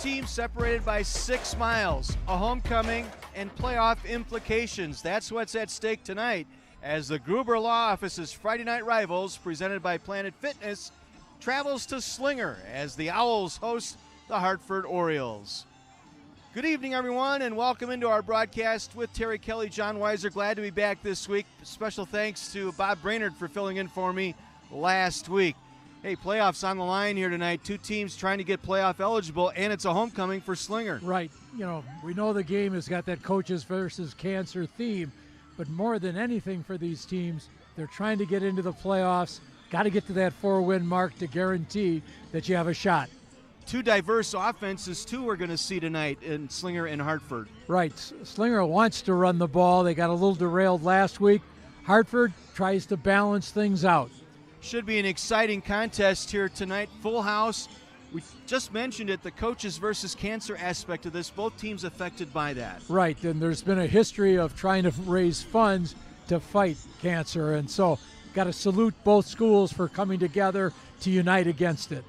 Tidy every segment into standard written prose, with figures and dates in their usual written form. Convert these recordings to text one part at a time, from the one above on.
teams separated by 6 miles, a homecoming, and playoff implications. That's what's at stake tonight as the Gruber Law Office's Friday Night Rivals, presented by Planet Fitness, travels to Slinger as the Owls host the Hartford Orioles. Good evening, everyone, and welcome into our broadcast with Terry Kelly, John Weiser. Glad to be back this week. Special thanks to Bob Brainerd for filling in for me last week. Hey, playoffs on the line here tonight. 2 teams trying to get playoff eligible, and it's a homecoming for Slinger. Right. You know, we know the game has got that coaches versus cancer theme, but more than anything for these teams, they're trying to get into the playoffs. Got to get to that 4-win mark to guarantee that you have a shot. 2 diverse offenses, too, we're going to see tonight in Slinger and Hartford. Right. Slinger wants to run the ball. They got a little derailed last week. Hartford tries to balance things out. Should be an exciting contest here tonight. Full house. We just mentioned it, the coaches versus cancer aspect of this. Both teams affected by that. Right, and there's been a history of trying to raise funds to fight cancer, and so got to salute both schools for coming together to unite against it.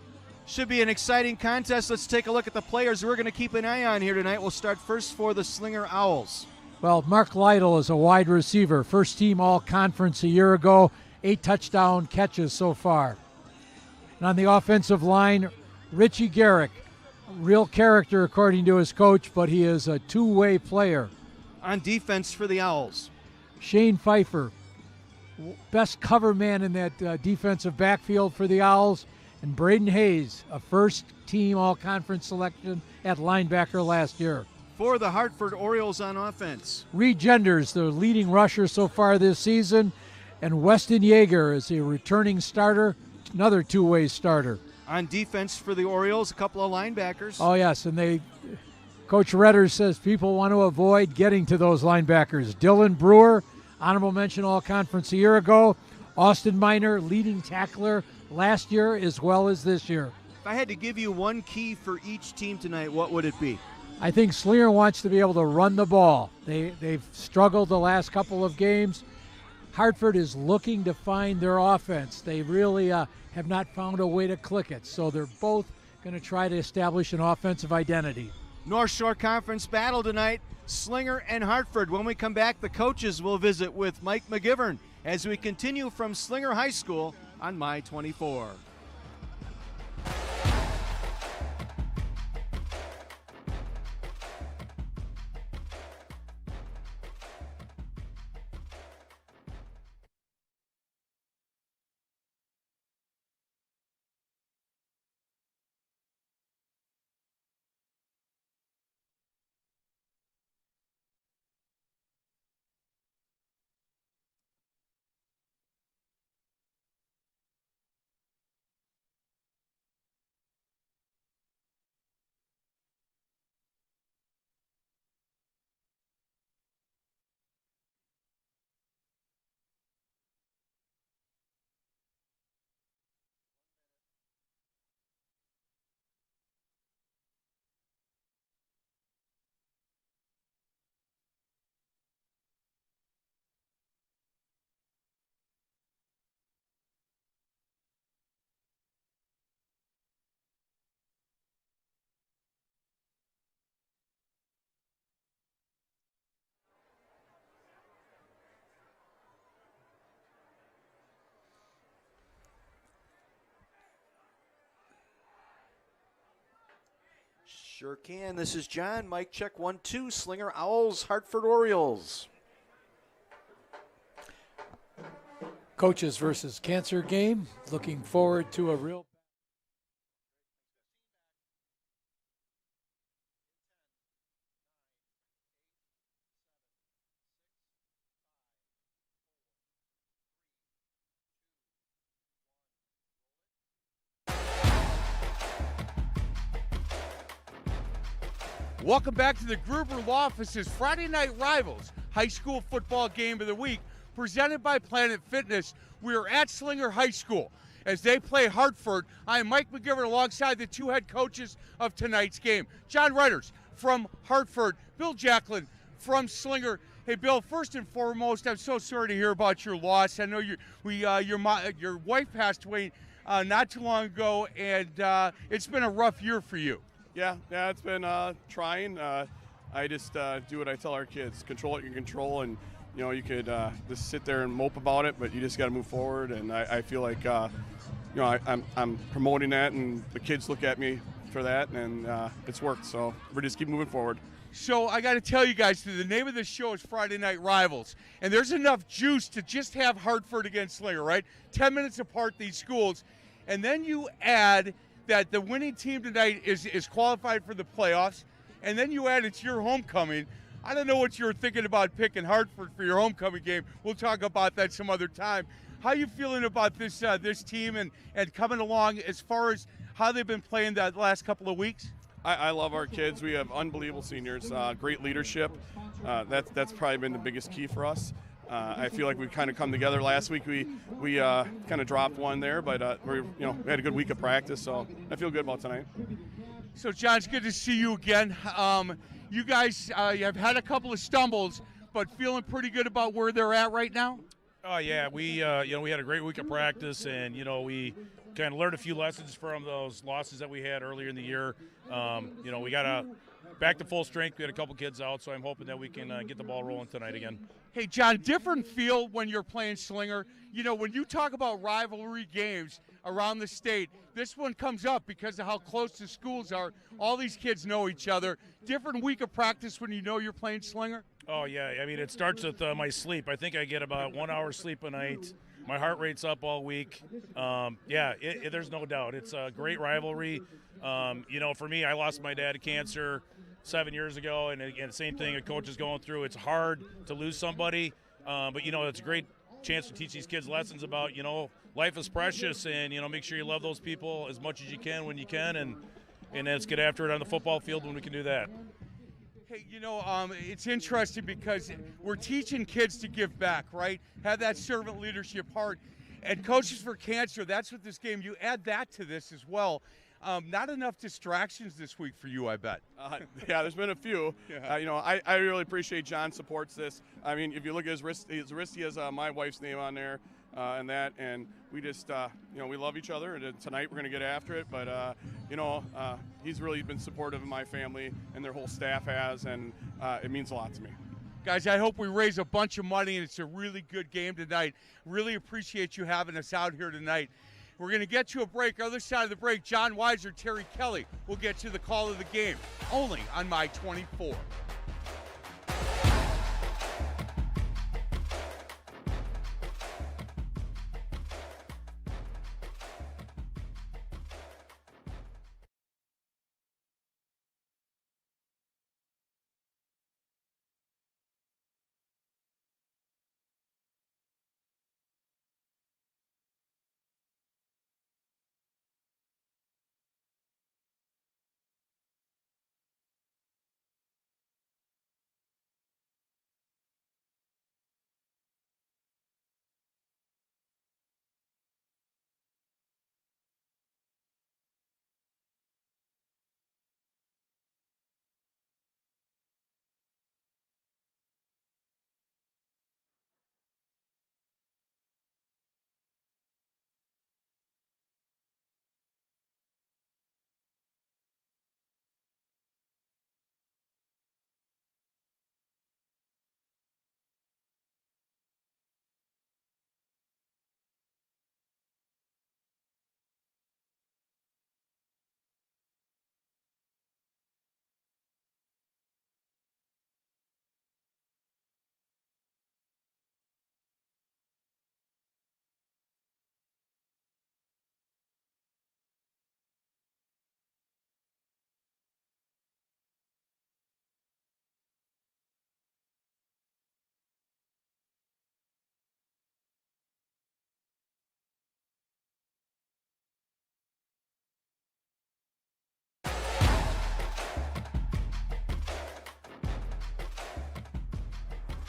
Should be an exciting contest. Let's take a look at the players we're going to keep an eye on here tonight. We'll start first for the Slinger Owls. Well, Mark Lytle is a wide receiver, first team all-conference a year ago, 8 touchdown catches so far. And on the offensive line, Richie Garrick, real character according to his coach, but he is a two-way player. On defense for the Owls, Shane Pfeiffer, best cover man in that defensive backfield for the Owls, and Braden Hayes, a first-team all-conference selection at linebacker last year. For the Hartford Orioles on offense, Reed Genders, the leading rusher so far this season, and Weston Yeager is a returning starter, another two-way starter. On defense for the Orioles, a couple of linebackers. Oh, yes, and Coach Redder says people want to avoid getting to those linebackers. Dylan Brewer, honorable mention all-conference a year ago. Austin Miner, leading tackler last year as well as this year. If I had to give you one key for each team tonight, what would it be? I think Slinger wants to be able to run the ball. They've struggled the last couple of games. Hartford is looking to find their offense. They really have not found a way to click it, so they're both going to try to establish an offensive identity. North Shore Conference battle tonight, Slinger and Hartford. When we come back, the coaches will visit with Mike McGivern as we continue from Slinger High School on My 24. Sure can. This is John. Mic check 1, 2. Slinger Owls, Hartford Orioles. Coaches versus cancer game. Looking forward to a real. Welcome back to the Gruber Law Office's Friday Night Rivals high school football game of the week, presented by Planet Fitness. We are at Slinger High School as they play Hartford. I am Mike McGivern alongside the 2 head coaches of tonight's game. John Reuters from Hartford, Bill Jacklin from Slinger. Hey, Bill, first and foremost, I'm so sorry to hear about your loss. I know your wife passed away not too long ago, and it's been a rough year for you. Yeah, it's been trying. I just do what I tell our kids: control what you can control, and you could just sit there and mope about it, but you just got to move forward. And I feel like I'm promoting that, and the kids look at me for that, and it's worked. So we're just keep moving forward. So I got to tell you guys, the name of this show is Friday Night Rivals, and there's enough juice to just have Hartford against Slinger, right? 10 minutes apart, these schools, and then you add that the winning team tonight is qualified for the playoffs, and then you add it's your homecoming. I don't know what you were thinking about picking Hartford for your homecoming game. We'll talk about that some other time. How you feeling about this team and coming along as far as how they've been playing that last couple of weeks? I love our kids. We have unbelievable seniors, great leadership. That's probably been the biggest key for us. I feel like we kind of come together. Last week we kind of dropped one there, but we had a good week of practice, so I feel good about tonight. So John, it's good to see you again. You guys have had a couple of stumbles, but feeling pretty good about where they're at right now. Oh yeah, we we had a great week of practice, and we kind of learned a few lessons from those losses that we had earlier in the year. We got back to full strength. We had a couple kids out, so I'm hoping that we can get the ball rolling tonight again. Hey John, different feel when you're playing Slinger. When you talk about rivalry games around the state, this one comes up because of how close the schools are. All these kids know each other. Different week of practice when you know you're playing Slinger. Oh yeah, I mean it starts with my sleep. I think I get about 1 hour sleep a night. My heart rate's up all week. There's no doubt. It's a great rivalry. For me, I lost my dad to cancer 7 years ago, and again, same thing a coach is going through. It's hard to lose somebody, but it's a great chance to teach these kids lessons about, life is precious, and, make sure you love those people as much as you can when you can, and let's get after it on the football field when we can do that. Hey, it's interesting because we're teaching kids to give back, right? Have that servant leadership heart. And Coaches for Cancer, that's what this game, you add that to this as well. Not enough distractions this week for you, I bet. Yeah, there's been a few. Yeah. I really appreciate John supports this. I mean, if you look at his wrist, he has my wife's name on there. And we just, we love each other, and tonight we're going to get after it, but, he's really been supportive of my family, and their whole staff has, and it means a lot to me. Guys, I hope we raise a bunch of money, and it's a really good game tonight. Really appreciate you having us out here tonight. We're going to get to a break. Other side of the break, John Weiser, Terry Kelly will get to the call of the game, only on My 24.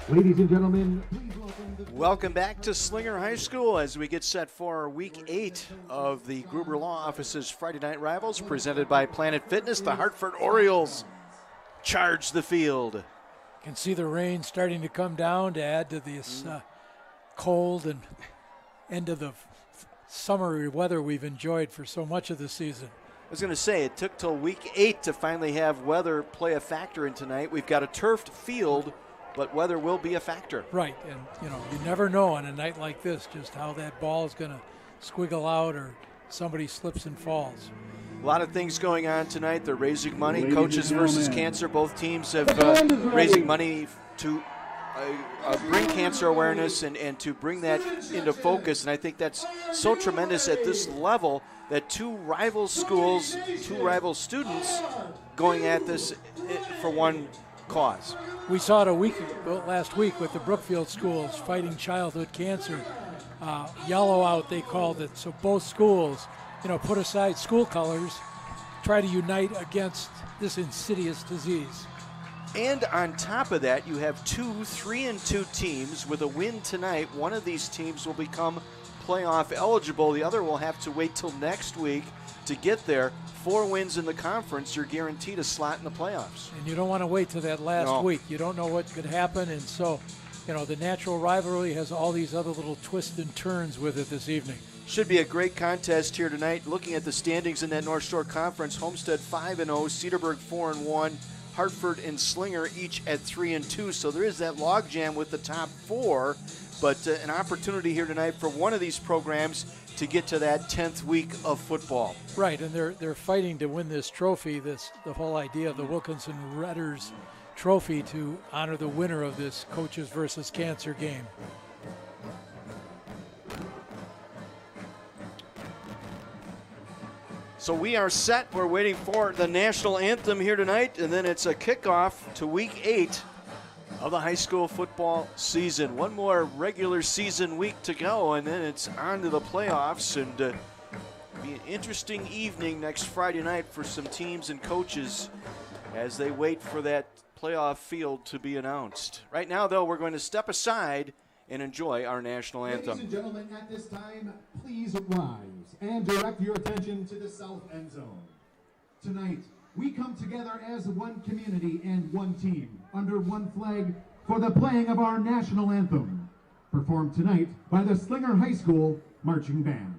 Ladies and gentlemen, please Welcome back to Slinger High School as we get set for Week 8 of the Gruber Law Office's Friday Night Rivals, presented by Planet Fitness. The Hartford Orioles charge the field. You can see the rain starting to come down to add to this cold and end of the summery weather we've enjoyed for so much of the season. I was going to say, it took till week 8 to finally have weather play a factor in tonight. We've got a turfed field, but weather will be a factor. Right, and you never know on a night like this just how that ball is going to squiggle out or somebody slips and falls. A lot of things going on tonight. They're raising money. Coaches versus Cancer. Both teams have raising money to bring cancer awareness and to bring that into focus. And I think that's so tremendous at this level that two rival schools, two rival students going at this for one cause. We saw it last week with the Brookfield schools fighting childhood cancer. Yellow out, they called it. So both schools, put aside school colors, try to unite against this insidious disease. And on top of that, you have 2 3-2 teams. With a win tonight, one of these teams will become playoff eligible. The other will have to wait till next week to get there. 4 wins in the conference, you're guaranteed a slot in the playoffs. And you don't want to wait till that last week. You don't know what could happen, and so, the natural rivalry has all these other little twists and turns with it this evening. Should be a great contest here tonight. Looking at the standings in that North Shore Conference, Homestead 5-0, Cedarburg 4-1, Hartford and Slinger each at 3-2. So there is that logjam with the top 4, but an opportunity here tonight for one of these programs to get to that 10th week of football. Right, and they're fighting to win this trophy. The whole idea of the Wilkinson Redders Trophy to honor the winner of this Coaches versus Cancer game. So we are set. We're waiting for the national anthem here tonight, and then it's a kickoff to week 8 of the high school football season. One more regular season week to go, and then it's on to the playoffs. And it'll be an interesting evening next Friday night for some teams and coaches as they wait for that playoff field to be announced. Right now, though, we're going to step aside and enjoy our national anthem. Ladies and gentlemen, at this time, please rise and direct your attention to the south end zone. Tonight, we come together as one community and one team under one flag for the playing of our national anthem, performed tonight by the Slinger High School Marching Band.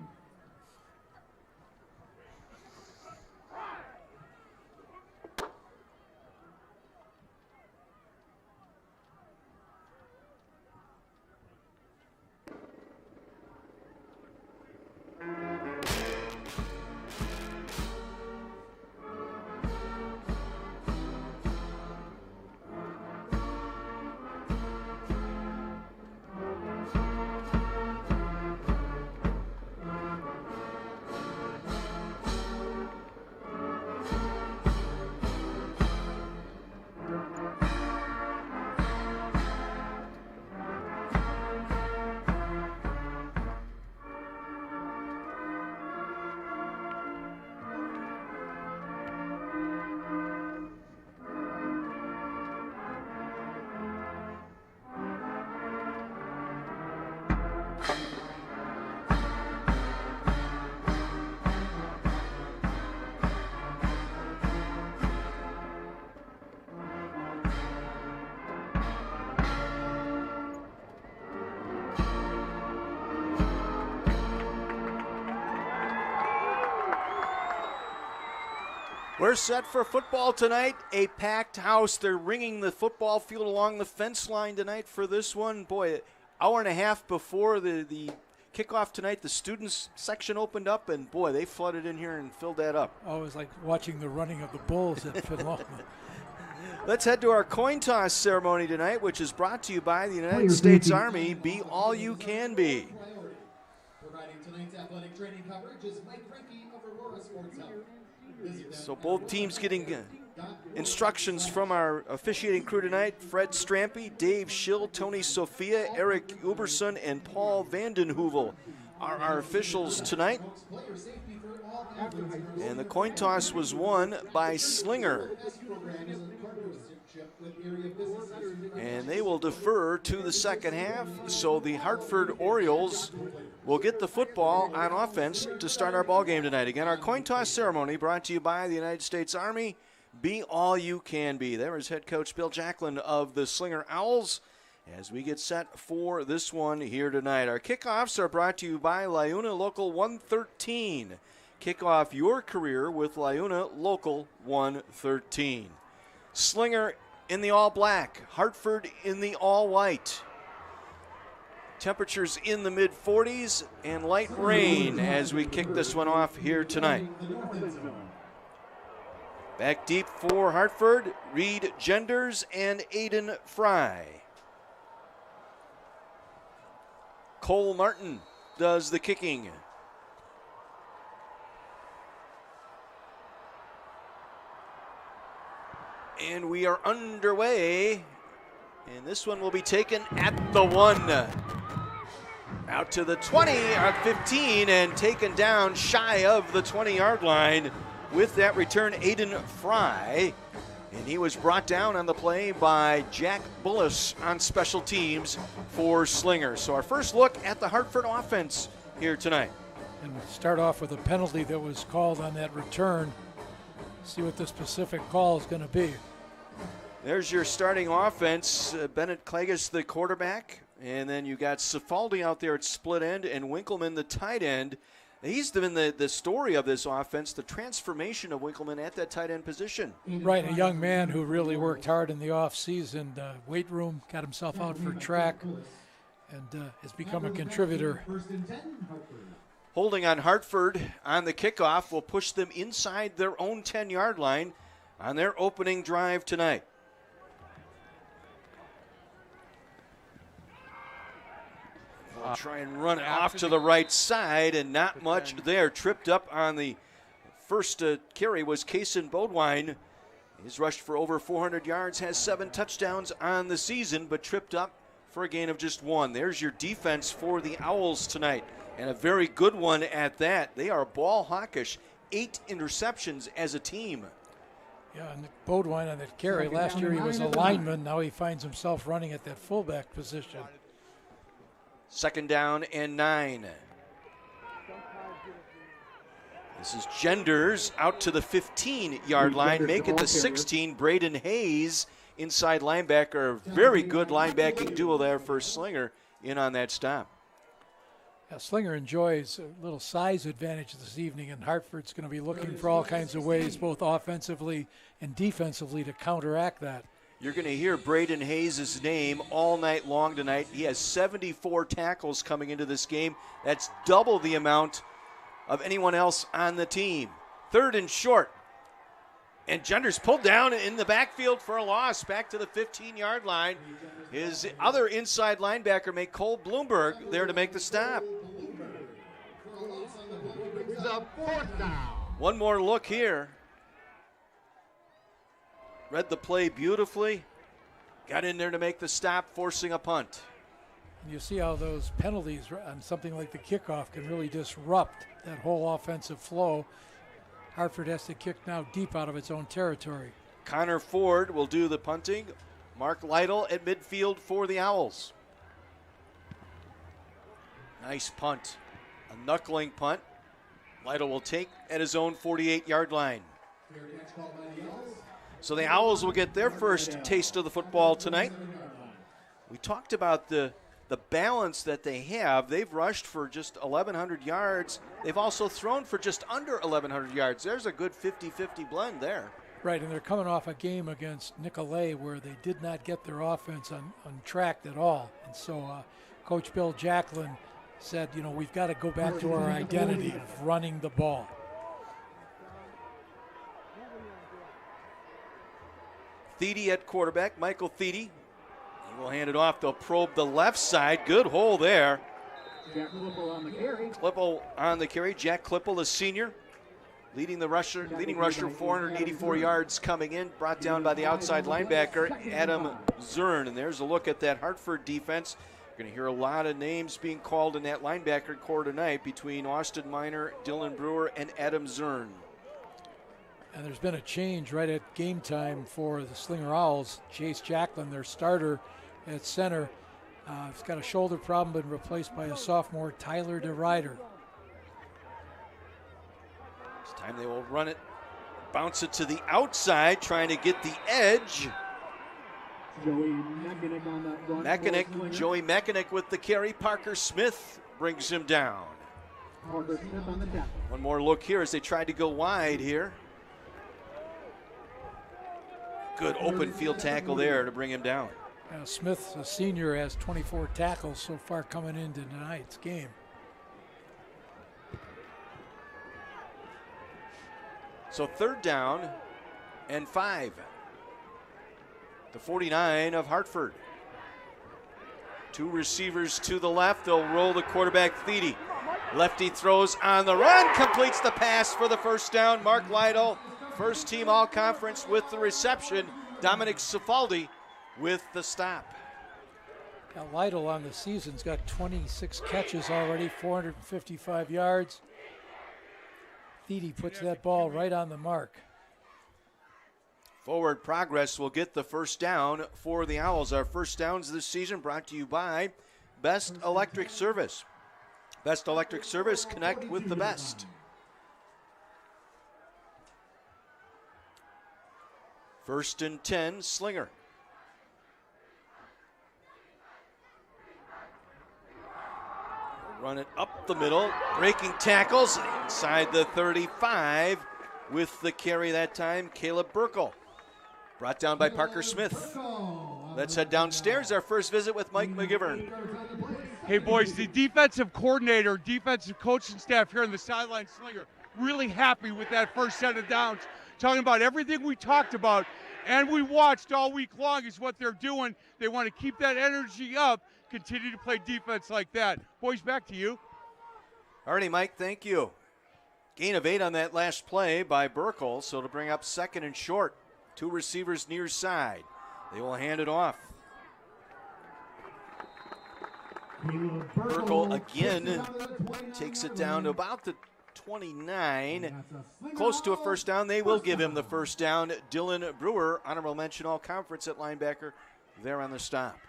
We're set for football tonight. A packed house. They're ringing the football field along the fence line tonight for this one. Boy, hour and a half before the kickoff tonight, the students section opened up, and boy, they flooded in here and filled that up. Oh, it was like watching the running of the bulls at Philadelphia. Let's head to our coin toss ceremony tonight, which is brought to you by the United States Army. Be all you can be. Providing tonight's athletic training coverage is Mike Franke of Aurora Sports Health. So both teams getting instructions from our officiating crew tonight. Fred Strampy, Dave Schill, Tony Sophia, Eric Uberson, and Paul Vandenhoevel are our officials tonight. And the coin toss was won by Slinger. And they will defer to the second half. So the Hartford Orioles will get the football on offense to start our ball game tonight. Again, our coin toss ceremony brought to you by the United States Army. Be all you can be. There is head coach Bill Jacklin of the Slinger Owls as we get set for this one here tonight. Our kickoffs are brought to you by Liuna Local 113. Kick off your career with Liuna Local 113. Slinger in the all black, Hartford in the all white. Temperatures in the mid 40s and light rain as we kick this one off here tonight. Back deep for Hartford, Reed Genders and Aiden Fry. Cole Martin does the kicking. And we are underway. And this one will be taken at the 1. Out to the 20, at 15, and taken down shy of the 20-yard line with that return, Aiden Fry. And he was brought down on the play by Jack Bullis on special teams for Slinger. So our first look at the Hartford offense here tonight. And we start off with a penalty that was called on that return. See what the specific call is going to be. There's your starting offense. Bennett Klages, the quarterback. And then you got Cifaldi out there at split end and Winkleman, the tight end. He's been the story of this offense, the transformation of Winkleman at that tight end position. Right, a young man who really worked hard in the offseason, weight room, got himself out for track, and has become a contributor. Holding on Hartford on the kickoff will push them inside their own 10-yard line on their opening drive tonight. We'll try and run it off to the right side, and not much there. Tripped up on the first carry was Kaysen Bodwine. He's rushed for over 400 yards, has 7 touchdowns on the season, but tripped up for a gain of just 1. There's your defense for the Owls tonight, and a very good one at that. They are ball hawkish. 8 interceptions as a team. Yeah, and Bodwine on that carry. Last year he was a lineman. Now he finds himself running at that fullback position. 2nd down and 9. This is Genders out to the 15-yard line. Make it the 16. Braden Hayes, inside linebacker. Very good linebacking duo there for Slinger in on that stop. Yeah, Slinger enjoys a little size advantage this evening, and Hartford's going to be looking for all kinds of ways, both offensively and defensively, to counteract that. You're going to hear Braden Hayes' name all night long tonight. He has 74 tackles coming into this game. That's double the amount of anyone else on the team. 3rd and short. And Genders pulled down in the backfield for a loss, back to the 15-yard line. His other inside linebacker made Cole Bloomberg there to make the stop. One more look here. Read the play beautifully. Got in there to make the stop, forcing a punt. You see how those penalties on something like the kickoff can really disrupt that whole offensive flow. Hartford has to kick now deep out of its own territory. Connor Ford will do the punting. Mark Lytle at midfield for the Owls. Nice punt. A knuckling punt. Lytle will take at his own 48-yard line. So the Owls will get their first taste of the football tonight. We talked about the balance that they have. They've rushed for just 1,100 yards. They've also thrown for just under 1,100 yards. There's a good 50-50 blend there. Right, and they're coming off a game against Nicolay where they did not get their offense untracked at all. And so Coach Bill Jacklin said, you know, we've got to go back to our identity of running the ball. Thiede at quarterback, Michael Thiede. He will hand it off. They'll probe the left side. Good hole there. Jack Klippel on the carry. Klippel on the carry. Jack Klippel, a senior, leading rusher, 484 yards coming in, brought down by the outside linebacker, Adam Zern. And there's a look at that Hartford defense. You're going to hear a lot of names being called in that linebacker core tonight between Austin Miner, Dylan Brewer, and Adam Zern. And there's been a change right at game time for the Slinger Owls. Chase Jacklin, their starter at center, he's got a shoulder problem, been replaced by a sophomore, Tyler DeRider. This time they will run it, bounce it to the outside, trying to get the edge. Joey Mechanic on that run. Joey Mechanic with the carry. Parker Smith brings him down. One more look here as they tried to go wide here. Good open field tackle there to bring him down. Smith, a senior, has 24 tackles so far coming into tonight's game. So 3rd down and 5. The 49 of Hartford. 2 receivers to the left. They'll roll the quarterback, Thede. Lefty throws on the run, completes the pass for the first down. Mark Lytle, first team all-conference with the reception. Dominic Cifaldi with the stop. Now Lytle on the season's got 26 catches already, 455 yards. Thede puts that ball right on the mark. Forward progress will get the first down for the Owls. Our first downs this season brought to you by Best Electric Service. Best Electric Service, connect with the best. First and 10, Slinger. Run it up the middle, breaking tackles inside the 35 with the carry that time, Caleb Burkle. Brought down by Parker Smith. Let's head downstairs. Our first visit with Mike McGivern. Hey, boys, the defensive coordinator, defensive coaching staff here on the sideline, Slinger, really happy with that first set of downs. Talking about everything we talked about and we watched all week long is what they're doing. They want to keep that energy up, continue to play defense like that. Boys, back to you. Alrighty, Mike, thank you. Gain of 8 on that last play by Burkle, so to bring up 2nd and short. 2 receivers near side. They will hand it off. Burkle again takes it down to about the 29. Close to a first down. They will give him the first down. Dylan Brewer, honorable mention all conference at linebacker, there on the stop.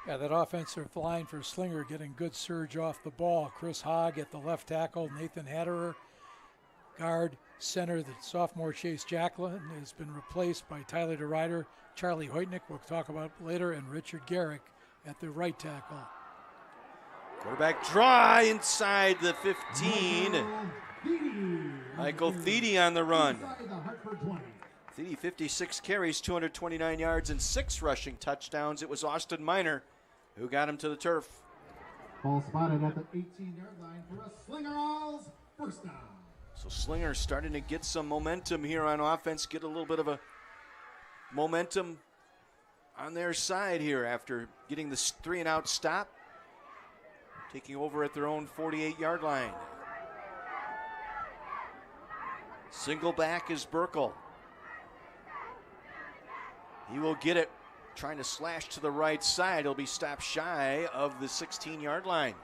Yeah, that offensive line for Slinger getting good surge off the ball. Chris Hogg at the left tackle, Nathan Hatterer, guard, center, the sophomore Chase Jacklin has been replaced by Tyler DeRider, Charlie Hoytnick, we'll talk about later, and Richard Garrick at the right tackle. Quarterback draw inside the 15. Michael Thede on the run. Thede 56 carries, 229 yards, and 6 rushing touchdowns. It was Austin Miner who got him to the turf. Ball spotted at the 18-yard line for a Slinger Owls first down. So Slinger starting to get some momentum here on offense, get a little bit of a momentum on their side here after getting the 3-and-out stop. Taking over at their own 48-yard line. Single back is Burkle. He will get it, trying to slash to the right side. He'll be stopped shy of the 16-yard line.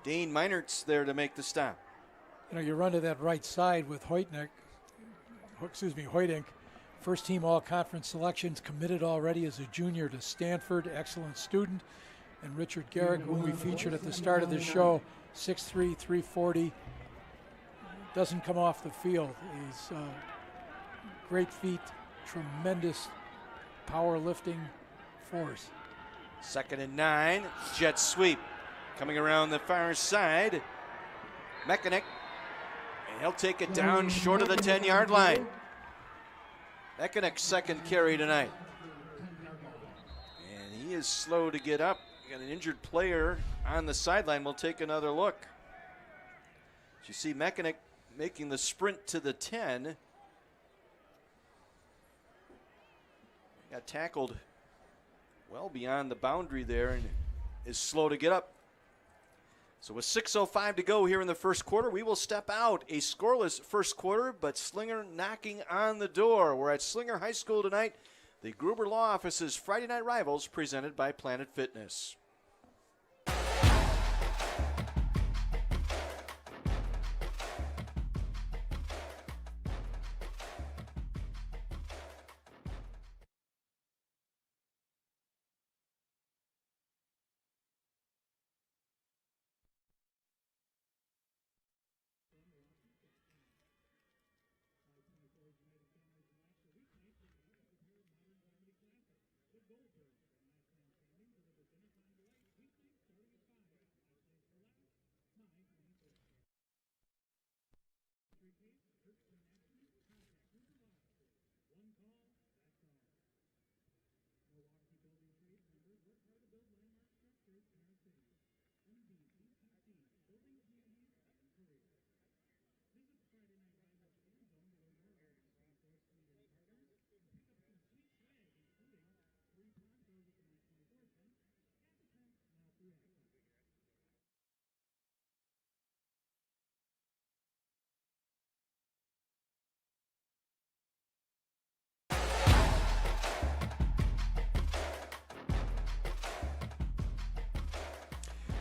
Dane Meinert's there to make the stop. You know, you run to that right side with Hoytnick, Hoytink. First team all-conference selections, committed already as a junior to Stanford, excellent student. And Richard Garrick, whom we featured at the start of the show, 6'3", 340, doesn't come off the field. He's great feet, tremendous power-lifting force. 2nd and 9, jet sweep. Coming around the far side, Mechanic, and he'll take it down short of the 10-yard line. Mechanic's 2nd carry tonight. And he is slow to get up. Got an injured player on the sideline. We'll take another look. You see Mechanic making the sprint to the 10. Got tackled well beyond the boundary there and is slow to get up. So with 6:05 to go here in the first quarter, we will step out. A scoreless first quarter, but Slinger knocking on the door. We're at Slinger High School tonight. The Gruber Law Office's Friday Night Rivals presented by Planet Fitness.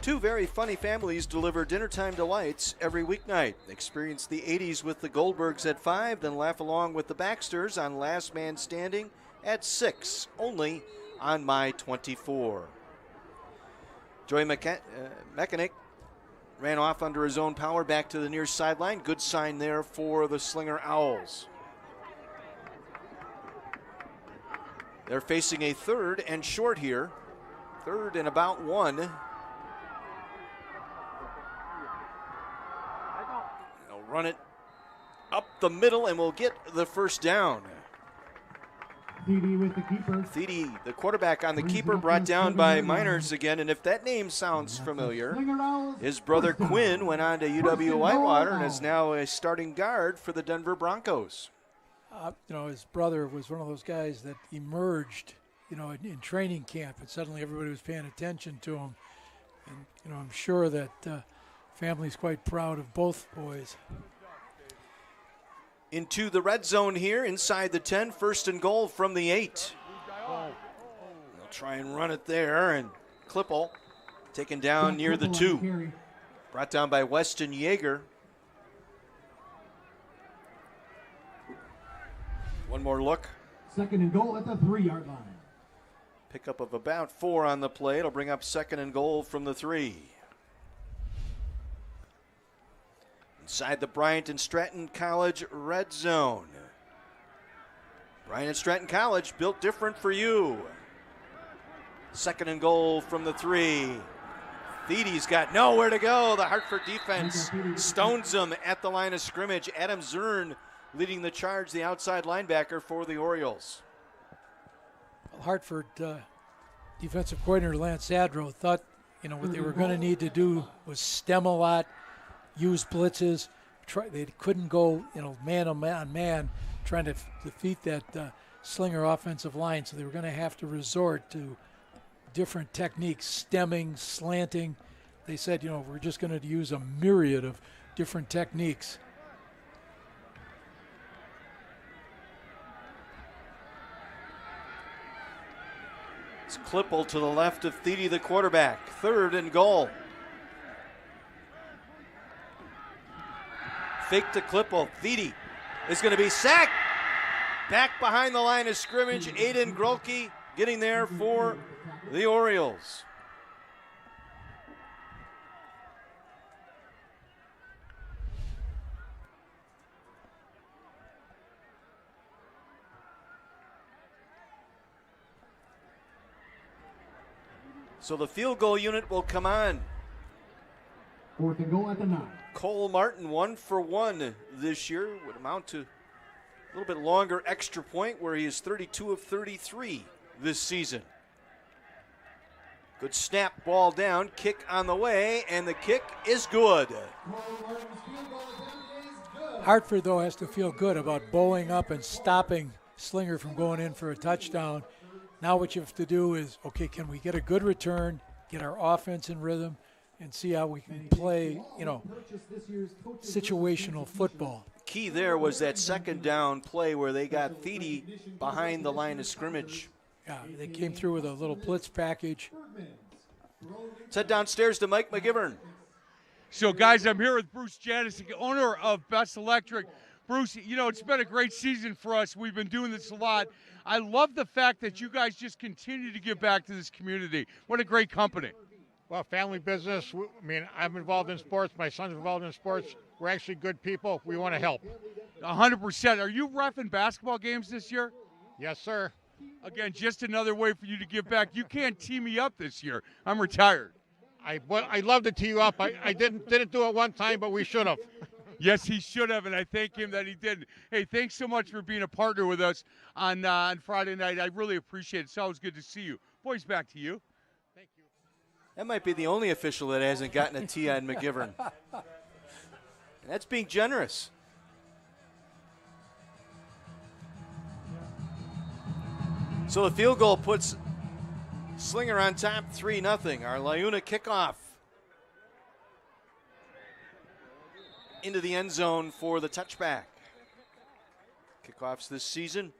Two very funny families deliver dinnertime delights every weeknight. Experience the 80s with the Goldbergs at 5, then laugh along with the Baxters on Last Man Standing at 6, only on My 24. Joey Mechanic ran off under his own power back to the near sideline. Good sign there for the Slinger Owls. They're facing a 3rd and short here. 3rd and about 1. They'll run it up the middle and will get the first down. Thiede with the keeper. Thiede, the quarterback on the keeper, brought down by Miners again. And if that name sounds familiar, his brother Quinn went on to UW Whitewater and is now a starting guard for the Denver Broncos. His brother was one of those guys that emerged, in training camp, and suddenly everybody was paying attention to him. And, I'm sure that family's quite proud of both boys. Into the red zone here, inside the 10, 1st and goal from the 8. They'll try and run it there, and Klippel taken down near the 2. Brought down by Weston Yeager. One more look. 2nd and goal at the 3-yard line. Pickup of about 4 on the play. It'll bring up 2nd and goal from the 3. Inside the Bryant and Stratton College red zone. Bryant and Stratton College, built different for you. 2nd and goal from the 3. Thiede's got nowhere to go. The Hartford defense stones him at the line of scrimmage. Adam Zern leading the charge, the outside linebacker for the Orioles. Hartford defensive coordinator Lance Sadrow thought, what they were going to need to do was stem a lot, use blitzes. They couldn't go, man on man, trying to defeat that Slinger offensive line. So they were going to have to resort to different techniques, stemming, slanting. They said, we're just going to use a myriad of different techniques. It's Klippel to the left of Thiede, the quarterback. 3rd and goal. Fake to Klippel. Thiede is going to be sacked. Back behind the line of scrimmage, Aiden Grolke getting there for the Orioles. So the field goal unit will come on. 4th and goal at the 9. Cole Martin, 1 for 1 this year, would amount to a little bit longer extra point where he is 32 of 33 this season. Good snap, ball down, kick on the way, and the kick is good. Hartford, though, has to feel good about bowing up and stopping Slinger from going in for a touchdown. Now what you have to do is, okay, can we get a good return, get our offense in rhythm, and see how we can play, situational football. Key there was that 2nd down play where they got Thiede behind the line of scrimmage. Yeah, they came through with a little blitz package. Let's head downstairs to Mike McGivern. So, guys, I'm here with Bruce Janis, owner of Best Electric. Bruce, it's been a great season for us. We've been doing this a lot. I love the fact that you guys just continue to give back to this community. What a great company. Well, family business. I'm involved in sports. My son's involved in sports. We're actually good people. We want to help. 100%. Are you reffing basketball games this year? Yes, sir. Again, just another way for you to give back. You can't tee me up this year. I'm retired. I'd love to tee you up. I didn't do it one time, but we should have. Yes, he should have, and I thank him that he did. Hey, thanks so much for being a partner with us on Friday night. I really appreciate it. It's always good to see you. Boys, back to you. Thank you. That might be the only official that hasn't gotten a tee on McGivern. That's being generous. So the field goal puts Slinger on top 3-0. Our Liuna kickoff into the end zone for the touchback. Kickoffs this season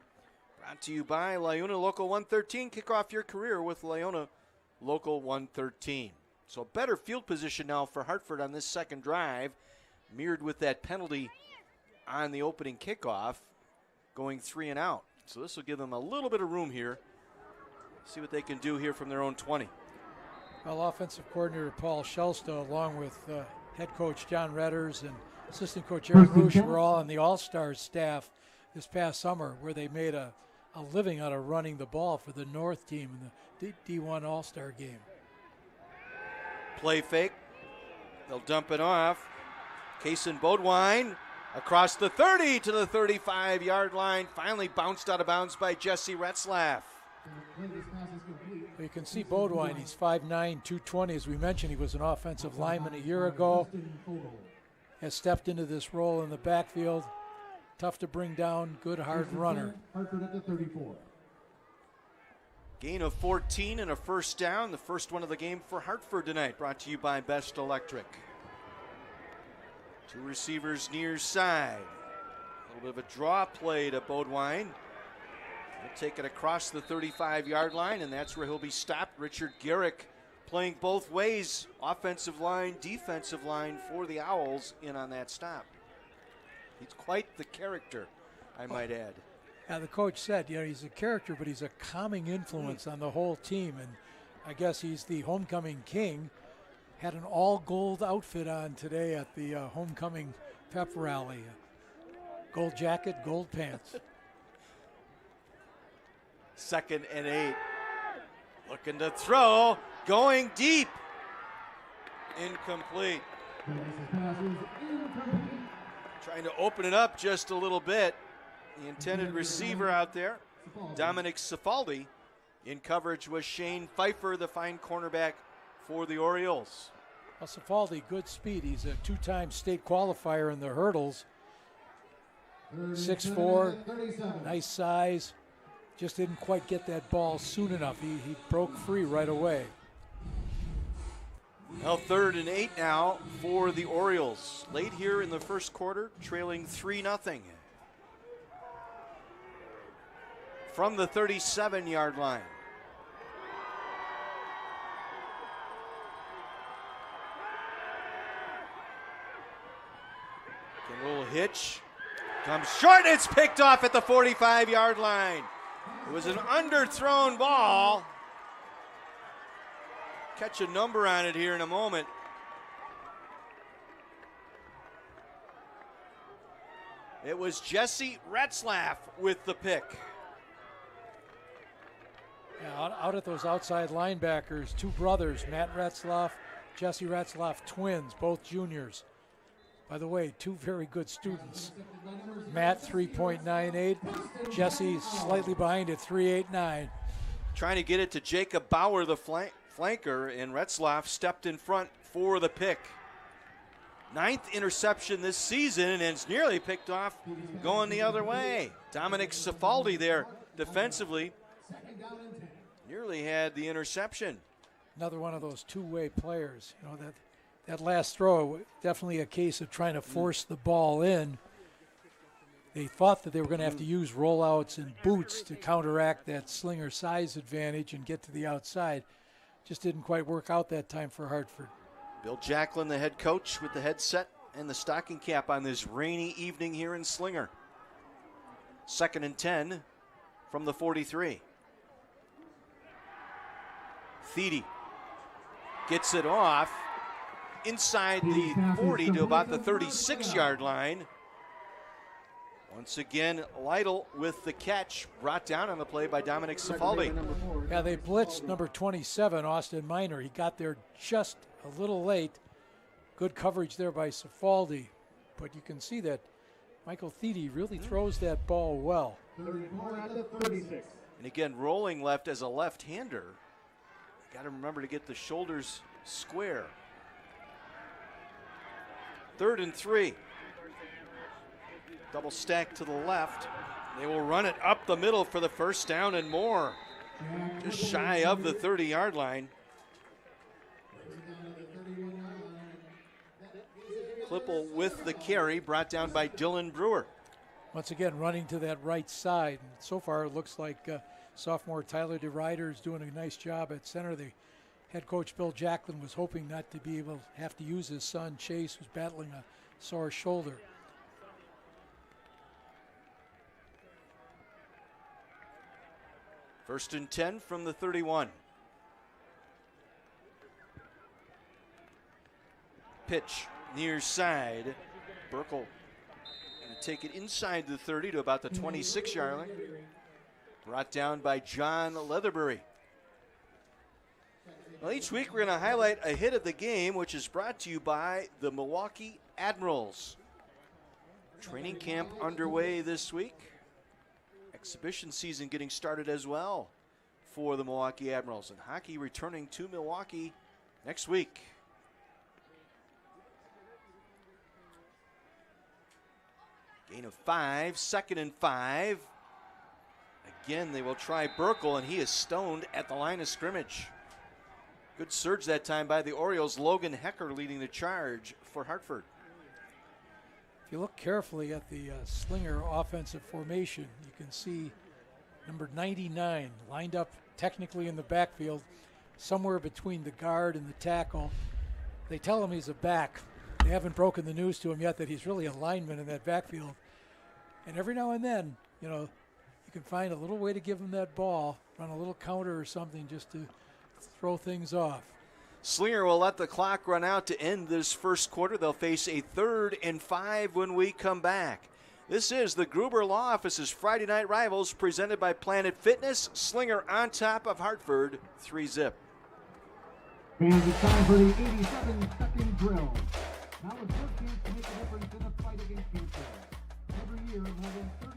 brought to you by Liuna Local 113. Kick off your career with Liuna Local 113. So better field position now for Hartford on this second drive, mirrored with that penalty on the opening kickoff, going 3 and out. So this will give them a little bit of room here. See what they can do here from their own 20. Well, offensive coordinator Paul Shelsta, along with head coach John Redders and assistant coach Aaron Roosh, were all on the All-Stars staff this past summer, where they made a living out of running the ball for the North team in the D1 All-Star game. Play fake. They'll dump it off. Kaysen Bodwine across the 30 to the 35-yard line. Finally bounced out of bounds by Jesse Retzlaff. You can see Bodwine, he's 5'9", 220. As we mentioned, he was an offensive lineman a year ago. Has stepped into this role in the backfield. Tough to bring down, good hard runner. Gain of 14 and a first down. The first one of the game for Hartford tonight, brought to you by Best Electric. Two receivers near side. A little bit of a draw play to Bodwine. He'll take it across the 35-yard line, and that's where he'll be stopped. Richard Garrick playing both ways, offensive line, defensive line for the Owls in on that stop. He's quite the character, I might add. Yeah, the coach said, he's a character, but he's a calming influence on the whole team, and I guess he's the homecoming king. Had an all-gold outfit on today at the homecoming pep rally. Gold jacket, gold pants. 2nd and 8. Looking to throw, going deep. Incomplete. Trying to open it up just a little bit. The intended receiver out there, Dominic Cifaldi. In coverage was Shane Pfeiffer, the fine cornerback for the Orioles. Well, Cifaldi, good speed. He's a 2-time state qualifier in the hurdles. 6'4", nice size. Just didn't quite get that ball soon enough. He broke free right away. Well, 3rd and 8 now for the Orioles. Late here in the first quarter, trailing 3-0. From the 37-yard line. A little hitch. Comes short, it's picked off at the 45-yard line. It was an underthrown ball. Catch a number on it here in a moment. It was Jesse Retzlaff with the pick. Yeah, out at those outside linebackers, two brothers, Matt Retzlaff, Jesse Retzlaff, twins, both juniors. By the way, two very good students. Matt, 3.98. Jesse slightly behind at 3.89. Trying to get it to Jacob Bauer, the flanker, and Retzlaff stepped in front for the pick. 9th interception this season, and it's nearly picked off going the other way. Dominic Cifaldi there defensively nearly had the interception. Another one of those two-way players. That last throw, definitely a case of trying to force the ball in. They thought that they were going to have to use rollouts and boots to counteract that Slinger size advantage and get to the outside. Just didn't quite work out that time for Hartford. Bill Jacklin, the head coach, with the headset and the stocking cap on this rainy evening here in Slinger. 2nd and 10 from the 43. Thiede gets it off inside the 40 to about the 36-yard line. Once again, Lytle with the catch, brought down on the play by Dominic Cifaldi. Yeah, they blitzed number 27, Austin Miner. He got there just a little late. Good coverage there by Cifaldi. But you can see that Michael Thiede really throws that ball well. And again, rolling left as a left-hander. Got to remember to get the shoulders square. 3rd and 3. Double stack to the left. They will run it up the middle for the first down and more. Just shy of the 30-yard line. Klippel with the carry, brought down by Dylan Brewer. Once again, running to that right side. And so far, it looks like sophomore Tyler DeRuyter is doing a nice job at center. They head coach Bill Jacklin was hoping not to be able to have to use his son Chase, who's battling a sore shoulder. First and 10 from the 31. Pitch near side. Burkle going to take it inside the 30 to about the 26-yard line. Brought down by John Leatherbury. Well, each week we're going to highlight a hit of the game, which is brought to you by the Milwaukee Admirals. Training camp underway this week. Exhibition season getting started as well for the Milwaukee Admirals, and hockey returning to Milwaukee next week. Gain of 5, 2nd and 5. Again, they will try Burkle, and he is stoned at the line of scrimmage. Good surge that time by the Orioles. Logan Hecker leading the charge for Hartford. If you look carefully at the Slinger offensive formation, you can see number 99 lined up technically in the backfield, somewhere between the guard and the tackle. They tell him he's a back. They haven't broken the news to him yet that he's really a lineman in that backfield. And every now and then, you know, you can find a little way to give him that ball, run a little counter or something just to throw things off. Slinger will let the clock run out to end this first quarter. They'll face a 3rd and 5 when we come back. This is the Gruber Law Office's Friday Night Rivals, presented by Planet Fitness. Slinger on top of Hartford, 3-zip. And it's time for the 87-second drill. Now it's your chance to make a difference in the fight against cancer. Every year, more than 30...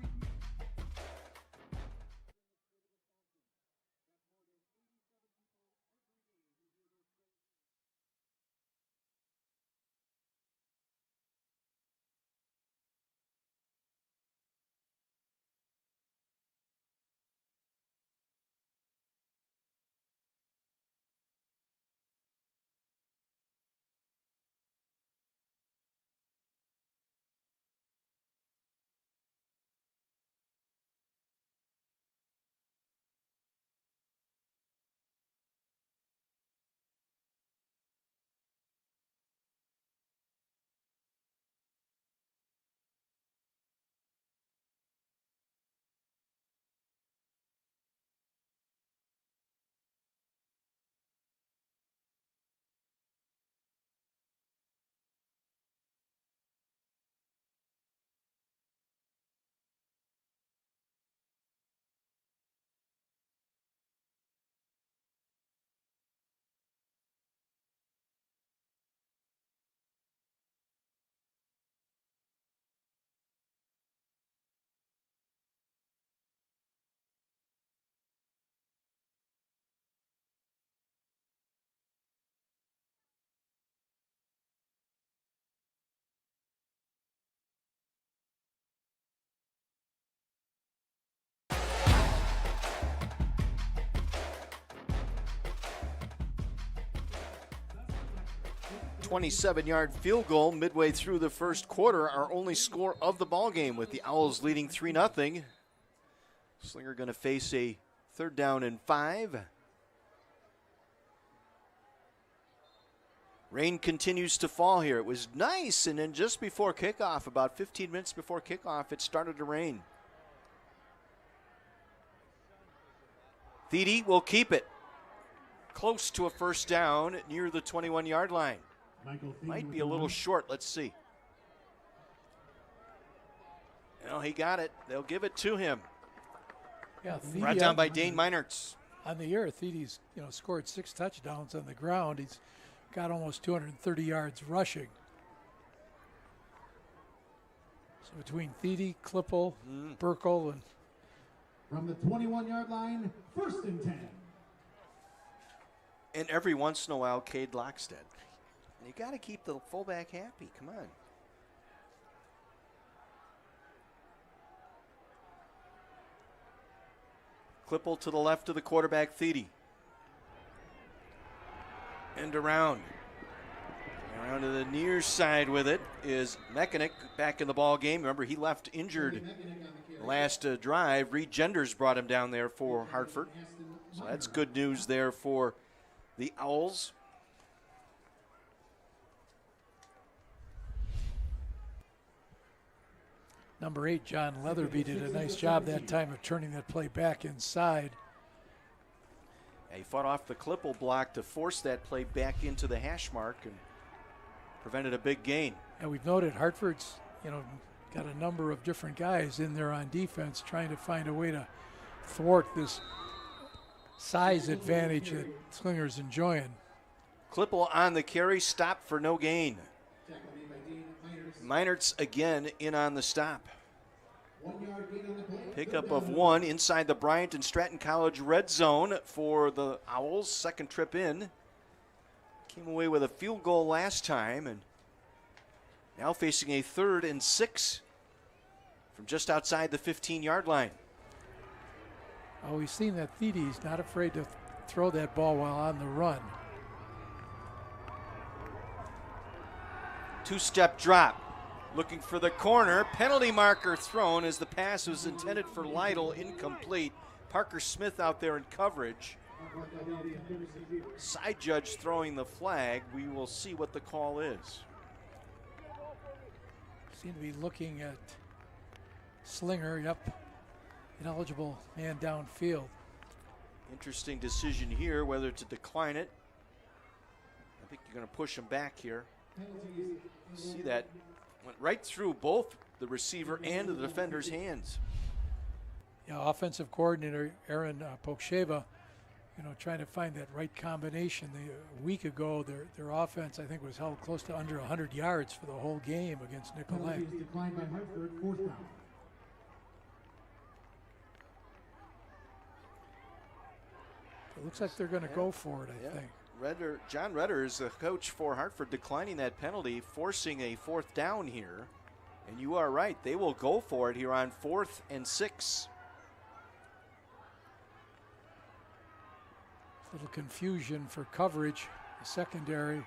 27-yard field goal midway through the first quarter, our only score of the ball game, with the Owls leading 3-0. Slinger going to face a 3rd down and 5. Rain continues to fall here. It was nice, and then just before kickoff, about 15 minutes before kickoff, it started to rain. Thede will keep it close to a 1st down near the 21-yard line. Might be a little short. Let's see. Well, he got it. They'll give it to him. Yeah, brought down by Dane Meinertz. On the year, Thede's scored 6 touchdowns on the ground. He's got almost 230 yards rushing. So between Thede, Klippel, Burkle, and from the 21-yard line, 1st and 10. And every once in a while, Cade Lockstead. You got to keep the fullback happy. Come on. Klippel to the left of the quarterback, Thede. And around. Around to the near side with it is Mechanic back in the ball game. Remember, he left injured last drive. Reed Genders brought him down there for Hartford. So that's good news there for the Owls. Number 8, John Leatherby, did a nice job that time of turning that play back inside. Yeah, he fought off the Klippel block to force that play back into the hash mark and prevented a big gain. And we've noted Hartford's, got a number of different guys in there on defense trying to find a way to thwart this size advantage that Slinger's enjoying. Klippel on the carry, stop for no gain. Meinertz again in on the stop. Pickup of 1 inside the Bryant and Stratton College red zone for the Owls. Second trip in. Came away with a field goal last time, and now facing a 3rd and 6 from just outside the 15-yard line. Oh, we've seen that Thedy's not afraid to throw that ball while on the run. Two-step drop. Looking for the corner. Penalty marker thrown as the pass was intended for Lytle, incomplete. Parker Smith out there in coverage. Side judge throwing the flag. We will see what the call is. Seem to be looking at Slinger. Yep. Ineligible man downfield. Interesting decision here, whether to decline it. I think you're going to push him back here. See that? Went right through both the receiver and the defender's hands. Yeah, offensive coordinator Aaron Poksheva, trying to find that right combination. A week ago, their offense, I think, was held close to under 100 yards for the whole game against Nicolay. Declined by Hartford, 4th down. It looks like they're going to go for it, I think. John Redder is the coach for Hartford, declining that penalty, forcing a 4th down here. And you are right, they will go for it here on 4th and 6. Little confusion for coverage, the secondary.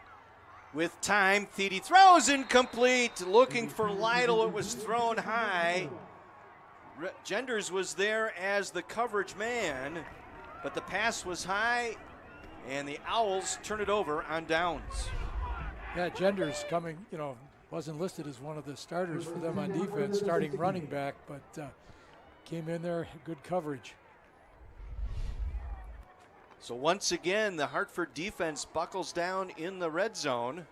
With time, Theedy throws incomplete. Looking for Lytle, it was thrown high. Genders was there as the coverage man, but the pass was high, and the Owls turn it over on downs. Yeah, Genders coming, wasn't listed as one of the starters for them on defense, starting running back, but came in there, good coverage. So once again, the Hartford defense buckles down in the red zone.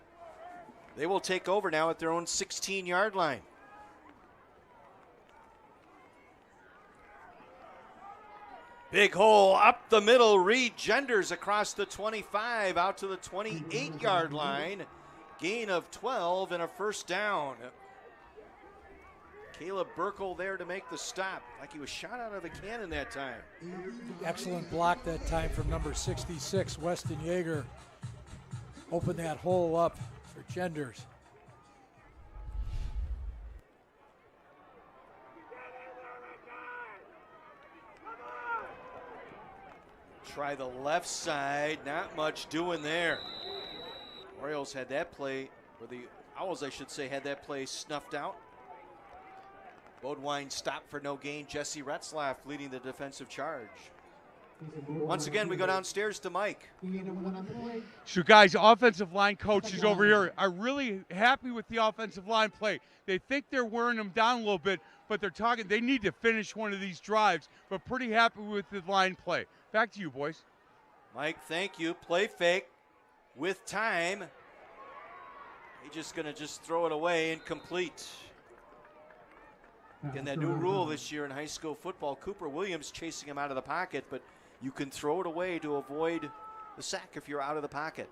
They will take over now at their own 16-yard line. Big hole up the middle. Reed Genders across the 25 out to the 28-yard line. Gain of 12 and a 1st down. Caleb Burkle there to make the stop. Like he was shot out of the cannon that time. Excellent block that time from number 66, Weston Yeager. Opened that hole up for Genders. Try the left side, not much doing there. Orioles had that play, or the Owls, I should say, had that play snuffed out. Bodwine stopped for no gain. Jesse Retzlaff leading the defensive charge. Once again, we go downstairs to Mike. So, guys, offensive line coaches over here are really happy with the offensive line play. They think they're wearing them down a little bit, but they're talking they need to finish one of these drives, but pretty happy with the line play. Back to you, boys. Mike, thank you. Play fake with time. He's just going to throw it away, incomplete. Again, that new rule this year in high school football, Cooper Williams chasing him out of the pocket, but you can throw it away to avoid the sack if you're out of the pocket.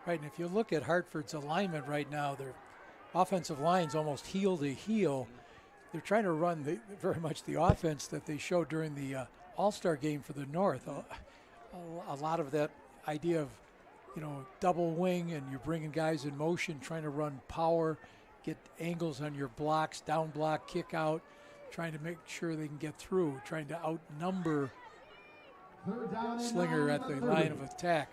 Right, and if you look at Hartford's alignment right now, their offensive line's almost heel to heel. They're trying to run very much the offense that they showed during the All-Star game for the North. A lot of that idea of, double wing, and you're bringing guys in motion, trying to run power, get angles on your blocks, down block, kick out, trying to make sure they can get through, trying to outnumber Slinger at the line of attack.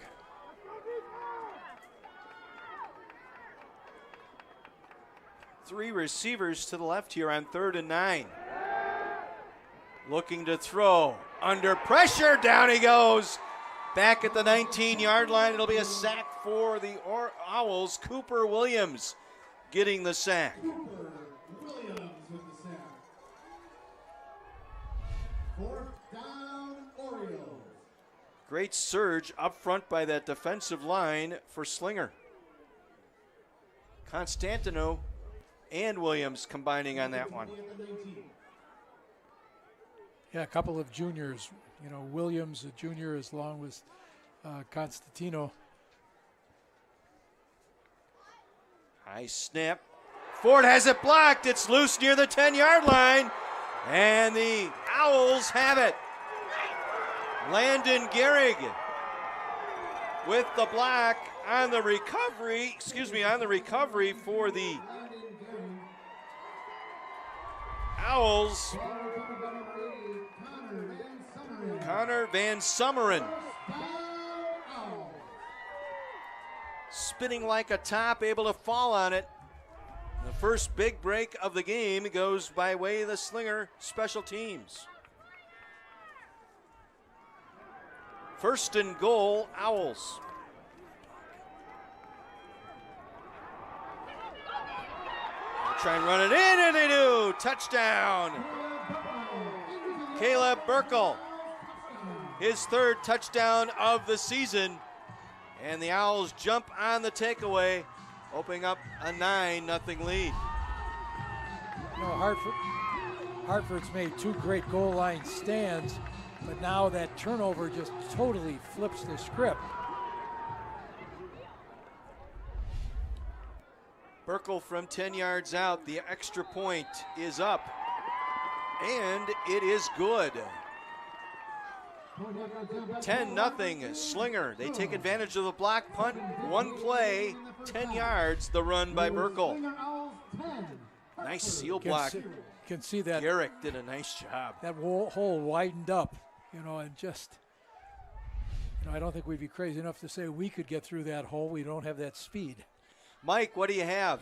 Three receivers to the left here on 3rd and 9. Looking to throw. Under pressure, down he goes. Back at the 19-yard line, it'll be a sack for the Owls. Cooper Williams getting the sack. Cooper Williams with the sack. 4th down, Orioles. Great surge up front by that defensive line for Slinger. Constantino and Williams combining on that one. Yeah, a couple of juniors. You know, Williams, a junior, as long as Constantino. High snap. Ford has it blocked. It's loose near the 10-yard line. And the Owls have it. Landon Gehrig with the block on the recovery, for the Owls. Connor Van Summeren. Spinning like a top, able to fall on it. The first big break of the game goes by way of the Slinger special teams. 1st and goal, Owls. They'll try and run it in, and they do. Touchdown. Caleb Burkle. His 3rd touchdown of the season. And the Owls jump on the takeaway, opening up a 9-0 lead. You know, Hartford's made 2 great goal line stands, but now that turnover just totally flips the script. Burkle from 10 yards out. The extra point is up. And it is good. 10-0 Slinger. They take advantage of the block punt. 1 play, 10 yards, the run by Burkle. Nice seal block. Can see that. Garrick did a nice job. That hole widened up, you know, and just, you know, I don't think we'd be crazy enough to say we could get through that hole. We don't have that speed. Mike, what do you have?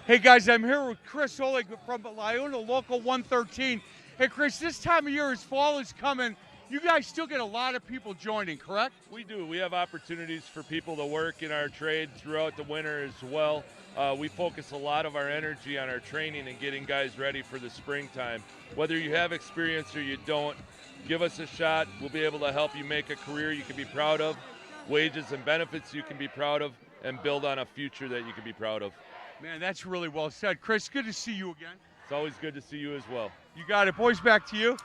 Hey guys, I'm here with Chris Oleg from Lyona Local 113. Hey Chris, this time of year as fall is coming, you guys still get a lot of people joining, correct? We do. We have opportunities for people to work in our trade throughout the winter as well. We focus a lot of our energy on our training and getting guys ready for the springtime. Whether you have experience or you don't, give us a shot. We'll be able to help you make a career you can be proud of, wages and benefits you can be proud of, and build on a future that you can be proud of. Man, that's really well said. Chris, good to see you again. It's always good to see you as well. You got it. Boys, back to you.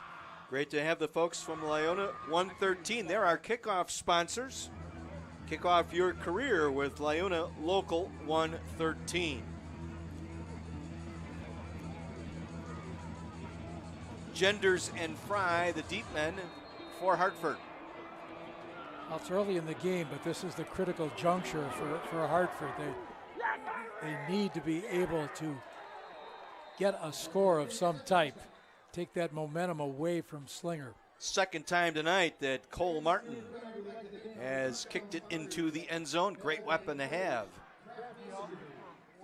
Great to have the folks from Lyona 113. They're our kickoff sponsors. Kick off your career with Lyona Local 113. Genders and Fry, the deep men for Hartford. Well, it's early in the game, but this is the critical juncture for Hartford. They need to be able to get a score of some type, take that momentum away from Slinger. Second time tonight that Cole Martin has kicked it into the end zone. Great weapon to have.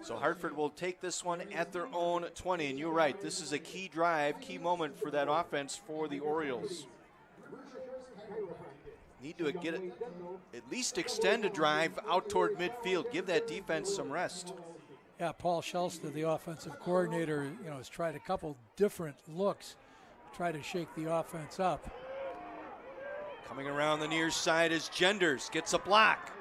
So Hartford will take this one at their own 20. And you're right, this is a key drive, key moment for that offense for the Orioles. Need to get it, at least extend a drive out toward midfield. Give that defense some rest. Yeah, Paul Shelster, the offensive coordinator, you know, has tried a couple different looks to try to shake the offense up. Coming around the near side is Genders, gets a block.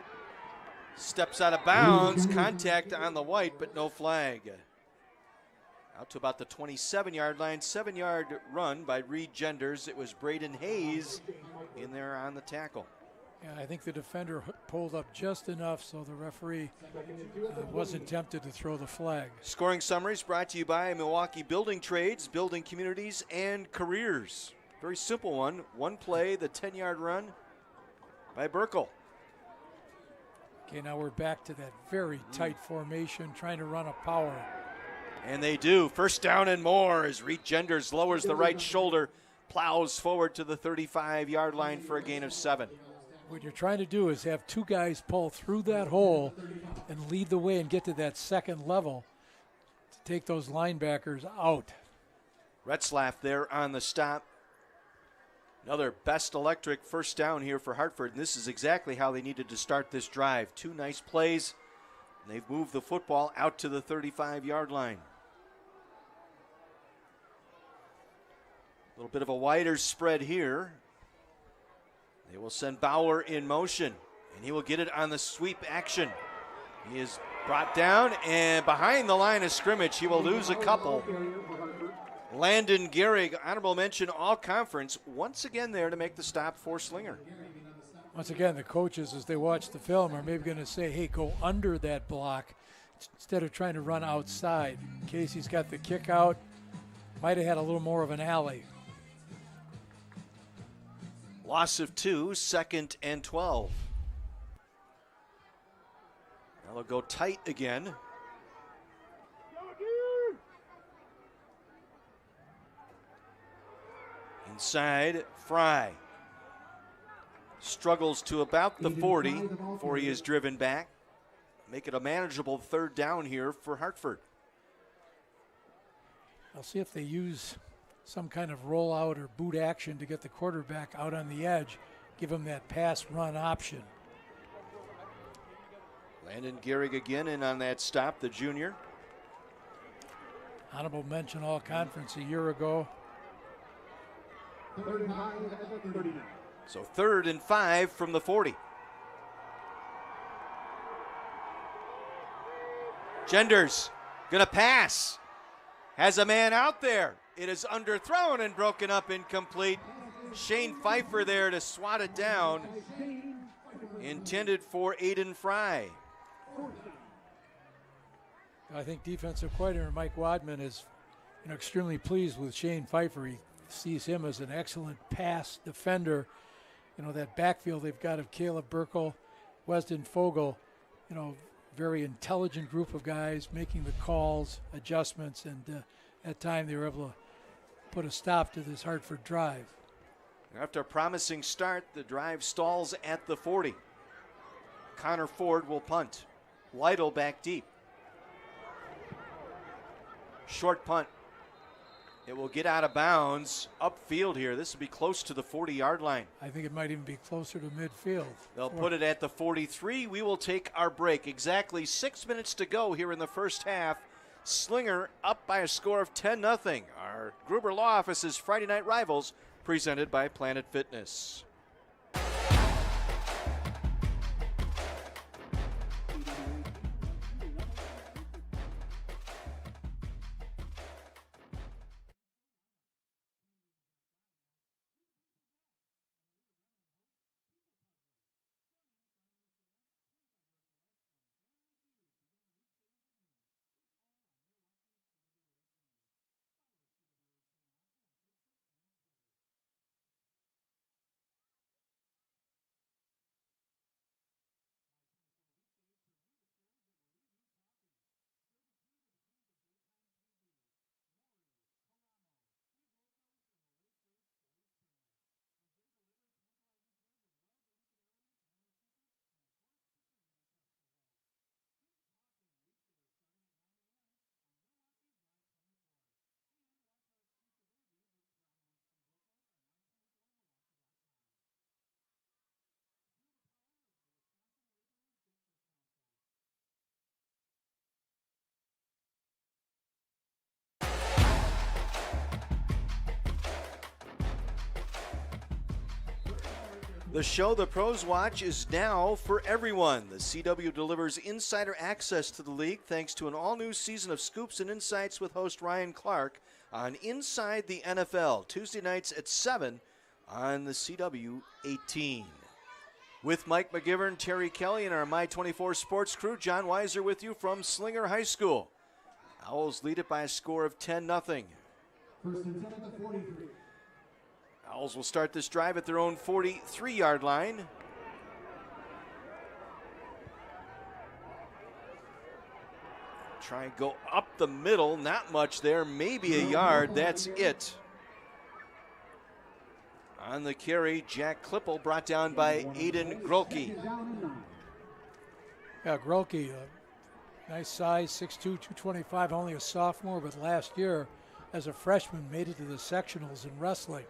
Steps out of bounds, contact on the white, but no flag. Out to about the 27-yard line, 7-yard run by Reed Genders. It was Braden Hayes in there on the tackle. Yeah, I think the defender pulled up just enough so the referee wasn't tempted to throw the flag. Scoring summaries brought to you by Milwaukee Building Trades, building communities and careers. Very simple one. One play, the 10-yard run by Burkle. Okay, now we're back to that very tight formation, trying to run a power. And they do. First down and more as Reed Genders lowers the right shoulder, plows forward to the 35-yard line for a gain of 7. What you're trying to do is have two guys pull through that hole and lead the way and get to that second level to take those linebackers out. Retzlaff there on the stop. Another best electric first down here for Hartford, and this is exactly how they needed to start this drive. 2 nice plays, and they've moved the football out to the 35-yard line. A little bit of a wider spread here. They will send Bauer in motion, and he will get it on the sweep action. He is brought down, and behind the line of scrimmage, he will lose a couple. Landon Gehrig, honorable mention, all conference, once again there to make the stop for Slinger. Once again, the coaches, as they watch the film, are maybe going to say, hey, go under that block instead of trying to run outside. Casey's got the kick out. Might have had a little more of an alley. Loss of 2, 2nd and 12. Now they'll go tight again. Inside, Fry. Struggles to about the 40 before he is driven back. Make it a manageable 3rd down here for Hartford. I'll see if they use some kind of rollout or boot action to get the quarterback out on the edge, give him that pass-run option. Landon Gehrig again in on that stop, the junior. Honorable mention all conference a year ago. So 3rd and 5 from the 40. Genders gonna pass. Has a man out there. It is underthrown and broken up, incomplete. Shane Pfeiffer there to swat it down. Intended for Aiden Fry. I think defensive coordinator Mike Wadman is extremely pleased with Shane Pfeiffer. He sees him as an excellent pass defender. That backfield they've got of Caleb Burkle, Weston Fogel, very intelligent group of guys making the calls, adjustments, and at time they were able to put a stop to this Hartford drive. After a promising start, the drive stalls at the 40. Connor Ford will punt. Lytle back deep. Short punt. It will get out of bounds upfield here. This will be close to the 40-yard line. I think it might even be closer to midfield. They'll put it at the 43. We will take our break. Exactly 6 minutes to go here in the first half. Slinger up by a score of 10-0. Our Gruber Law Office's Friday Night Rivals, presented by Planet Fitness. The show the pros watch is now for everyone. The CW delivers insider access to the league thanks to an all-new season of Scoops and Insights with host Ryan Clark on Inside the NFL, Tuesday nights at 7 on the CW 18. With Mike McGivern, Terry Kelly, and our My24 Sports crew, John Weiser with you from Slinger High School. Owls lead it by a score of 10-0. First and 10 at the 43. Owls will start this drive at their own 43-yard line. Try and go up the middle, not much there, maybe a yard, that's it. On the carry, Jack Klippel brought down by Aiden Grolke. Yeah, Grolke, nice size, 6'2", 225, only a sophomore, but last year as a freshman made it to the sectionals in wrestling.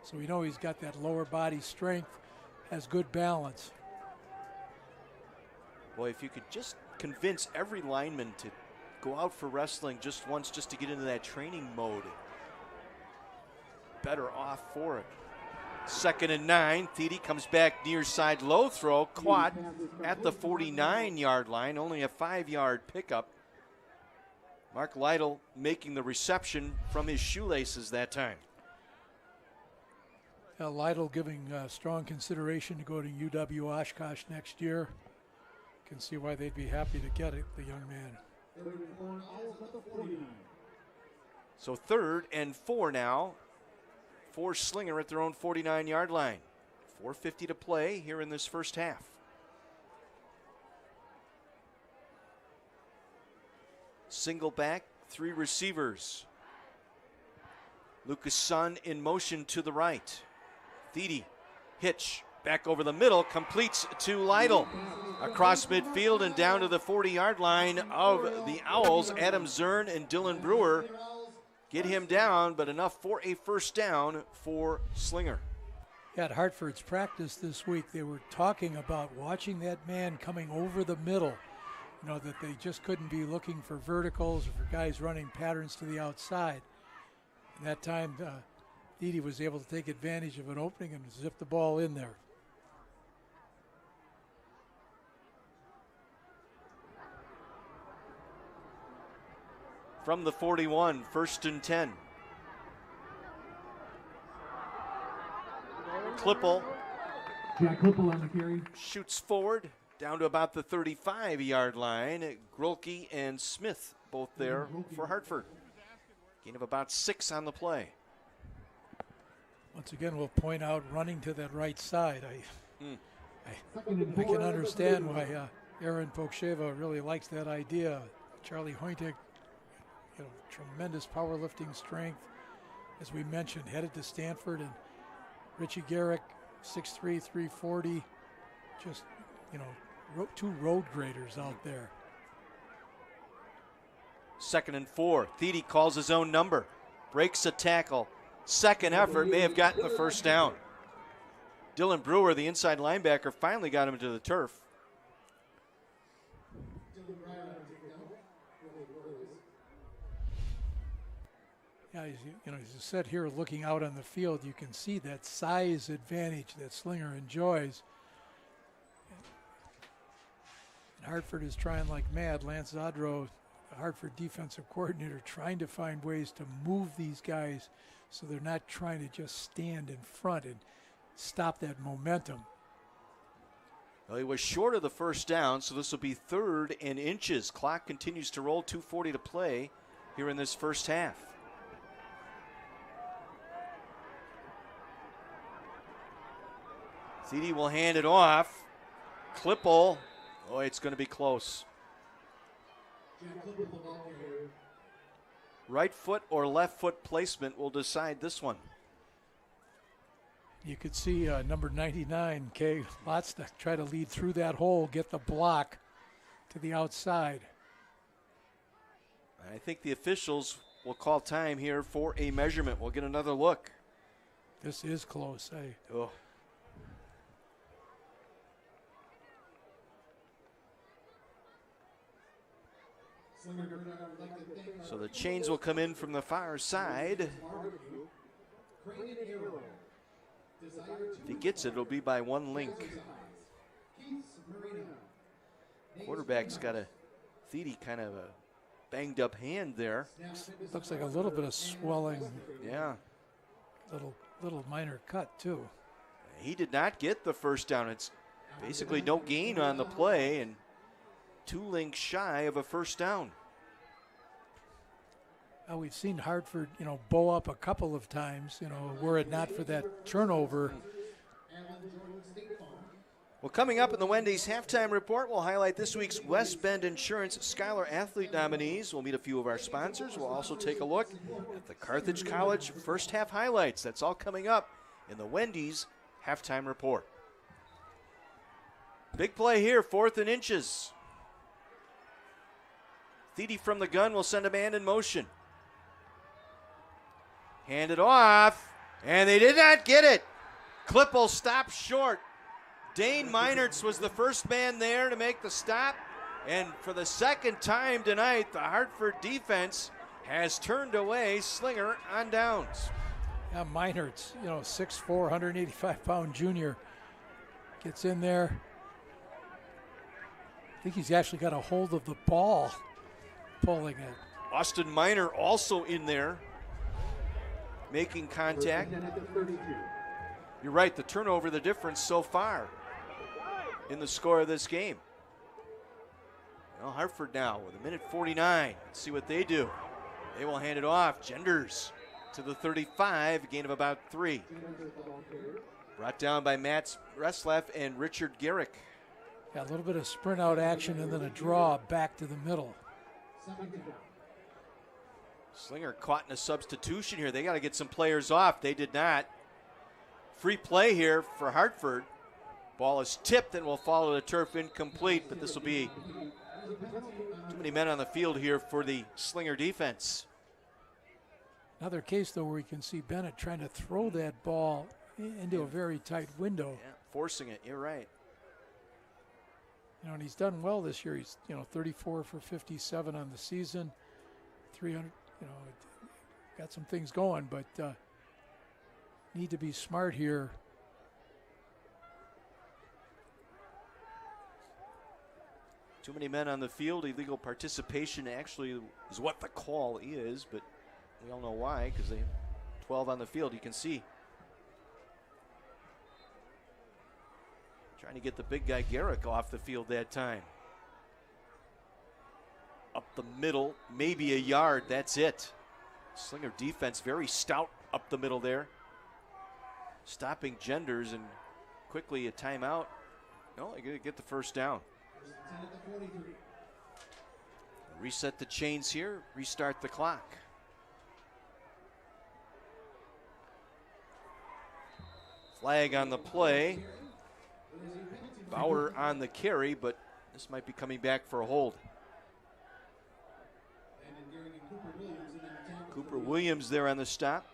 So we know he's got that lower body strength, has good balance. Boy, if you could just convince every lineman to go out for wrestling just once just to get into that training mode, better off for it. 2nd and 9. Thede comes back near side low throw, caught at the 49-yard line, only a 5-yard pickup. Mark Lytle making the reception from his shoelaces that time. Lytle giving strong consideration to go to UW Oshkosh next year. Can see why they'd be happy to get it, the young man. So 3rd and 4 now for Slinger at their own 49-yard line. 4:50 to play here in this first half. Single back, 3 receivers. Lucas Sun in motion to the right. Thede, hitch, back over the middle, completes to Lytle. Across midfield and down to the 40-yard line of the Owls. Adam Zern and Dylan Brewer get him down, but enough for a first down for Slinger. At Hartford's practice this week, they were talking about watching that man coming over the middle. You know, that they just couldn't be looking for verticals or for guys running patterns to the outside. And that time, Thede was able to take advantage of an opening and zip the ball in there. From the 41, 1st and 10. Klippel Jack Klippel on the carry. shoots forward down to about the 35-yard line. Grolke and Smith both there for Hartford. Gain of about 6 on the play. Once again, we'll point out running to that right side. I can understand why Aaron Poksheva really likes that idea. Charlie Hointig, tremendous powerlifting strength. As we mentioned, headed to Stanford, and Richie Garrick, 6'3", 340. Just, 2 road graders out there. 2nd and 4. Thede calls his own number. Breaks a tackle. Second effort, may have gotten the first down. Dylan Brewer, the inside linebacker, finally got him to the turf. Yeah, as you said here, looking out on the field, you can see that size advantage that Slinger enjoys. And Hartford is trying like mad. Lance Zadro, the Hartford defensive coordinator, trying to find ways to move these guys so they're not trying to just stand in front and stop that momentum. Well, he was short of the first down, so this will be 3rd and inches. Clock continues to roll, 2:40 to play here in this first half. Thede will hand it off. Klippel, it's going to be close. Right foot or left foot placement will decide this one. You could see number 99, Kay Lots to try to lead through that hole, get the block to the outside. I think the officials will call time here for a measurement. We'll get another look. This is close, eh? Oh. So the chains will come in from the far side. If he gets it, it'll be by 1 link. Quarterback's got a Thede kind of a banged up hand there. Looks like a little bit of swelling. Yeah. Little minor cut too. He did not get the first down. It's basically no gain on the play and 2 links shy of a first down. We've seen Hartford, bow up a couple of times, were it not for that turnover. Well, coming up in the Wendy's halftime report, we'll highlight this week's West Bend Insurance Scholar Athlete nominees. We'll meet a few of our sponsors. We'll also take a look at the Carthage College first half highlights. That's all coming up in the Wendy's halftime report. Big play here, 4th and inches. Thede from the gun will send a man in motion. Hand it off. And they did not get it. Klippel stopped short. Dane Meinertz was the first man there to make the stop. And for the second time tonight, the Hartford defense has turned away Slinger on downs. Yeah, Meinertz, 6'4", 185-pound junior, gets in there. I think he's actually got a hold of the ball, pulling it. Austin Miner also in there, making contact. You're right, the turnover, the difference so far in the score of this game. Well, Hartford now with 1:49. Let's see what they do. They will hand it off. Genders to the 35, a gain of about 3. Brought down by Matt Resleff and Richard Garrick. Yeah, a little bit of sprint out action and then a draw back to the middle. Slinger caught in a substitution here. They got to get some players off. They did not. Free play here for Hartford. Ball is tipped and will fall to the turf, incomplete, but this will be too many men on the field here for the Slinger defense. Another case, though, where you can see Bennett trying to throw that ball into a very tight window. Yeah, forcing it, you're right. And he's done well this year. He's, 34 for 57 on the season, 300, got some things going, but need to be smart here. Too many men on the field. Illegal participation actually is what the call is, but we all know why, because they have 12 on the field. You can see. Trying to get the big guy Garrick off the field that time. Up the middle, maybe a yard, that's it. Slinger defense very stout up the middle there. Stopping Genders, and quickly a timeout. No, they're going to get the first down. Reset the chains here, restart the clock. Flag on the play. Bauer on the carry, but this might be coming back for a hold. Cooper Williams there on the stop.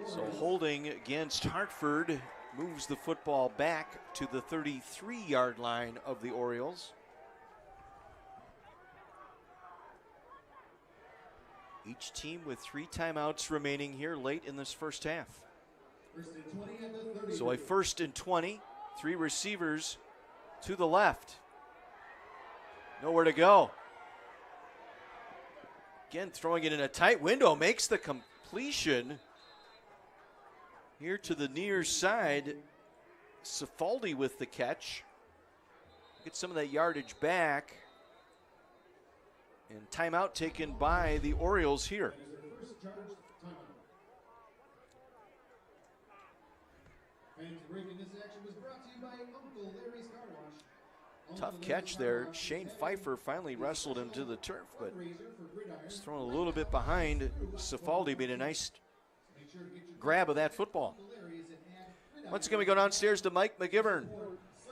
So holding against Hartford moves the football back to the 33-yard line of the Orioles. Each team with 3 timeouts remaining here late in this first half. So a 1st and 20, 3 receivers to the left. Nowhere to go. Again, throwing it in a tight window, makes the completion. Here to the near side, Cifaldi with the catch. Get some of that yardage back. And timeout taken by the Orioles here. Tough catch there. Shane Pfeiffer finally wrestled him to the turf, but was thrown a little bit behind. Cifaldi made a nice grab of that football. Once again, we go downstairs to Mike McGivern.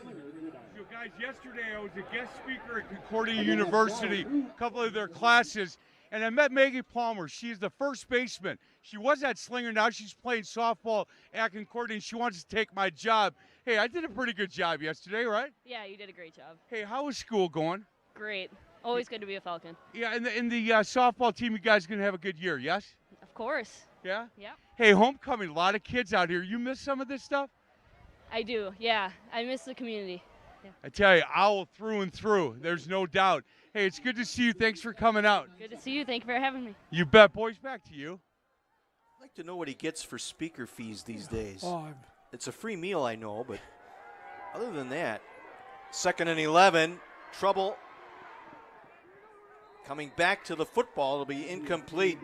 So guys, yesterday I was a guest speaker at Concordia University, a couple of their classes, and I met Maggie Palmer. She's the first baseman. She was at Slinger, now she's playing softball at Concordia, and she wants to take my job. Hey, I did a pretty good job yesterday, right? Yeah, you did a great job. Hey, how was school going? Great. Always good to be a Falcon. Yeah, and the softball team, you guys going to have a good year, yes? Of course. Yeah? Yeah. Hey, homecoming, a lot of kids out here. You miss some of this stuff? I do, yeah. I miss the community. Yeah. I tell you, Owl through and through. There's no doubt. Hey, it's good to see you. Thanks for coming out. Good to see you. Thank you for having me. You bet. Boys, back to you. I'd like to know what he gets for speaker fees these days. Oh, it's a free meal, I know, but other than that, 2nd and 11, trouble. Coming back to the football, it'll be incomplete.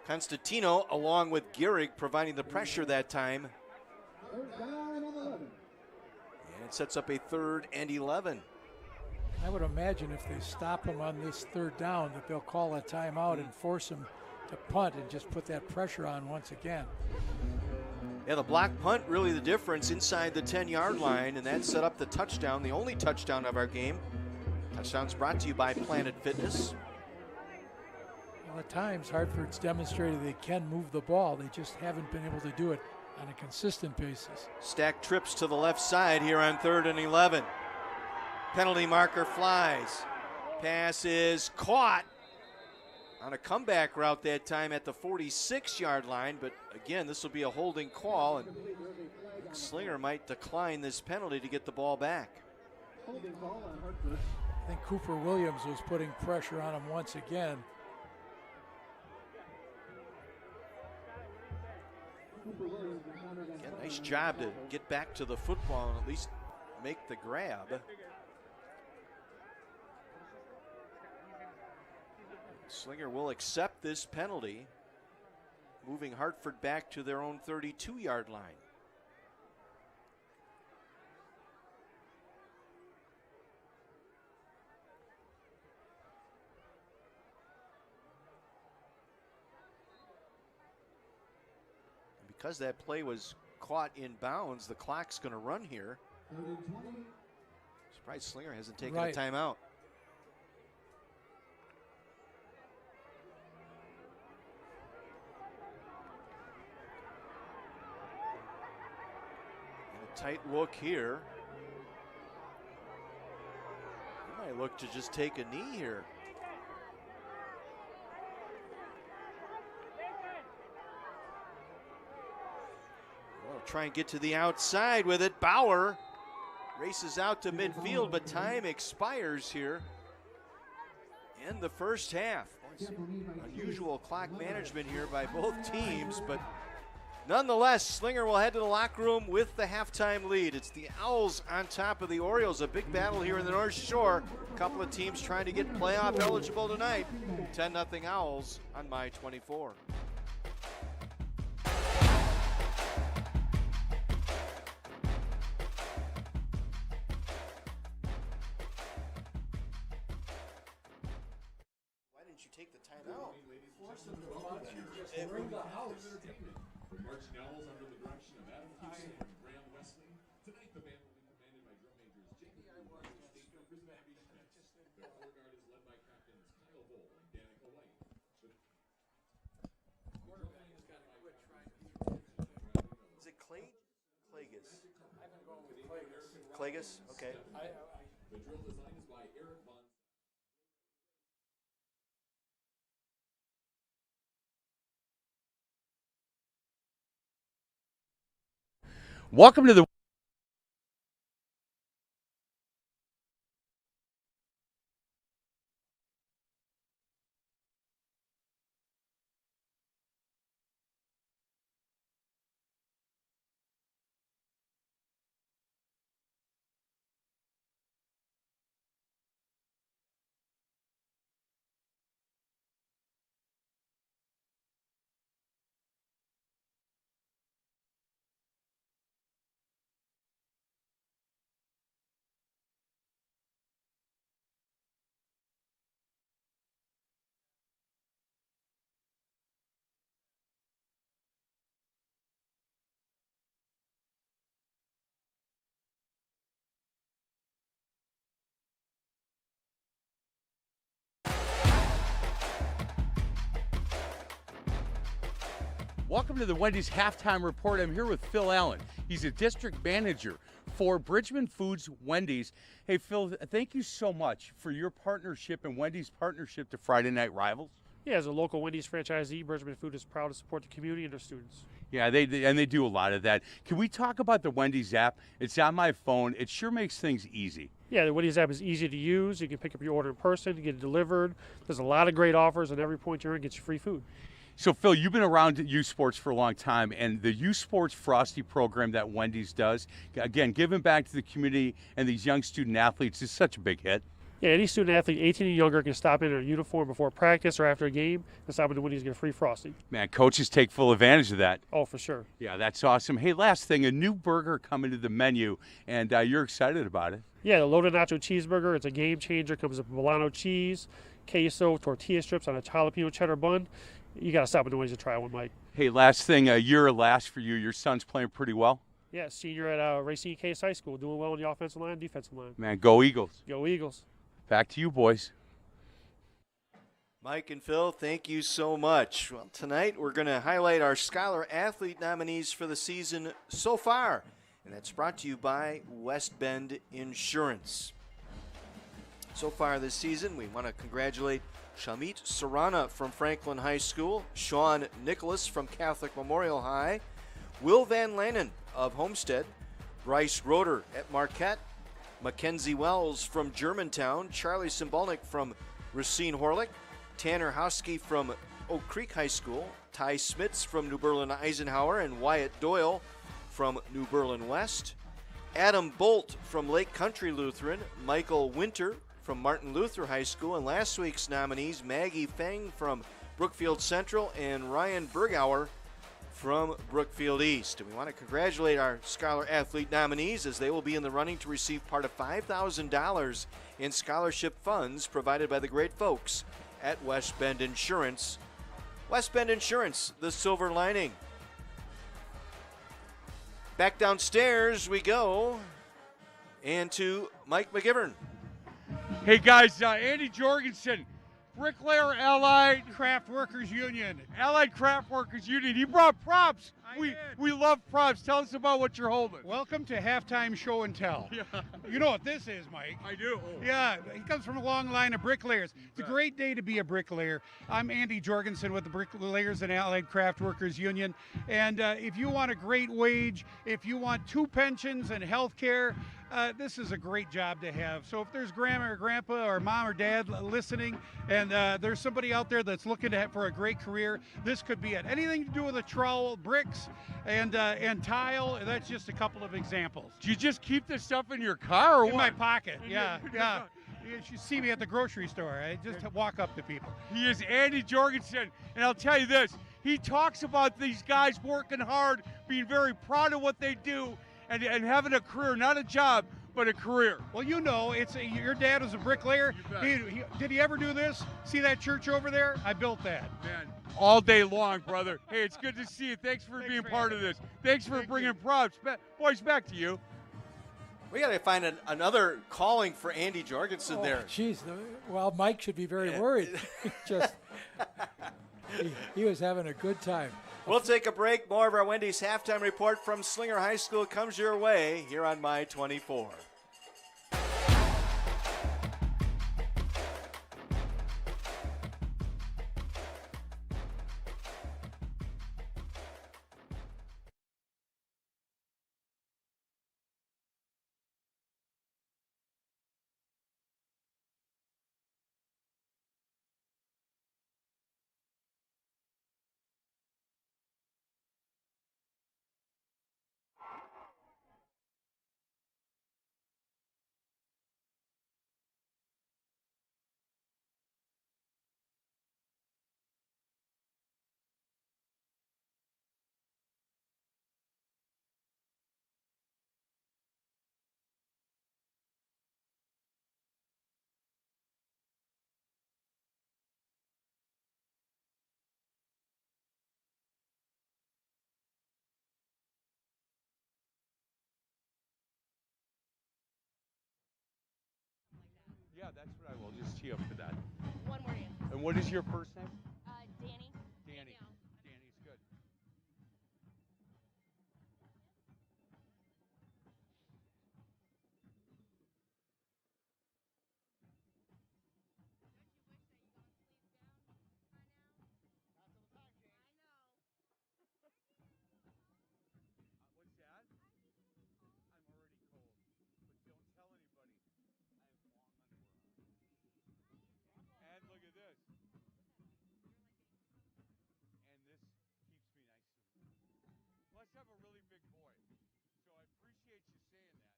Constantino, along with Gehrig, providing the pressure that time. And it sets up a 3rd and 11. I would imagine if they stop him on this 3rd down that they'll call a timeout and force him to punt and just put that pressure on once again. Yeah, the block punt really the difference inside the 10-yard line, and that set up the touchdown, the only touchdown of our game. Touchdown's brought to you by Planet Fitness. Well, at times, Hartford's demonstrated they can move the ball. They just haven't been able to do it on a consistent basis. Stack trips to the left side here on 3rd and 11. Penalty marker flies. Pass is caught on a comeback route that time at the 46-yard line, but again, this will be a holding call, and Slinger might decline this penalty to get the ball back. I think Cooper Williams was putting pressure on him once again. Again, nice job to get back to the football and at least make the grab. Slinger will accept this penalty, moving Hartford back to their own 32-yard line. And because that play was caught in bounds, the clock's going to run here. Surprised Slinger hasn't taken a timeout. Tight look here. He might look to just take a knee here. Well, try and get to the outside with it. Bauer races out to midfield, but time expires here in the first half. Unusual clock management here by both teams, but nonetheless, Slinger will head to the locker room with the halftime lead. It's the Owls on top of the Orioles. A big battle here in the North Shore. A couple of teams trying to get playoff eligible tonight. 10-0 Owls on My 24. Why didn't you take the timeout? Marching Owls under the direction of Adam Houston and Graham Wesley. Tonight the band will be commanded by drum majors Jacob Gruber and state representative Schmidt. The color guard is led by captains Kyle Bull and Danica White. Is it Clay? Clagus. Clagus? Okay. The drill design is by Eric Von. Welcome to the Welcome to the Wendy's Halftime Report. I'm here with Phil Allen. He's a district manager for Bridgman Foods Wendy's. Hey, Phil, thank you so much for your partnership and Wendy's partnership to Friday Night Rivals. Yeah, as a local Wendy's franchisee, Bridgman Food is proud to support the community and their students. Yeah, they do a lot of that. Can we talk about the Wendy's app? It's on my phone. It sure makes things easy. Yeah, the Wendy's app is easy to use. You can pick up your order in person, get it delivered. There's a lot of great offers, and every point you're in gets you free food. So, Phil, you've been around youth sports for a long time, and the youth sports Frosty program that Wendy's does, again, giving back to the community and these young student athletes is such a big hit. Yeah, any student athlete 18 and younger can stop in a uniform before practice or after a game and stop in the Wendy's and get a free Frosty. Man, coaches take full advantage of that. Oh, for sure. Yeah, that's awesome. Hey, last thing, a new burger coming to the menu, and you're excited about it. Yeah, the loaded nacho cheeseburger. It's a game changer. Comes with Milano cheese, queso, tortilla strips on a jalapeno cheddar bun. You got to stop in the Wendy's to try one, Mike. Hey, last thing, a year last for you. Your son's playing pretty well. Yeah, senior at Racine Case High School, doing well on the offensive line, defensive line. Man, go Eagles. Go Eagles. Back to you, boys. Mike and Phil, thank you so much. Well, tonight we're going to highlight our Scholar Athlete nominees for the season so far, and that's brought to you by West Bend Insurance. So far this season, we want to congratulate Shamit Sarana from Franklin High School, Sean Nicholas from Catholic Memorial High, Will Van Lanen of Homestead, Bryce Roeder at Marquette, Mackenzie Wells from Germantown, Charlie Cymbalnik from Racine Horlick, Tanner Hosky from Oak Creek High School, Ty Smits from New Berlin Eisenhower, and Wyatt Doyle from New Berlin West, Adam Bolt from Lake Country Lutheran, Michael Winter from Martin Luther High School, and last week's nominees Maggie Feng from Brookfield Central and Ryan Bergauer from Brookfield East. And we want to congratulate our Scholar Athlete nominees as they will be in the running to receive part of $5,000 in scholarship funds provided by the great folks at West Bend Insurance. West Bend Insurance, the silver lining. Back downstairs we go, and to Mike McGivern. Hey guys, Andy Jorgensen, Bricklayer Allied Craft Workers Union. Allied Craft Workers Union. He brought props. We love props. Tell us about what you're holding. Welcome to Halftime Show and Tell. Yeah. You know what this is, Mike. I do. Yeah, he comes from a long line of bricklayers. It's a great day to be a bricklayer. I'm Andy Jorgensen with the Bricklayers and Allied Craft Workers Union. And if you want a great wage, if you want 2 pensions and health care, this is a great job to have. So if there's grandma or grandpa or mom or dad listening, and there's somebody out there that's looking for a great career, this could be it. Anything to do with a trowel, bricks, and tile. That's just a couple of examples. Do you just keep this stuff in your car or in what? my pocket? Yeah. You should see me at the grocery store. I just walk up to people. He is Andy Jorgensen, and I'll tell you this: he talks about these guys working hard, being very proud of what they do, and having a career, not a job, but a career. Well, you know, your dad was a bricklayer. Did he ever do this? See that church over there? I built that. Man, all day long, brother. Hey, it's good to see you. Thanks for being part of this. Thanks for bringing props. Boys, back to you. We got to find another calling for Andy Jorgensen there. Jeez, well, Mike should be very worried. He was having a good time. We'll take a break. More of our Wendy's halftime report from Slinger High School comes your way here on My 24. Yeah, that's what I will. Just tee up for that. One more name. And what is your first name? Danny. Danny. Danny's good. What's that? I'm already cold, but don't tell anybody. And look at this. And this keeps me nice and warm. Plus, I'm a really big boy, so I appreciate you saying that.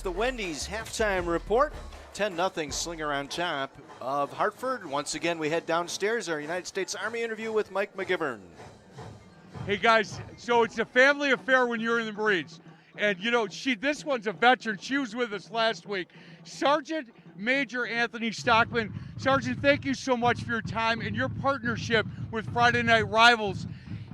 the Wendy's halftime report. 10-0 Slinger on top of Hartford. Once again, we head downstairs. Our United States Army interview with Mike McGivern. Hey guys, so it's a family affair when you're in the Marines. And you know, this one's a veteran. She was with us last week. Sergeant Major Anthony Stockman. Sergeant, thank you so much for your time and your partnership with Friday Night Rivals.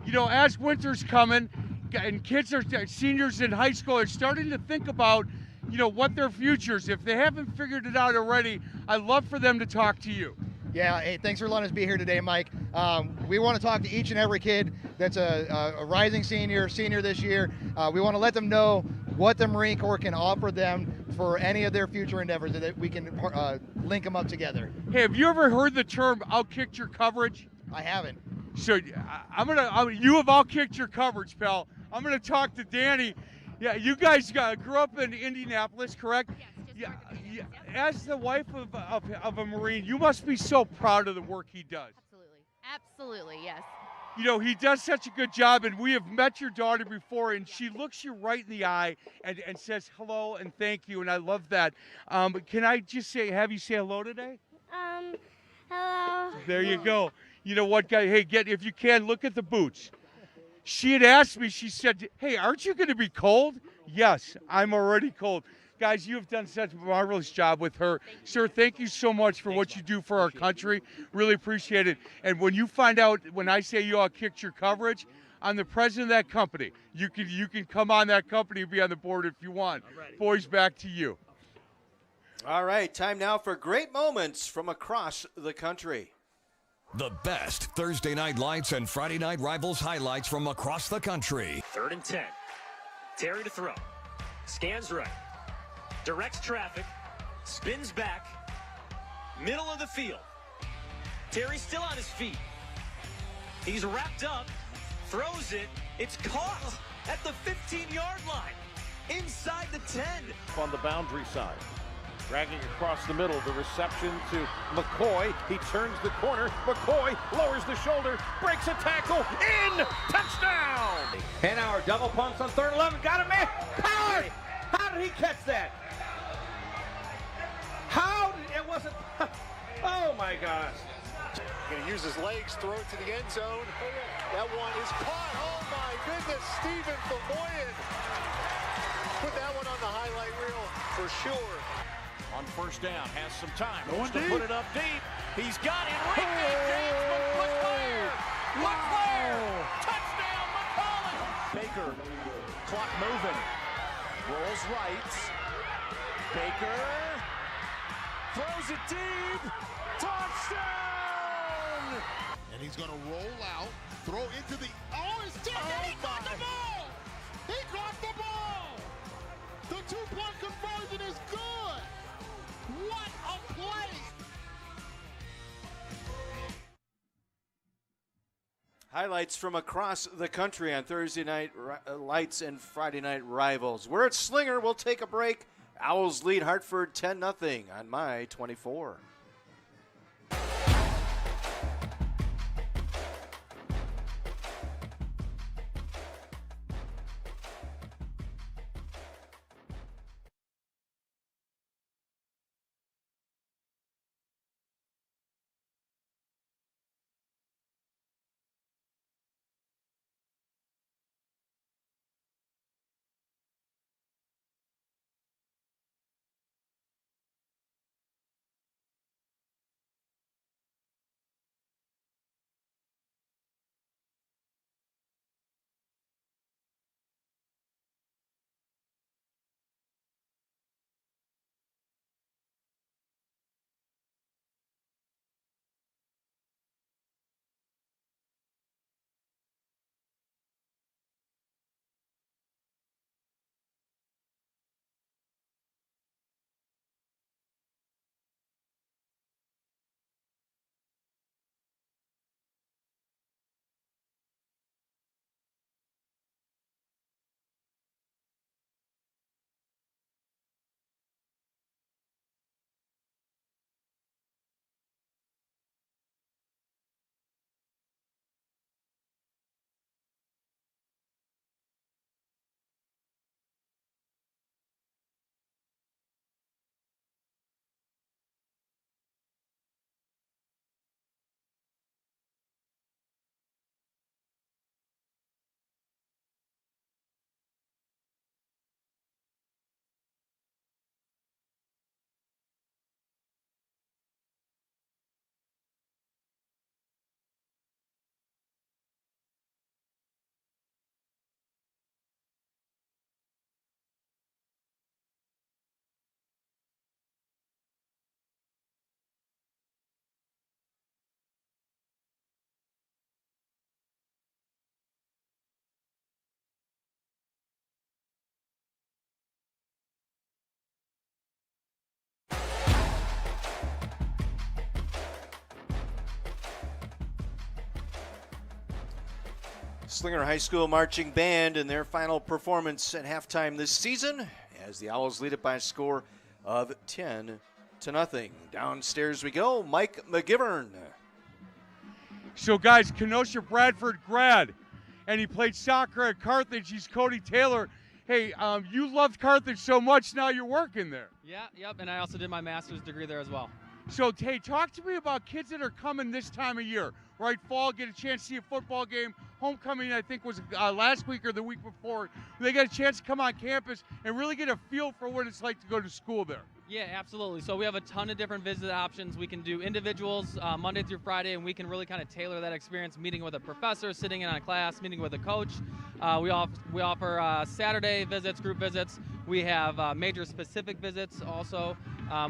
You know, as winter's coming and kids are seniors in high school are starting to think about, you know, what their futures. If they haven't figured it out already, I'd love for them to talk to you. Yeah, hey, thanks for letting us be here today, Mike. We want to talk to each and every kid that's a rising senior this year. We want to let them know what the Marine Corps can offer them for any of their future endeavors, that we can link them up together. Hey, have you ever heard the term outkicked your coverage? I haven't. So you have outkicked your coverage, pal. I'm gonna talk to Danny. Yeah, you guys grew up in Indianapolis, correct? Yes. Yeah. As the wife of a Marine, you must be so proud of the work he does. Absolutely, yes. You know, he does such a good job, and we have met your daughter before, and she looks you right in the eye and says hello and thank you, and I love that. Can I just have you say hello today? Hello. There you go. You know what, guy? Hey, if you can, look at the boots. She had asked me, she said, hey, aren't you going to be cold? Yes, I'm already cold. Guys, you have done such a marvelous job with her. Sir, thank you so much for what you do for our country. Really appreciate it. And when you find out, when I say you all kicked your coverage, I'm the president of that company. You can come on that company and be on the board if you want. Boys, back to you. All right, time now for great moments from across the country. The best Thursday Night Lights and Friday Night Rivals highlights from across the country. 3rd and 10. Terry to throw. Scans right. Directs traffic. Spins back. Middle of the field. Terry's still on his feet. He's wrapped up. Throws it. It's caught at the 15-yard line. Inside the 10. On the boundary side. Dragging across the middle, the reception to McCoy. He turns the corner. McCoy lowers the shoulder, breaks a tackle, in! Touchdown! Hanauer double pumps on 3rd and 11. Got him, man! Power! How did he catch that? It wasn't... Oh, my gosh. Going to use his legs, throw it to the end zone. That one is caught. Oh, my goodness. Stephen Famoyan. Put that one on the highlight reel for sure. On 1st down, has some time. Wants to put it up deep. He's got Enrique James LeClaire. Touchdown, McCollum. Baker, clock moving. Rolls right. Baker throws it deep. Touchdown! And he's going to roll out, throw into the... Oh, it's deep! He caught the ball! He caught the ball! The 2-point conversion is good! What a play! Highlights from across the country on Thursday Night Lights and Friday Night Rivals. We're at Slinger. We'll take a break. Owls lead Hartford 10-0 on my 24. Slinger High School Marching Band in their final performance at halftime this season as the Owls lead it by a score of 10-0. Downstairs we go, Mike McGivern. So, guys, Kenosha Bradford grad, and he played soccer at Carthage. He's Cody Taylor. Hey, you loved Carthage so much, now you're working there. Yeah, yep, and I also did my master's degree there as well. So, hey, talk to me about kids that are coming this time of year, right? Fall, get a chance to see a football game. Homecoming, I think, was last week or the week before. They got a chance to come on campus and really get a feel for what it's like to go to school there. Yeah, absolutely. So we have a ton of different visit options. We can do individuals Monday through Friday, and we can really kind of tailor that experience, meeting with a professor, sitting in on a class, meeting with a coach. We offer Saturday visits, group visits. We have major specific visits also.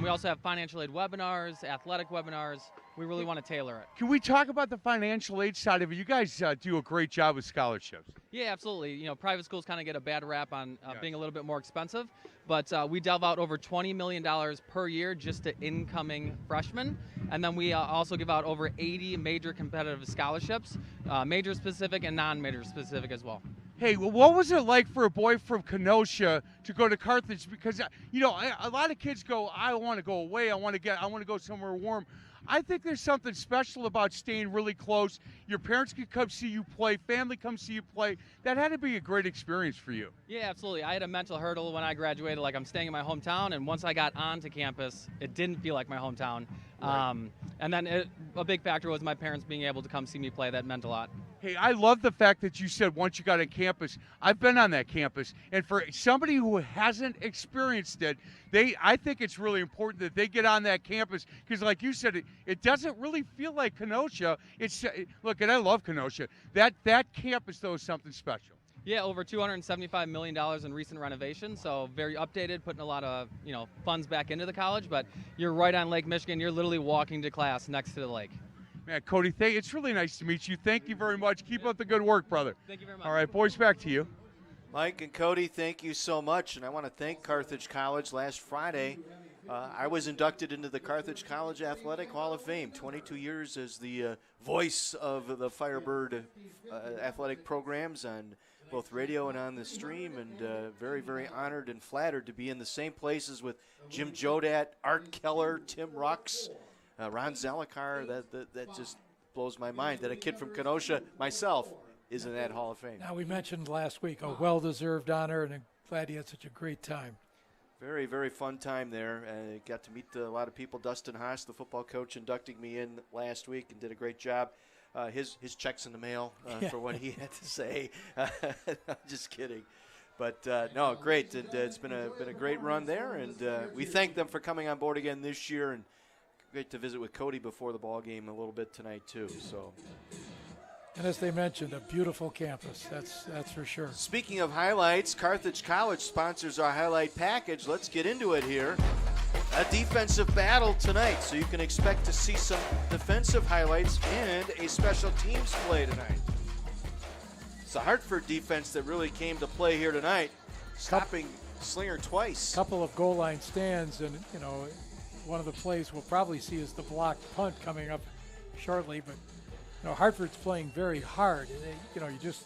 We also have financial aid webinars, athletic webinars. We really want to tailor it. Can we talk about the financial aid side of it? You guys do a great job with scholarships. Yeah, absolutely. You know, private schools kind of get a bad rap on being a little bit more expensive, but we delve out over $20 million per year just to incoming freshmen. And then we also give out over 80 major competitive scholarships, major specific and non-major specific as well. Hey, well, what was it like for a boy from Kenosha to go to Carthage? Because, you know, a lot of kids go, I want to go away. I want to go somewhere warm. I think there's something special about staying really close. Your parents can come see you play, family come see you play. That had to be a great experience for you. Yeah, absolutely. I had a mental hurdle when I graduated. Like, I'm staying in my hometown, and once I got onto campus, it didn't feel like my hometown. Right. And then a big factor was my parents being able to come see me play. That meant a lot. Hey, I love the fact that you said once you got on campus. I've been on that campus, and for somebody who hasn't experienced it, I think it's really important that they get on that campus because, like you said, it doesn't really feel like Kenosha. Look, and I love Kenosha. That campus, though, is something special. Yeah, over $275 million in recent renovations, so very updated, putting a lot of funds back into the college. But you're right on Lake Michigan. You're literally walking to class next to the lake. Man, Cody, it's really nice to meet you. Thank you very much. Keep up the good work, brother. Thank you very much. All right, boys, back to you. Mike and Cody, thank you so much. And I want to thank Carthage College. Last Friday, I was inducted into the Carthage College Athletic Hall of Fame. 22 years as the voice of the Firebird athletic programs on both radio and on the stream. And very, very honored and flattered to be in the same places with Jim Jodat, Art Keller, Tim Rux, Ron Zellikar. That just blows my mind that a kid from Kenosha, myself, is in that Hall of Fame. Now, we mentioned last week a well-deserved honor, and I'm glad you had such a great time. Very, very fun time there. Got to meet a lot of people. Dustin Haas, the football coach, inducting me in last week and did a great job. His check's in the mail for what he had to say. I'm just kidding. But, no, great. And, it's been a great run there, and we thank them for coming on board again this year. And great to visit with Cody before the ball game a little bit tonight, too. So. And as they mentioned, a beautiful campus, that's for sure. Speaking of highlights, Carthage College sponsors our highlight package. Let's get into it here. A defensive battle tonight, so you can expect to see some defensive highlights and a special teams play tonight. It's the Hartford defense that really came to play here tonight, stopping Slinger twice. Couple of goal line stands, and one of the plays we'll probably see is the blocked punt coming up shortly, but Hartford's playing very hard. And you just,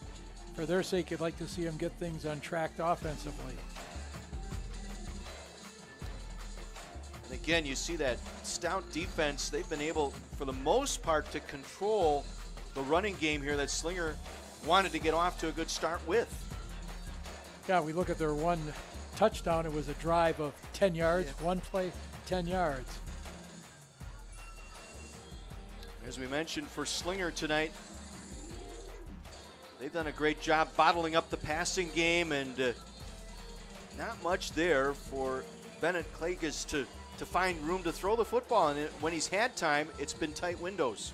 for their sake, you'd like to see them get things on track offensively. And again, you see that stout defense. They've been able, for the most part, to control the running game here that Slinger wanted to get off to a good start with. Yeah, we look at their one touchdown. It was a drive of 10 yards, one play, 10 yards. As we mentioned, for Slinger tonight, they've done a great job bottling up the passing game, and not much there for Bennett Klages to find room to throw the football. And when he's had time, it's been tight windows.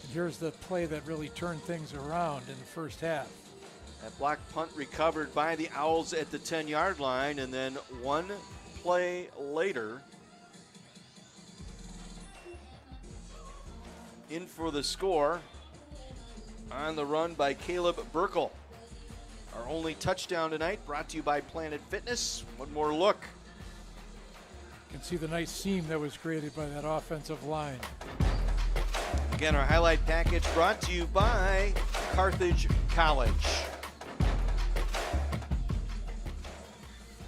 And here's the play that really turned things around in the first half. That block punt recovered by the Owls at the 10-yard line, and then one play later, in for the score on the run by Caleb Burkle. Our only touchdown tonight, brought to you by Planet Fitness. One more look. You can see the nice seam that was created by that offensive line. Again, our highlight package brought to you by Carthage College.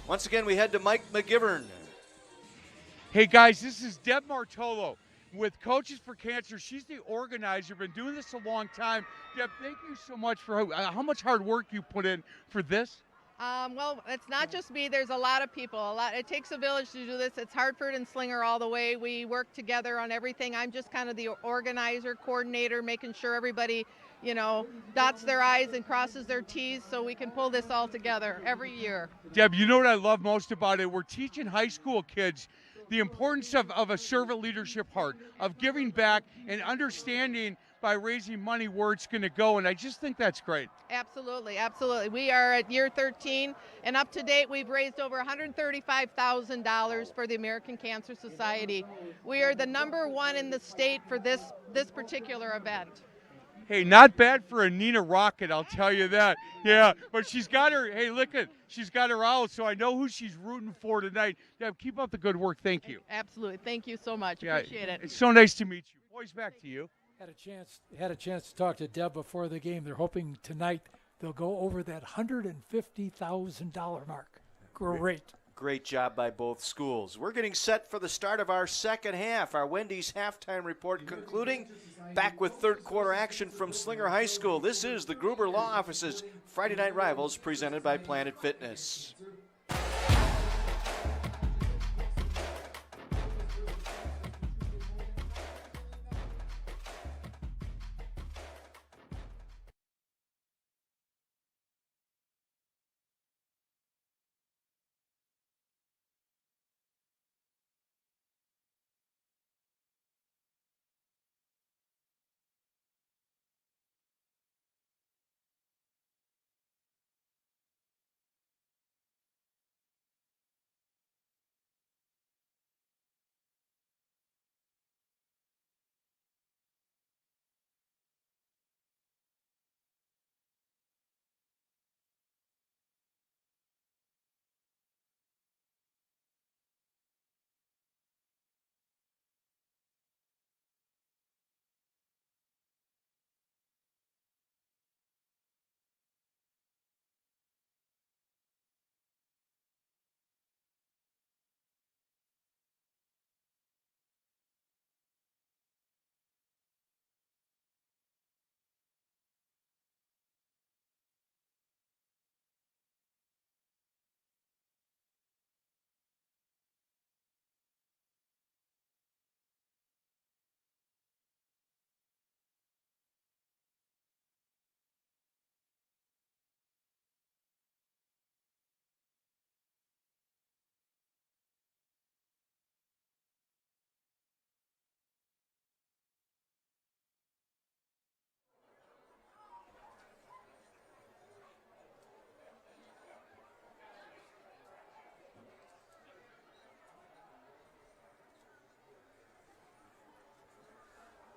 Once again, we head to Mike McGivern. Hey guys, this is Deb Martolo with Coaches for Cancer. She's the organizer, been doing this a long time. Deb, thank you so much for how much hard work you put in for this. Well, it's not just me. There's a lot of people. It takes a village to do this. It's Hartford and Slinger all the way. We work together on everything. I'm just kind of the organizer, coordinator, making sure everybody, dots their I's and crosses their T's so we can pull this all together every year. Deb, you know what I love most about it? We're teaching high school kids the importance of a servant leadership heart, of giving back and understanding by raising money where it's going to go, and I just think that's great. Absolutely, absolutely. We are at year 13, and up to date, we've raised over $135,000 for the American Cancer Society. We are the #1 in the state for this particular event. Hey, not bad for a Nina Rocket, I'll tell you that. Yeah, but she's got her, hey, look at, she's got her out, so I know who she's rooting for tonight. Yeah, keep up the good work. Thank you. Absolutely. Thank you so much. Yeah, appreciate it. It's so nice to meet you. Boys, back to you. Had a chance to talk to Deb before the game. They're hoping tonight they'll go over that $150,000 mark. Great. Great job by both schools. We're getting set for the start of our second half. Our Wendy's halftime report concluding. Back with third quarter action from Slinger High School. This is the Gruber Law Office's Friday Night Rivals presented by Planet Fitness.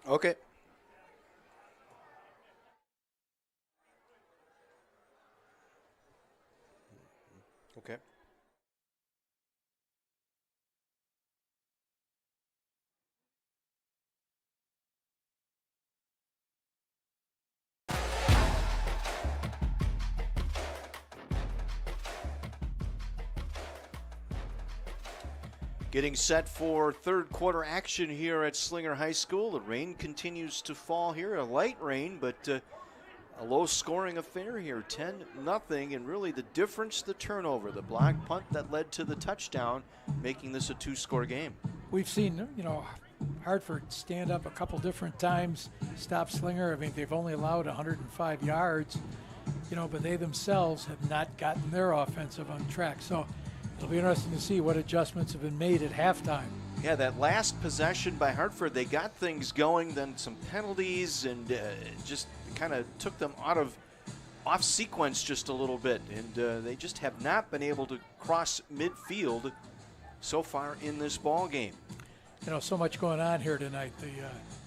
Okay. Okay. Getting set for third quarter action here at Slinger High School. The rain continues to fall here, a light rain, but a low-scoring affair here, 10-0, and really the difference, the turnover, the block punt that led to the touchdown, making this a two-score game. We've seen, Hartford stand up a couple different times, stop Slinger. I mean, they've only allowed 105 yards, but they themselves have not gotten their offensive on track. So it'll be interesting to see what adjustments have been made at halftime. Yeah, that last possession by Hartford, they got things going, then some penalties, and just kind of took them off sequence just a little bit, and they just have not been able to cross midfield so far in this ball game. So much going on here tonight. The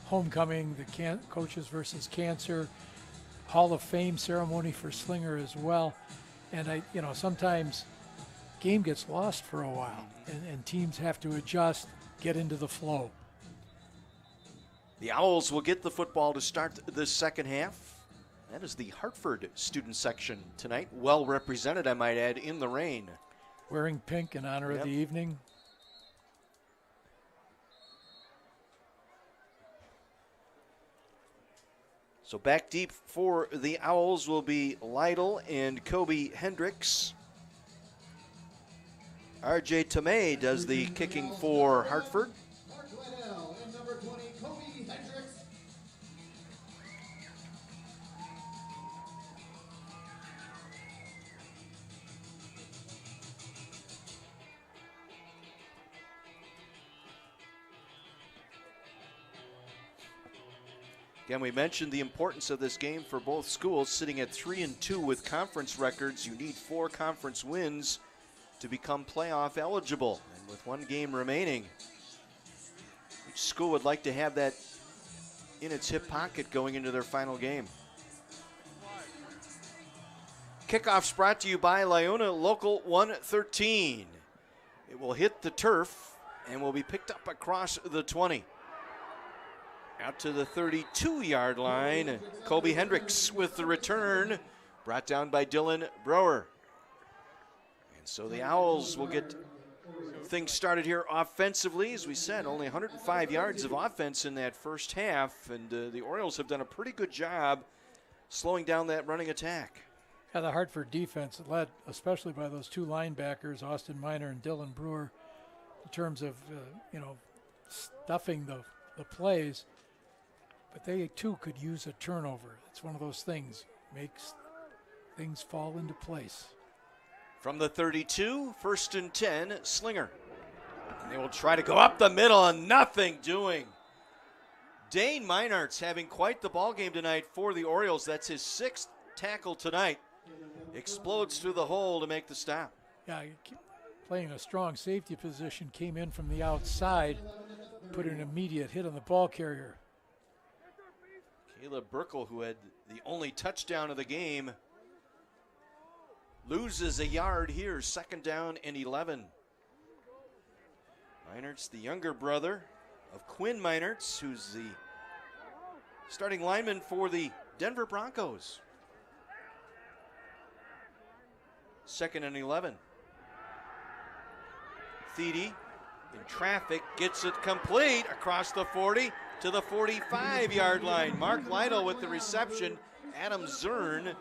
homecoming, the coaches versus cancer, Hall of Fame ceremony for Slinger as well, and sometimes game gets lost for a while, and teams have to adjust, get into the flow. The Owls will get the football to start the second half. That is the Hartford student section tonight. Well represented, I might add, in the rain. Wearing pink in honor of the evening. So back deep for the Owls will be Lytle and Kobe Hendricks. RJ Tomei does the kicking for Hartford. Again, we mentioned the importance of this game for both schools, sitting at 3-2 with conference records. You need 4 conference wins to become playoff eligible. And with 1 game remaining, each school would like to have that in its hip pocket going into their final game. Kickoff's brought to you by Lyona Local 113. It will hit the turf and will be picked up across the 20. Out to the 32-yard line. Kobe Hendricks with the return, brought down by Dylan Brower. And so the Owls will get things started here offensively. As we said, only 105 yards of offense in that first half, and the Orioles have done a pretty good job slowing down that running attack. Yeah, the Hartford defense, led especially by those 2 linebackers, Austin Miner and Dylan Brewer, in terms of stuffing the plays. But they too could use a turnover. It's one of those things, makes things fall into place. From the 32, 1st and 10, Slinger. And they will try to go up the middle and nothing doing. Dane Meinart's having quite the ball game tonight for the Orioles. That's his 6th tackle tonight. Explodes through the hole to make the stop. Yeah, playing a strong safety position, came in from the outside, put an immediate hit on the ball carrier. Caleb Burkle, who had the only touchdown of the game, loses a yard here, 2nd down and 11. Meinert's the younger brother of Quinn Meinert's, who's the starting lineman for the Denver Broncos. 2nd and 11. Thede in traffic, gets it complete across the 40 to the 45-yard line. Mark Lytle with the reception. Adam Zern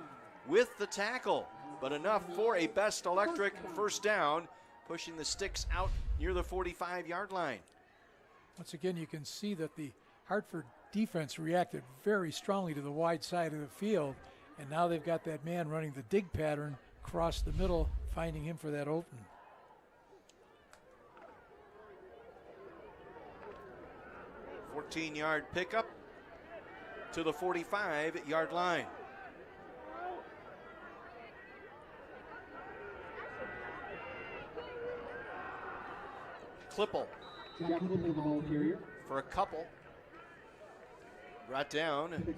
with the tackle. But enough for a Best Electric first down, pushing the sticks out near the 45-yard line. Once again, you can see that the Hartford defense reacted very strongly to the wide side of the field, and now they've got that man running the dig pattern across the middle, finding him for that open. A 14-yard pickup to the 45-yard line. Klippel for a couple. Brought down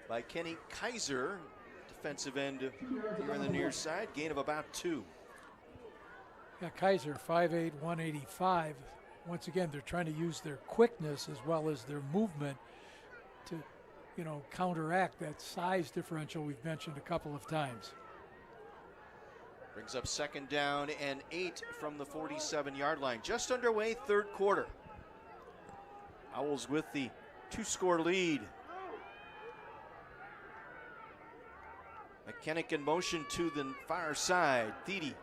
by Kenny Kaiser, defensive end here on the near side. Gain of about 2. Yeah, Kaiser, 5'8", 185. Once again, they're trying to use their quickness as well as their movement to, counteract that size differential we've mentioned a couple of times. Brings up 2nd down and 8 from the 47-yard line. Just underway, 3rd quarter. Owls with the 2-score lead. McKennick in motion to the far side. Thede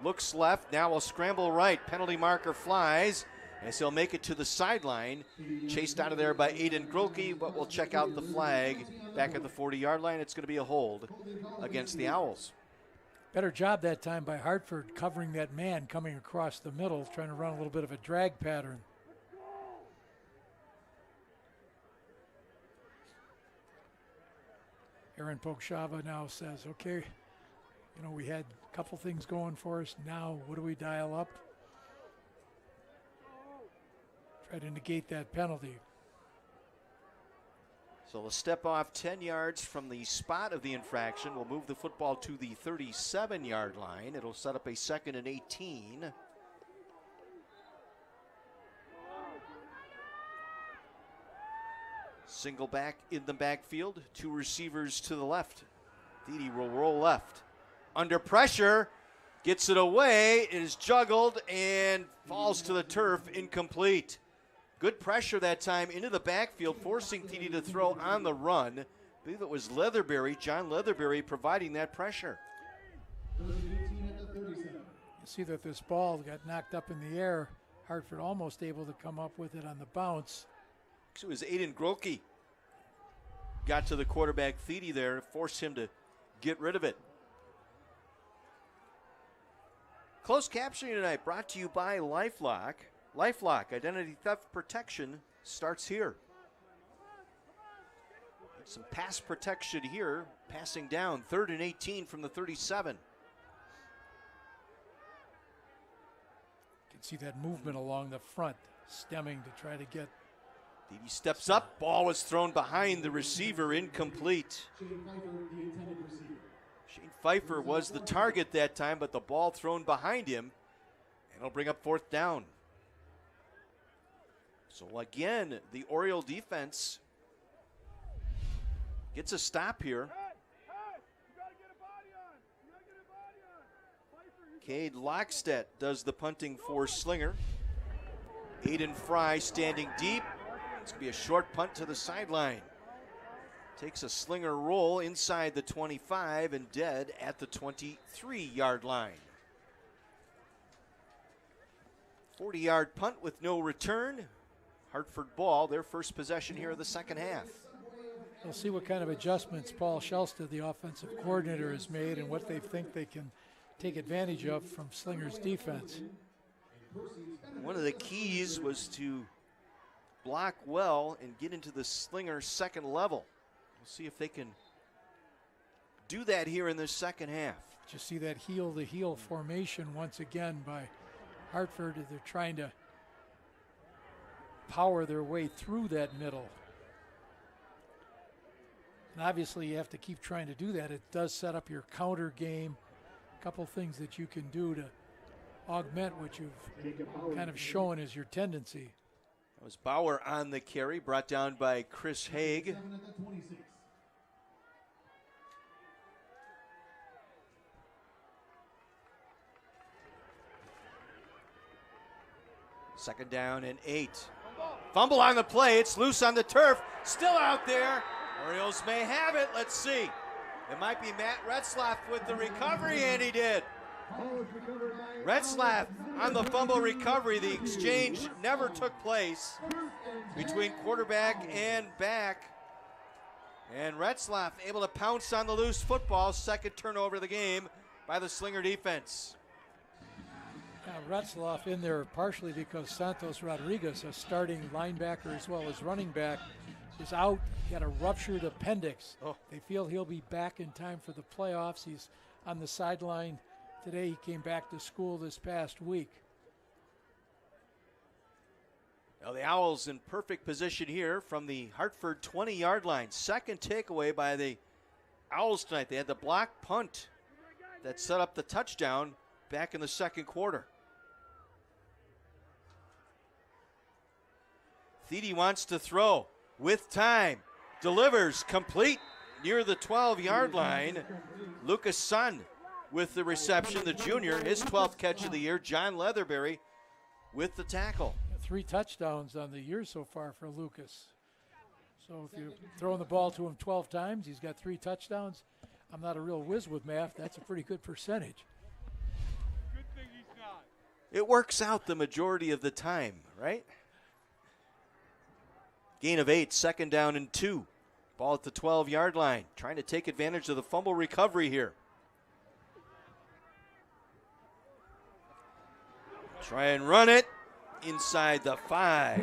looks left, now will scramble right. Penalty marker flies as he'll make it to the sideline. Chased out of there by Aiden Grolke, but we'll check out the flag back at the 40-yard line. It's going to be a hold against the Owls. Better job that time by Hartford covering that man coming across the middle, trying to run a little bit of a drag pattern. Aaron Pogshava now says, okay, we had a couple things going for us. Now, what do we dial up? Try to negate that penalty. So a step off 10 yards from the spot of the infraction will move the football to the 37-yard line. It'll set up a 2nd and 18. Single back in the backfield, 2 receivers to the left. Thiede will roll left. Under pressure, gets it away. It is juggled and falls to the turf, incomplete. Good pressure that time into the backfield, forcing Thiede to throw on the run. I believe it was Leatherberry, John Leatherberry, providing that pressure. You see that this ball got knocked up in the air. Hartford almost able to come up with it on the bounce. It was Aiden Grolke. Got to the quarterback Thiede there, forced him to get rid of it. Closed captioning tonight brought to you by LifeLock. LifeLock, identity theft protection starts here. Some pass protection here, passing down, 3rd and 18 from the 37. You can see that movement along the front, stemming to try to get. Thiede steps up, ball was thrown behind the receiver, incomplete. Shane Pfeiffer was the target that time, but the ball thrown behind him, and it'll bring up 4th down. So again, the Oriole defense gets a stop here. Cade Lockstedt does the punting for Slinger. Aiden Fry standing deep. It's going to be a short punt to the sideline. Takes a Slinger roll inside the 25 and dead at the 23-yard line. 40-yard punt with no return. Hartford ball, their first possession here of the second half. We'll see what kind of adjustments Paul Shelstad, the offensive coordinator, has made and what they think they can take advantage of from Slinger's defense. One of the keys was to block well and get into the Slinger second level. We'll see if they can do that here in the second half. Just see that heel-to-heel formation once again by Hartford. They're trying to power their way through that middle. And obviously you have to keep trying to do that. It does set up your counter game. A couple things that you can do to augment what you've kind of shown as your tendency. That was Bauer on the carry, brought down by Chris Haig. Second down and 8. Fumble on the play. It's loose on the turf. Still out there. Orioles may have it. Let's see. It might be Matt Retzlaff with the recovery, and he did. Retzlaff on the fumble recovery. The exchange never took place between quarterback and back. And Retzlaff able to pounce on the loose football. Second turnover of the game by the Slinger defense. Retzlaff in there partially because Santos Rodriguez, a starting linebacker as well as running back, is out. He had a ruptured appendix. They feel he'll be back in time for the playoffs. He's on the sideline today. He came back to school this past week. Now the Owls in perfect position here from the Hartford 20-yard line. Second takeaway by the Owls tonight. They had the block punt that set up the touchdown back in the second quarter. Thiede wants to throw with time. Delivers complete near the 12-yard line. Lucas Sun with the reception, the junior, his 12th catch of the year. John Leatherberry with the tackle. 3 touchdowns on the year so far for Lucas. So if you're throwing the ball to him 12 times, he's got 3 touchdowns. I'm not a real whiz with math. That's a pretty good percentage. Good thing he's not. It works out the majority of the time, right? Gain of 8, second down and 2. Ball at the 12-yard line. Trying to take advantage of the fumble recovery here. Try and run it inside the 5.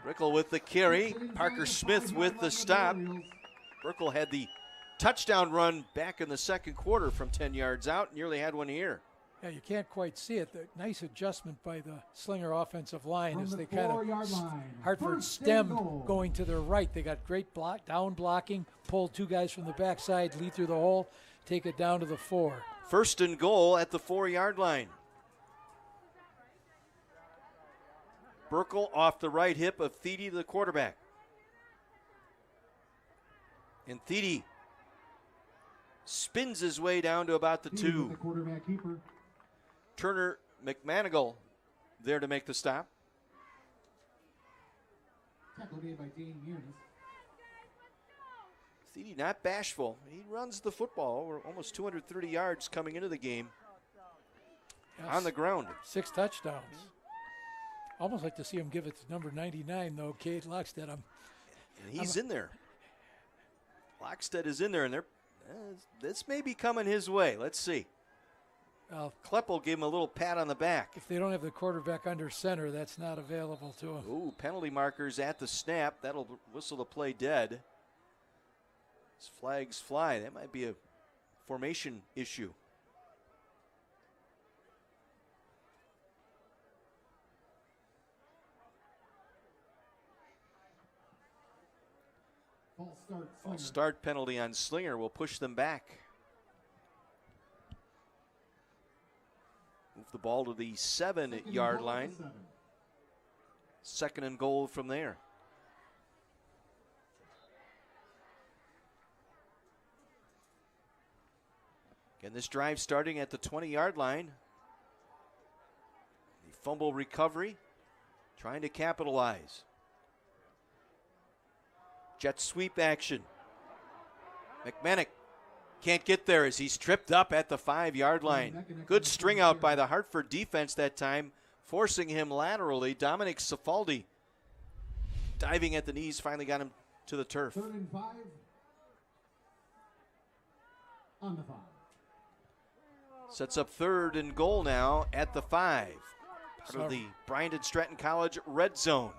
Brickle with the carry. Parker Smith with the stop. Brickle had the touchdown run back in the second quarter from 10 yards out. Nearly had one here. Yeah, you can't quite see it. The nice adjustment by the Slinger offensive line as they kind of Hartford stemmed going to their right. They got great down blocking, pulled 2 guys from the backside, lead through the hole, take it down to the 4. First and goal at the 4-yard line. Burkle off the right hip of Thiede, the quarterback. And Thede spins his way down to about the 2. The quarterback keeper. Turner McManigal there to make the stop. Tackle made by Dane Munis. Thede not bashful. He runs the football. We're almost 230 yards coming into the game. Yes. On the ground. 6 touchdowns. Almost like to see him give it to number 99, though, Cade Lockstead. And he's in there. Lockstead is in there, and this may be coming his way. Let's see. Well, Kleppel gave him a little pat on the back. If they don't have the quarterback under center, that's not available to him. Ooh, penalty markers at the snap. That'll whistle the play dead. As flags fly, that might be a formation issue. False start penalty on Slinger will push them back. Move the ball to the 7-yard line. 2nd and goal from there. Again, this drive starting at the 20-yard line. The fumble recovery, trying to capitalize. Jet sweep action. McManick can't get there as he's tripped up at the 5-yard line. Good string out by the Hartford defense that time, forcing him laterally. Dominic Cifaldi diving at the knees finally got him to the turf. 3rd and 5. On the 5. Sets up 3rd and goal now at the 5. Part of the Bryant and Stratton College red zone.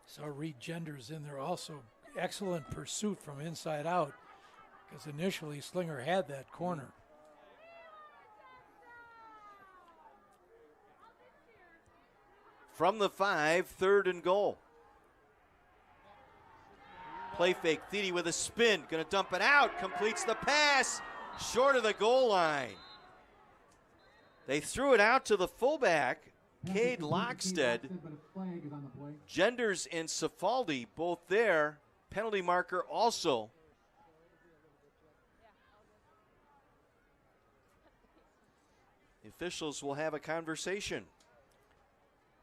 So Reed Genders in there also. Excellent pursuit from inside out, because initially Slinger had that corner. From the 5, 3rd and goal. Play fake, Thede with a spin, gonna dump it out, completes the pass, short of the goal line. They threw it out to the fullback, Cade Lockstead. Genders and Cifaldi both there. Penalty marker also. The officials will have a conversation.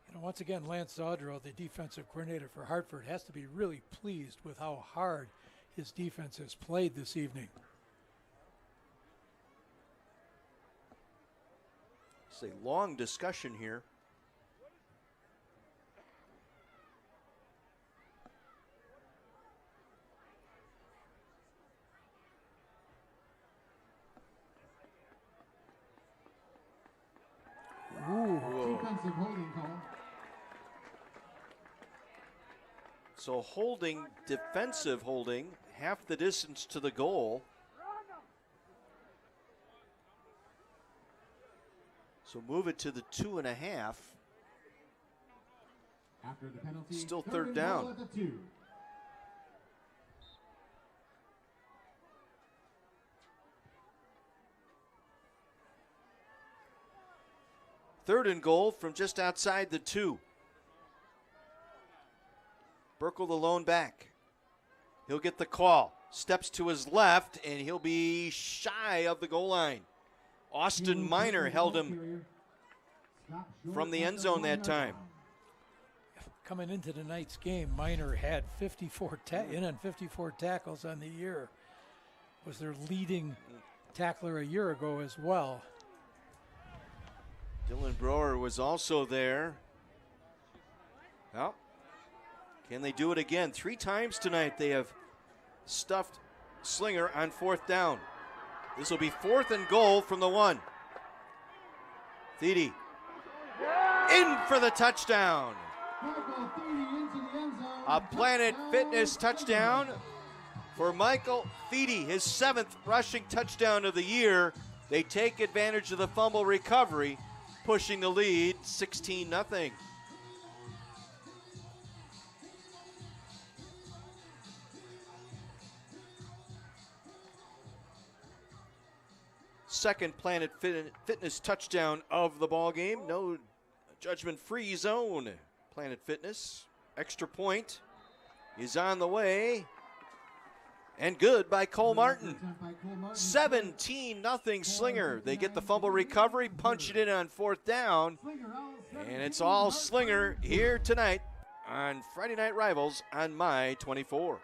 You know, once again, Lance Zaudrow, the defensive coordinator for Hartford, has to be really pleased with how hard his defense has played this evening. It's a long discussion here. Defensive holding call. So holding, defensive holding, half the distance to the goal. So move it to the 2.5. After the penalty, still 3rd down. At the 2. Third and goal from just outside the 2. Burkle the lone back. He'll get the call. Steps to his left, and he'll be shy of the goal line. Austin Miner held him from the end zone that time. Coming into tonight's game, Miner had 54 tackles on the year. Was their leading tackler a year ago as well. Dylan Brower was also there. Well, can they do it again? 3 times tonight they have stuffed Slinger on 4th down. This will be 4th and goal from the 1. Thede in for the touchdown. A Planet Fitness touchdown for Michael Thede, his 7th rushing touchdown of the year. They take advantage of the fumble recovery, pushing the lead 16-0. Second Planet Fitness touchdown of the ball game. No judgment-free zone. Planet Fitness, extra point. is on the way. And good by Cole Martin. 17-0 Slinger. They get the fumble recovery, punch it in on 4th down. And it's all Slinger here tonight on Friday Night Rivals on My 24.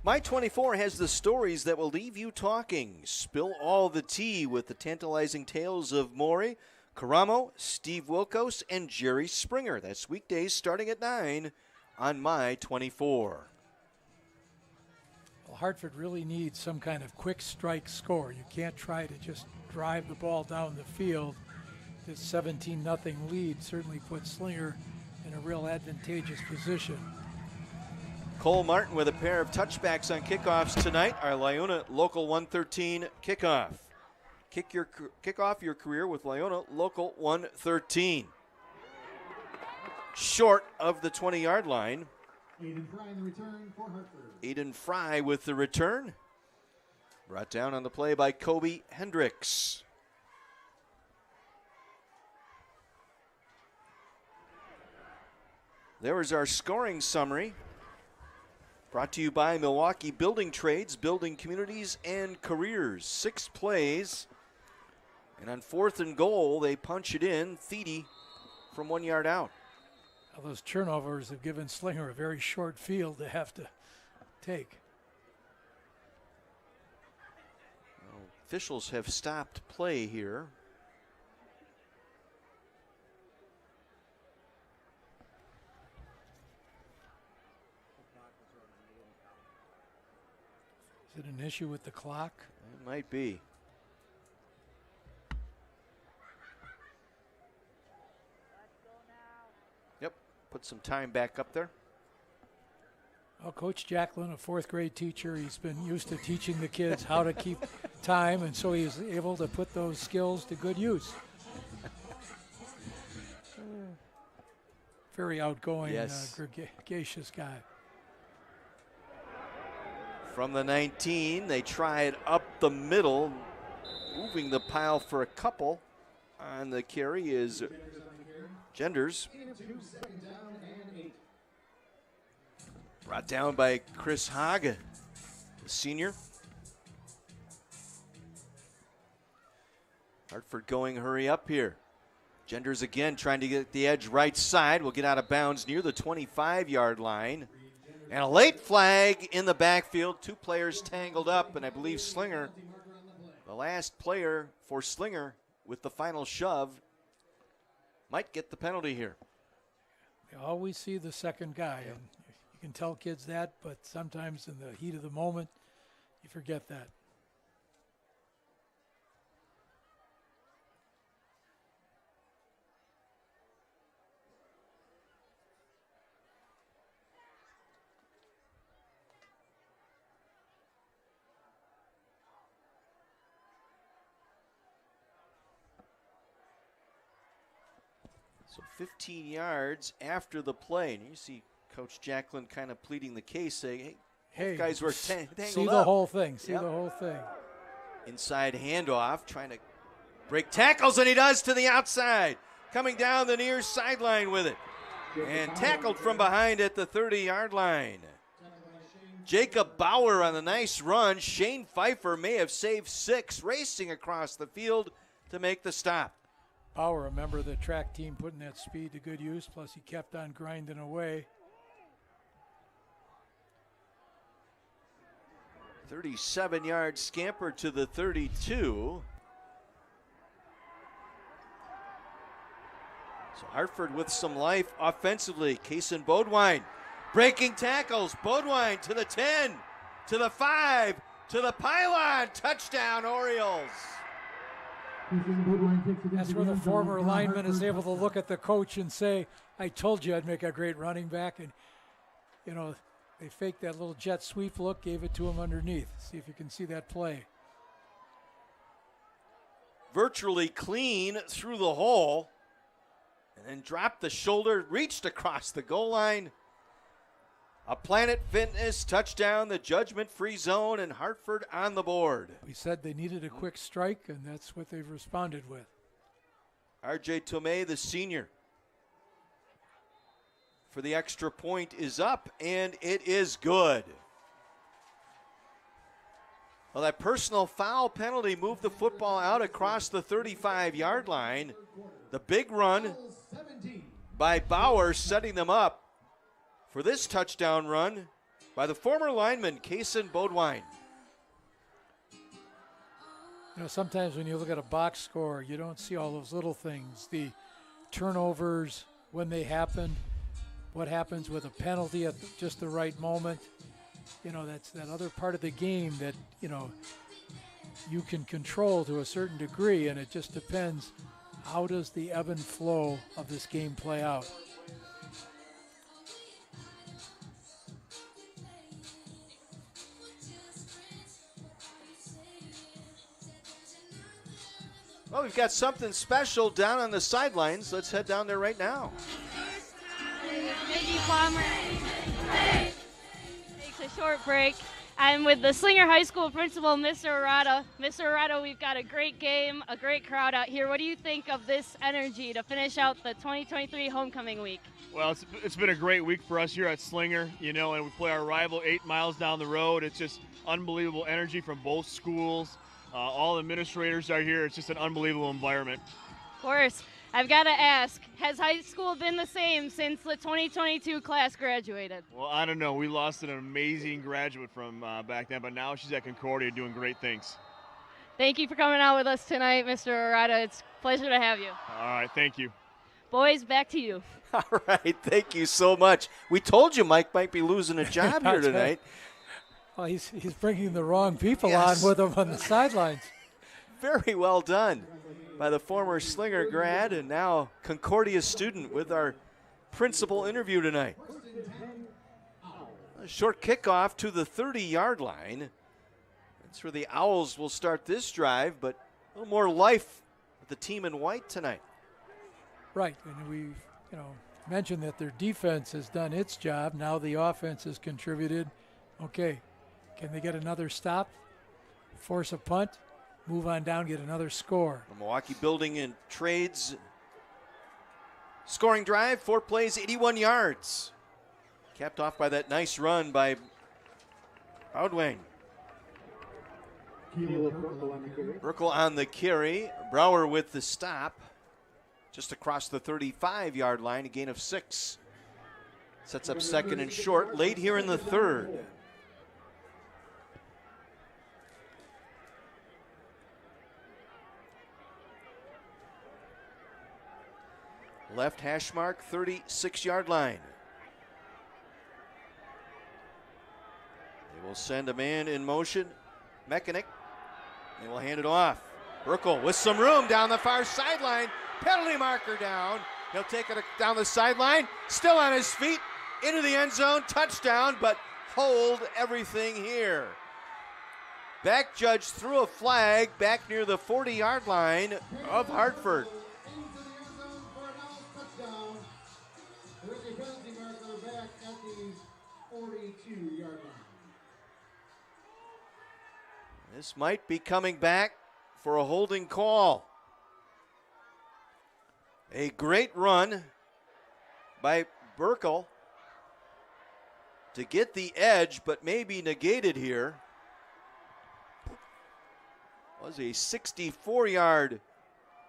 My 24 has the stories that will leave you talking. Spill all the tea with the tantalizing tales of Maury, Caramo, Steve Wilkos, and Jerry Springer. That's weekdays starting at 9 on My 24. Well, Hartford really needs some kind of quick strike score. You can't try to just drive the ball down the field. This 17-0 lead certainly puts Slinger in a real advantageous position. Cole Martin with a pair of touchbacks on kickoffs tonight. Our Lyona Local 113 kickoff. Kick off your career with Lyona Local 113. Short of the 20-yard line. Aiden Fry in the return for Hartford. Aiden Fry with the return. Brought down on the play by Kobe Hendricks. There was our scoring summary. Brought to you by Milwaukee Building Trades, building communities and careers. 6 plays. And on 4th and goal, they punch it in. Thiede from 1 yard out. Well, those turnovers have given Slinger a very short field to have to take. Well, officials have stopped play here. Is it an issue with the clock? It might be. Yep, put some time back up there. Well, Coach Jacklin, a 4th grade teacher, he's been used to teaching the kids how to keep time, and so he's able to put those skills to good use. Very outgoing, yes. gregarious guy. From the 19, they tried up the middle, moving the pile for a couple. On the carry is Genders. Brought down by Chris Haag, the senior. Hartford going hurry up here. Genders again trying to get the edge right side. Will get out of bounds near the 25-yard line. And a late flag in the backfield. 2 players tangled up, and I believe Slinger, the last player for Slinger with the final shove, might get the penalty here. We always see the second guy, and you can tell kids that, but sometimes in the heat of the moment, you forget that. So 15 yards after the play, and you see Coach Jacklin kind of pleading the case, saying, hey, guys were tangled up. See the whole thing, see the whole thing. Inside handoff, trying to break tackles, and he does to the outside. coming down the near sideline with it. And tackled from behind at the 30-yard line. Jacob Bauer on the nice run. Shane Pfeiffer may have saved 6, racing across the field to make the stop. Bauer, a member of the track team, putting that speed to good use, plus he kept on grinding away. 37-yard scamper to the 32. So Hartford with some life offensively. Kaysen Bodwine breaking tackles. Bodwine to the 10, to the 5, to the pylon. Touchdown, Orioles. That's where the former lineman is able to look at the coach and say, I told you I'd make a great running back. And, you know, they faked that little jet sweep look, gave it to him underneath. See if you can see that play. Virtually clean through the hole. And then dropped the shoulder, reached across the goal line. A Planet Fitness touchdown, the judgment-free zone, and Hartford on the board. We said they needed a quick strike, and that's what they've responded with. R.J. Tomei, the senior, for the extra point is up, and it is good. Well, that personal foul penalty moved the football out across the 35-yard line. The big run by Bauer setting them up for this touchdown run by the former lineman, Kaysen Bodwine. You know, sometimes when you look at a box score, you don't see all those little things. The turnovers, when they happen, what happens with a penalty at just the right moment. You know, that's that other part of the game that, you know, you can control to a certain degree, and it just depends, how does the ebb and flow of this game play out? Well, we've got something special down on the sidelines. Let's head down there right now. Mickey Palmer takes a short break. I'm with the Slinger High School principal, Mr. Arado. Mr. Arado, we've got a great game, a great crowd out here. What do you think of this energy to finish out the 2023 homecoming week? Well, it's been a great week for us here at Slinger, you know, and we play our rival 8 miles down the road. It's just unbelievable energy from both schools. All administrators are here. It's just an unbelievable environment. Of course. I've got to ask, has high school been the same since the 2022 class graduated? Well, I don't know. We lost an amazing graduate from back then, but now she's at Concordia doing great things. Thank you for coming out with us tonight, Mr. Arata. It's a pleasure to have you. All right, thank you. Boys, back to you. All right, thank you so much. We told you Mike might be losing a job here tonight. Well, he's bringing the wrong people on with him on the sidelines. Very well done by the former Slinger grad and now Concordia student with our principal interview tonight. A short kickoff to the 30-yard line. That's where the Owls will start this drive, but a little more life with the team in white tonight. Right, and we mentioned that their defense has done its job. Now the offense has contributed. Okay, can they get another stop, force a punt, move on down, get another score? The Milwaukee Building and Trades scoring drive, 4 plays, 81 yards. Capped off by that nice run by Boudwayne. Burkle on the carry. Brower with the stop. Just across the 35-yard line, a gain of 6. Sets up second and short, late here in the third. Left hash mark, 36-yard line. They will send a man in motion. Mechanic. They will hand it off. Burkle with some room down the far sideline. Penalty marker down. He'll take it down the sideline. Still on his feet. Into the end zone. Touchdown, but hold everything here. Back judge threw a flag back near the 40-yard line of Hartford. This might be coming back for a holding call. A great run by Burkle to get the edge, but maybe negated here. Was a 64-yard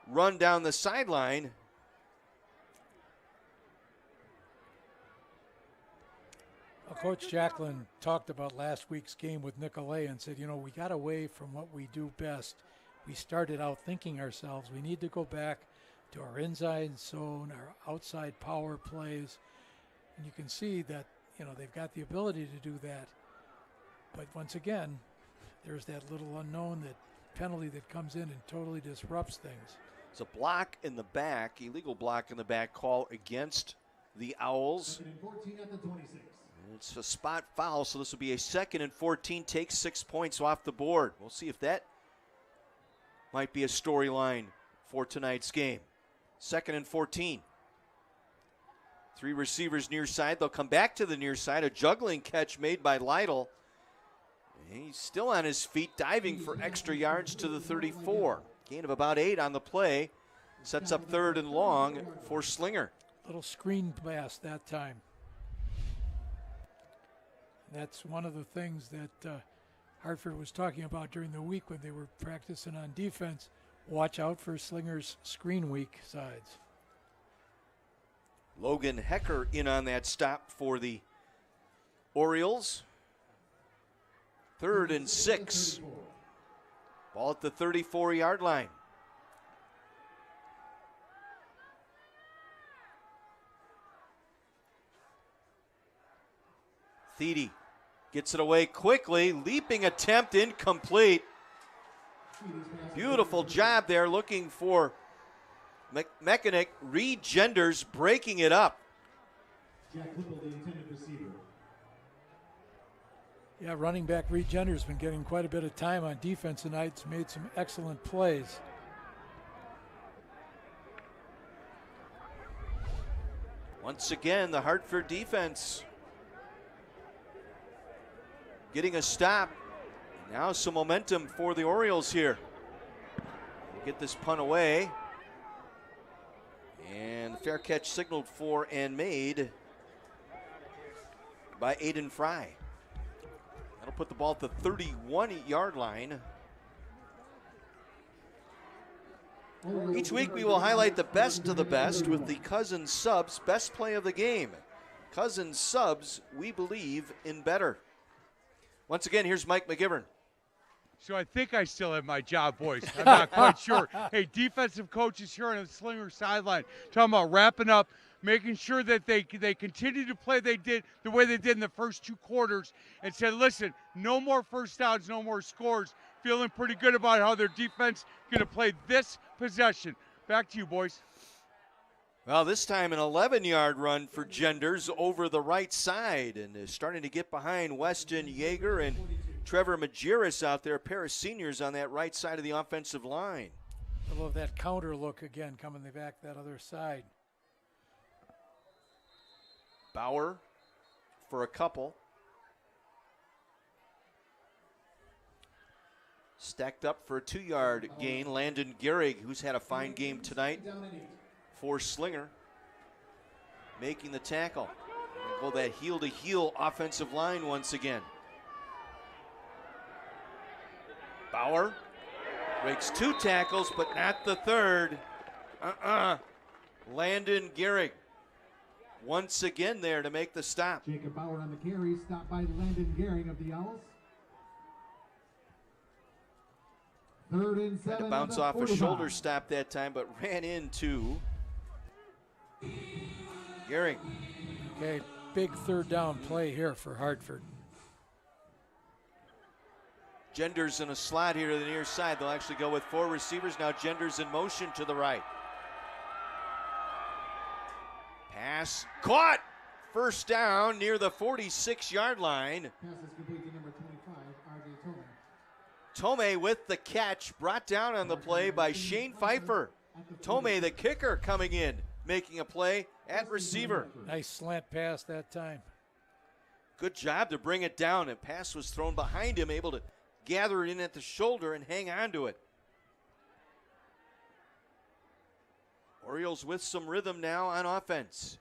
run down the sideline. Well, Coach Jacklin talked about last week's game with Nicolay and said, we got away from what we do best. We started out thinking ourselves, we need to go back to our inside zone, our outside power plays. And you can see that, they've got the ability to do that. But once again, there's that little unknown, that penalty that comes in and totally disrupts things. It's a block in the back, illegal block in the back call against the Owls. 14 at the 26. It's a spot foul, so this will be a 2nd and 14, takes 6 points off the board. We'll see if that might be a storyline for tonight's game. 2nd and 14. 3 receivers near side. They'll come back to the near side. A juggling catch made by Lytle. He's still on his feet, diving for extra yards to the 34. Gain of about 8 on the play. Sets up 3rd and long for Slinger. Little screen pass that time. That's one of the things that Hartford was talking about during the week when they were practicing on defense. Watch out for Slinger's screen weak sides. Logan Hecker in on that stop for the Orioles. 3rd and 6. Ball at the 34-yard line. Thiede gets it away quickly. Leaping attempt incomplete. Beautiful job there looking for Mechanic. Reed Genders breaking it up. Jack Whipple, the intended receiver. Yeah, running back Reed Genders been getting quite a bit of time on defense tonight. He's made some excellent plays. Once again, the Hartford defense getting a stop. Now some momentum for the Orioles here. We'll get this punt away. And fair catch signaled for and made by Aiden Fry. That'll put the ball at the 31-yard line. Each week we will highlight the best of the best with the Cousins Subs Best Play of the Game. Cousins Subs, we believe in better. Once again, here's Mike McGivern. So I think I still have my job, boys. I'm not quite sure. Hey, defensive coaches here on the Slinger sideline talking about wrapping up, making sure that they continue to play the way they did in the first 2 quarters, and said, listen, no more first downs, no more scores. Feeling pretty good about how their defense going to play this possession. Back to you, boys. Well, this time an 11-yard run for Genders over the right side, and is starting to get behind Weston Yeager and Trevor Majerus out there, a pair of seniors on that right side of the offensive line. I love that counter look again, coming back that other side. Bauer for a couple. Stacked up for a 2-yard gain. Landon Gehrig, who's had a fine game tonight for Slinger, making the tackle. Go that heel-to-heel offensive line once again. Bauer breaks 2 tackles, but not the 3rd. Landon Gehrig once again there to make the stop. Jacob Bauer on the carry, stopped by Landon Gehrig of the Owls. 3rd and 7. Had to bounce off a shoulder stop that time, but ran into Gehrig. Okay, big 3rd down play here for Hartford. Genders in a slot here to the near side. They'll actually go with 4 receivers. Now Genders in motion to the right. Pass caught. First down near the 46-yard line. Pass is complete to number 25, R.J. Tomei with the catch, brought down on the play by Shane Pfeiffer. Tomei, the kicker, coming in, making a play at receiver. Nice slant pass that time. Good job to bring it down. A pass was thrown behind him, able to gather it in at the shoulder and hang on to it. Orioles with some rhythm now on offense.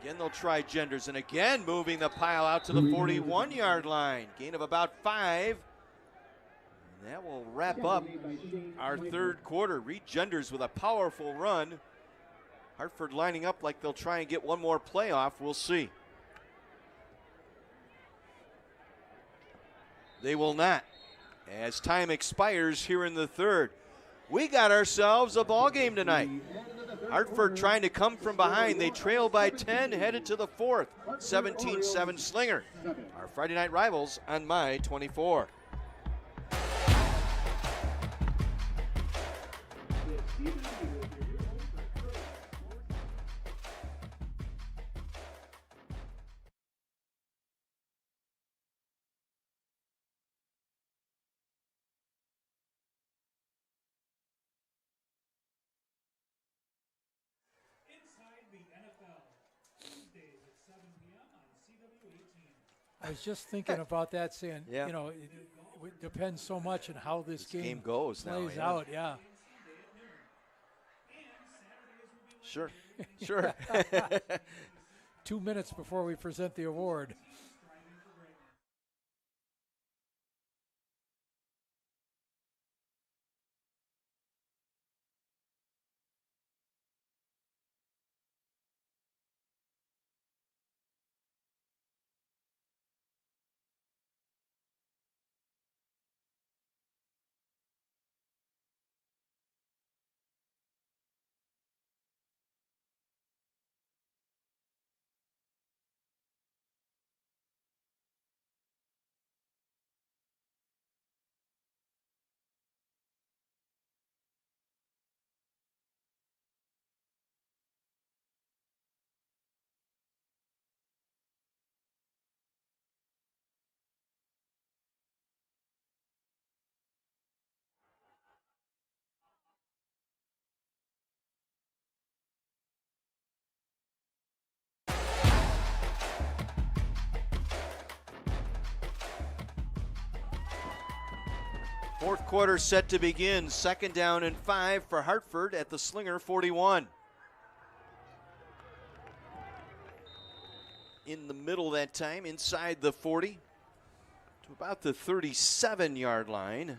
Again, they'll try Genders, and again moving the pile out to the 41-yard line. Gain of about 5. And that will wrap up our third quarter. Reed Genders with a powerful run. Hartford lining up like they'll try and get one more playoff. We'll see. They will not, as time expires here in the third. We got ourselves a ball game tonight. Hartford trying to come from behind. They trail by 10, headed to the fourth. 17-7 Slinger. Our Friday night rivals on My 24. I was just thinking about that, saying, Yeah. you know, it depends so much on how this game goes plays now, out. Yeah. Sure. Sure. 2 minutes before we present the award. Fourth quarter set to begin. 2nd down and 5 for Hartford at the Slinger 41. In the middle that time, inside the 40 to about the 37-yard line. And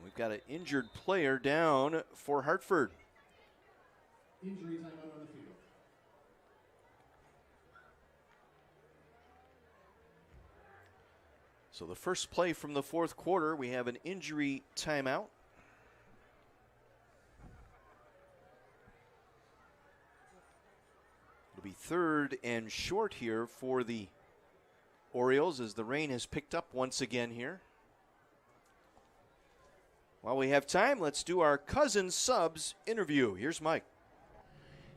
we've got an injured player down for Hartford. Injury timeout on the field. So the first play from the fourth quarter, we have an injury timeout. It'll be 3rd and short here for the Orioles as the rain has picked up once again here. While we have time, let's do our Cousins Subs interview. Here's Mike.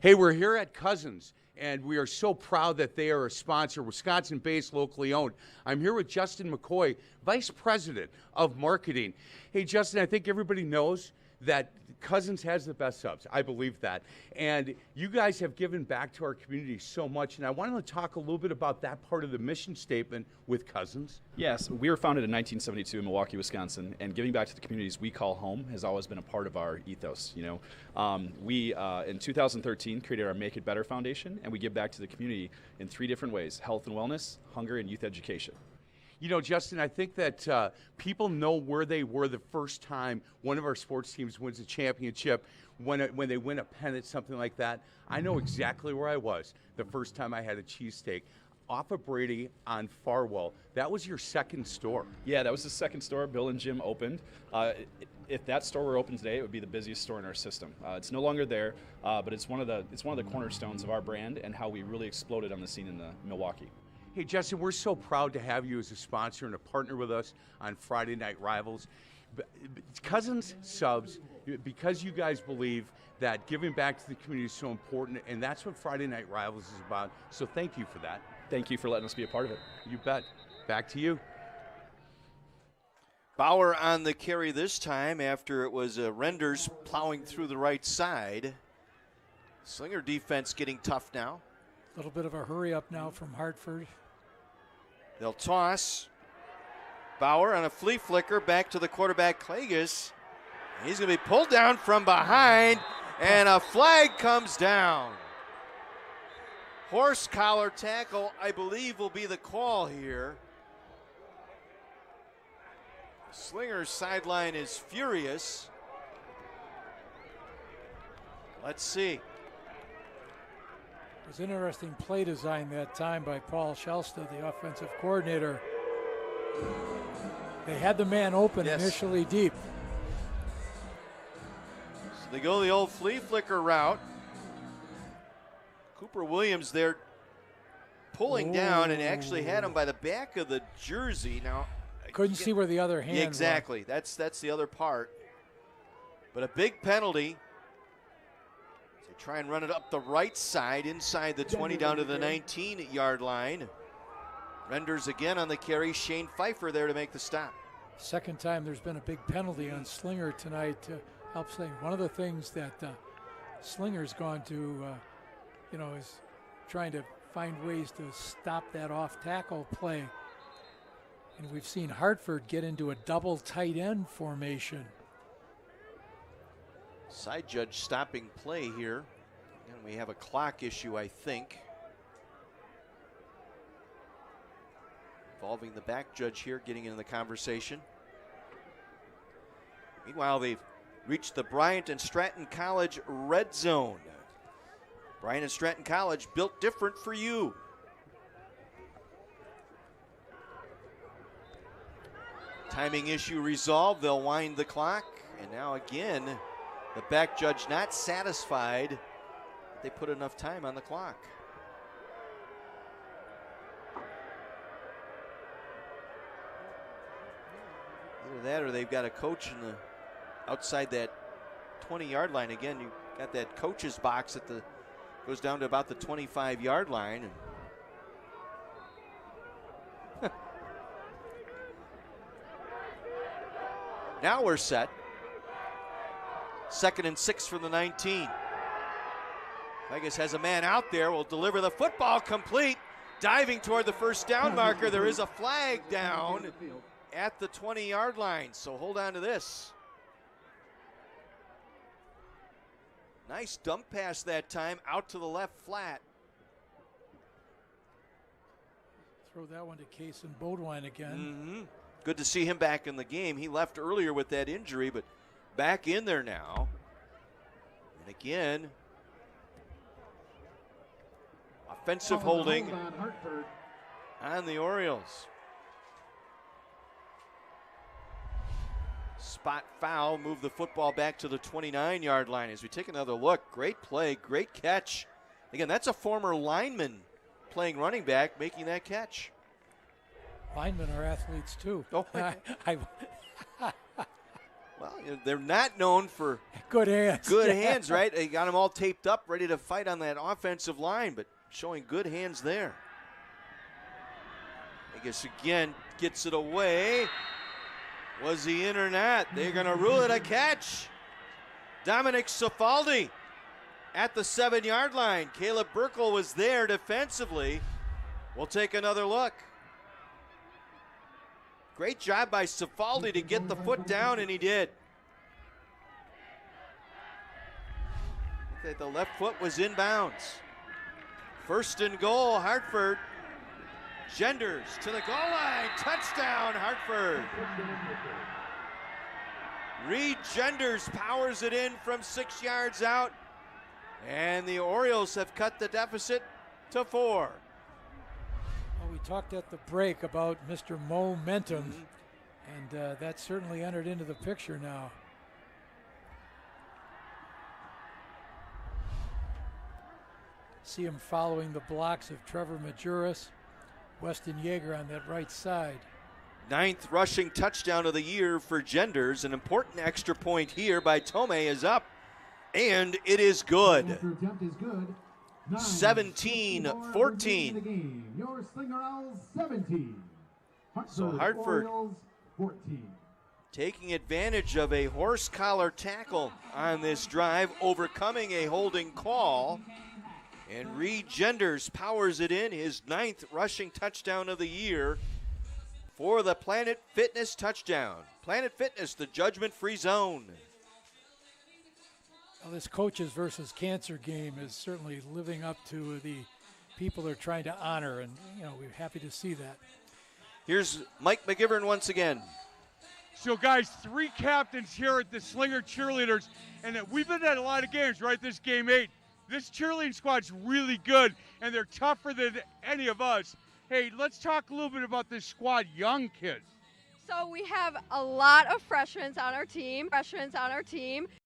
Hey, we're here at Cousins, and we are so proud that they are a sponsor, Wisconsin-based, locally owned. I'm here with Justin McCoy, Vice President of Marketing. Hey, Justin, I think everybody knows that Cousins has the best subs. I believe that. And you guys have given back to our community so much, and I wanted to talk a little bit about that part of the mission statement with Cousins. Yes, we were founded in 1972 in Milwaukee, Wisconsin, and giving back to the communities we call home has always been a part of our ethos. You know, we in 2013 created our Make It Better Foundation, and we give back to the community in 3 different ways: health and wellness, hunger, and youth education. You know, Justin, I think that people know where they were the first time one of our sports teams wins a championship, when they win a pennant, something like that. I know exactly where I was the first time I had a cheesesteak. Off of Brady on Farwell. That was your second store. Yeah, that was the second store Bill and Jim opened. If that store were open today, it would be the busiest store in our system. It's no longer there, but it's one of the cornerstones of our brand and how we really exploded on the scene in Milwaukee. Hey, Justin, we're so proud to have you as a sponsor and a partner with us on Friday Night Rivals. Cousins Subs, because you guys believe that giving back to the community is so important, and that's what Friday Night Rivals is about. So thank you for that. Thank you for letting us be a part of it. You bet. Back to you. Bauer on the carry this time after it was Renders plowing through the right side. Slinger defense getting tough now. A little bit of a hurry up now from Hartford. They'll toss. Bauer on a flea flicker back to the quarterback, Klages. He's going to be pulled down from behind, and a flag comes down. Horse collar tackle, I believe, will be the call here. Slinger's sideline is furious. Let's see. It was interesting play design that time by Paul Shelsta, the offensive coordinator. They had the man open initially deep. So they go the old flea flicker route. Cooper Williams there pulling down and actually had him by the back of the jersey. Now, couldn't see where the other hand was. Exactly. That's the other part. But a big penalty. They try and run it up the right side inside the 20 down to the 19-yard line. Renders again on the carry. Shane Pfeiffer there to make the stop. Second time there's been a big penalty on Slinger tonight to help Slinger. One of the things that Slinger's gone to, is trying to find ways to stop that off tackle play. And we've seen Hartford get into a double tight end formation. Side judge stopping play here. And we have a clock issue, I think. Involving the back judge here getting into the conversation. Meanwhile, they've reached the Bryant and Stratton College red zone. Bryant and Stratton College, built different for you. Timing issue resolved. They'll wind the clock. And now again, the back judge not satisfied that they put enough time on the clock. Either that or they've got a coach in the outside that 20-yard line. Again, you got that coach's box at the goes down to about the 25-yard line. And now we're set. 2nd and 6 from the 19. Vegas has a man out there, will deliver the football complete. Diving toward the first down marker. There is a flag down at the 20-yard line, so hold on to this. Nice dump pass that time, out to the left flat. Throw that one to Kason Bodwine again. Good to see him back in the game. He left earlier with that injury, but back in there now. And again, offensive holding on the Orioles. Spot foul, move the football back to the 29-yard line. As we take another look, great play, great catch. Again, that's a former lineman playing running back, making that catch. Linemen are athletes too. Oh, well, they're not known for good hands. Good hands, right? They got them all taped up, ready to fight on that offensive line, but showing good hands there. I guess again gets it away. Was he in or not? They're going to rule it a catch. Dominic Cifaldi at the 7-yard line. Caleb Burkle was there defensively. We'll take another look. Great job by Cifaldi to get the foot down, and he did. The left foot was inbounds. 1st and goal, Hartford. Genders to the goal line. Touchdown, Hartford. Reed Genders powers it in from 6 yards out. And the Orioles have cut the deficit to 4. Well, we talked at the break about Mr. Momentum, and that certainly entered into the picture now. See him following the blocks of Trevor Majuris. Weston Yeager on that right side. 9th rushing touchdown of the year for Genders. An important extra point here by Tomei is up, and it is good. 17-14. Your Slinger Owls 17. So Hartford 14. Taking advantage of a horse collar tackle on this drive, overcoming a holding call. And Reed Genders powers it in, his 9th rushing touchdown of the year for the Planet Fitness touchdown. Planet Fitness, the judgment-free zone. Well, this coaches versus cancer game is certainly living up to the people they're trying to honor, and we're happy to see that. Here's Mike McGivern once again. So, guys, 3 captains here at the Slinger Cheerleaders, and we've been at a lot of games, right? This game 8. This cheerleading squad's really good, and they're tougher than any of us. Hey, let's talk a little bit about this squad, young kids. So we have a lot of freshmen on our team.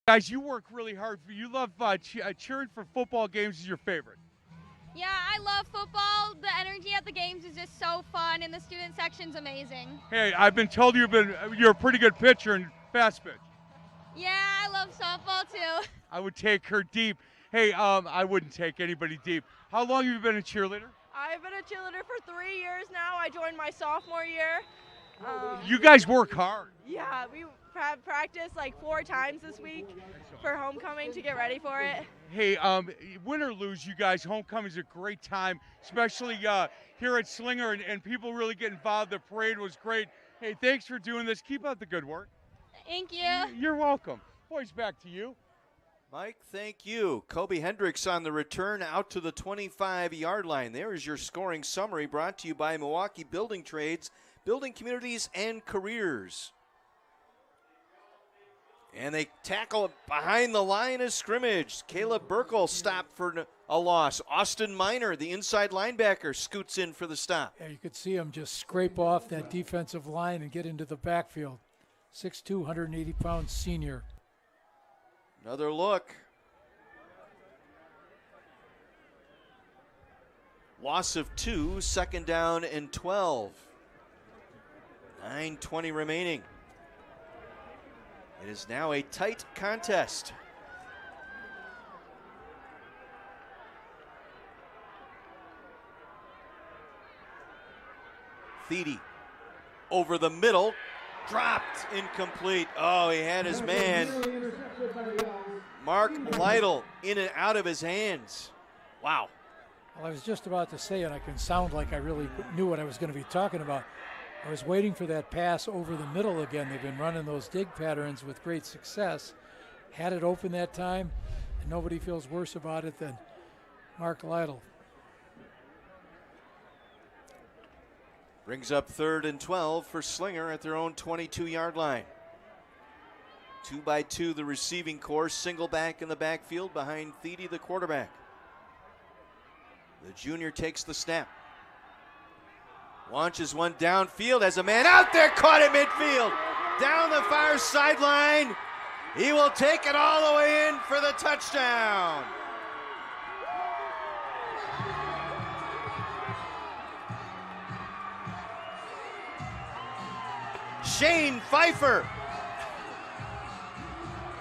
Guys, you work really hard. You love cheering for football games is your favorite. Yeah, I love football. The energy at the games is just so fun, and the student section's amazing. Hey, I've been told you're a pretty good pitcher and fast pitch. Yeah, I love softball too. I would take her deep. Hey, I wouldn't take anybody deep. How long have you been a cheerleader? I've been a cheerleader for 3 years now. I joined my sophomore year. You guys work hard. Yeah, we have practiced like 4 times this week for homecoming to get ready for it. Hey, win or lose, you guys, homecoming's a great time, especially here at Slinger, and people really get involved. The parade was great. Hey, thanks for doing this. Keep up the good work. Thank you. You're welcome. Boys, back to you. Mike, thank you. Kobe Hendricks on the return out to the 25-yard line. There is your scoring summary brought to you by Milwaukee Building Trades, building communities and careers. And they tackle behind the line of scrimmage. Caleb Burkle stopped for a loss. Austin Miner, the inside linebacker, scoots in for the stop. Yeah, you could see him just scrape off that defensive line and get into the backfield. 6'2", 180-pound senior. Another look. Loss of 2, second down and 12. 9:20 remaining. It is now a tight contest. Thiede over the middle, dropped, incomplete. Oh, he had his man. Mark Lytle in and out of his hands. Wow. Well, I was just about to say it. I can sound like I really knew what I was going to be talking about. I was waiting for that pass over the middle again. They've been running those dig patterns with great success. Had it open that time, and nobody feels worse about it than Mark Lytle. Brings up 3rd and 12 for Slinger at their own 22-yard line. 2-by-2 the receiving corps, single back in the backfield behind Thiede, the quarterback. The junior takes the snap. Launches one downfield, has a man out there, caught at midfield. Down the far sideline. He will take it all the way in for the touchdown. Shane Pfeiffer,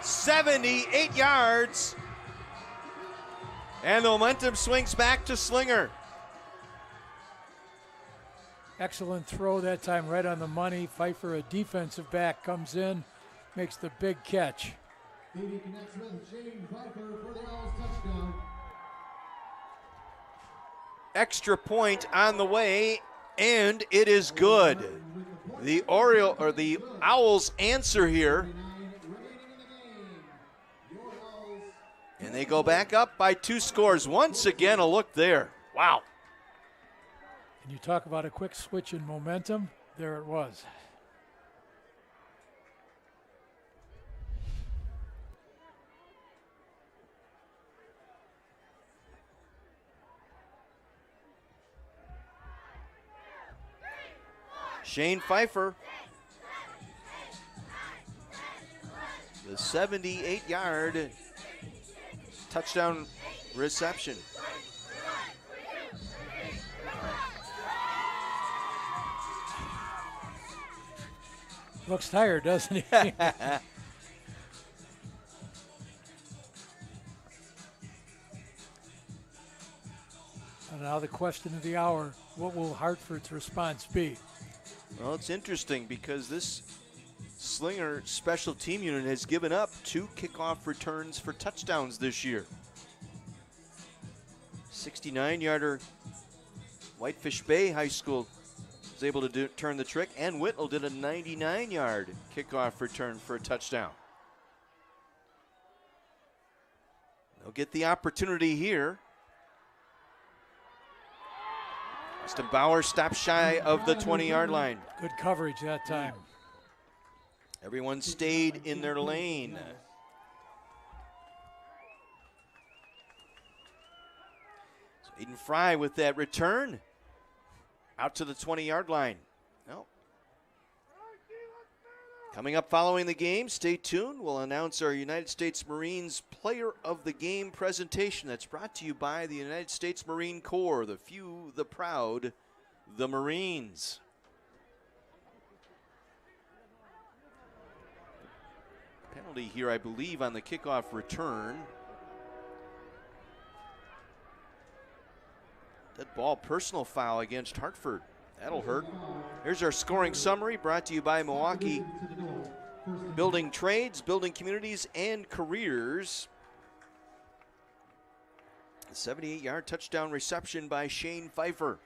78 yards. And the momentum swings back to Slinger. Excellent throw that time, right on the money. Pfeiffer, a defensive back, comes in, makes the big catch. Thiede connects with Shane Pfeiffer for the Owls touchdown. Extra point on the way, and it is good. The Owls answer here. And they go back up by 2 scores. Once again, a look there. Wow. And you talk about a quick switch in momentum. There it was. Shane Pfeiffer, the 78-yard touchdown reception. Looks tired, doesn't he? And now the question of the hour, what will Hartford's response be? Well, it's interesting because this Slinger special team unit has given up 2 kickoff returns for touchdowns this year. 69-yarder Whitefish Bay High School was able to turn the trick, and Whittle did a 99-yard kickoff return for a touchdown. They'll get the opportunity here. Austin Bauer stops shy of the 20-yard line. Good coverage that time. Everyone stayed in their lane. So Aiden Fry with that return out to the 20-yard line. Well, coming up following the game, stay tuned. We'll announce our United States Marines Player of the Game presentation that's brought to you by the United States Marine Corps, the few, the proud, the Marines. Penalty here, I believe, on the kickoff return. That ball, personal foul against Hartford. That'll hurt. Here's our scoring summary brought to you by Milwaukee Building Trades, Building Communities, and Careers. A 78-yard touchdown reception by Shane Pfeiffer.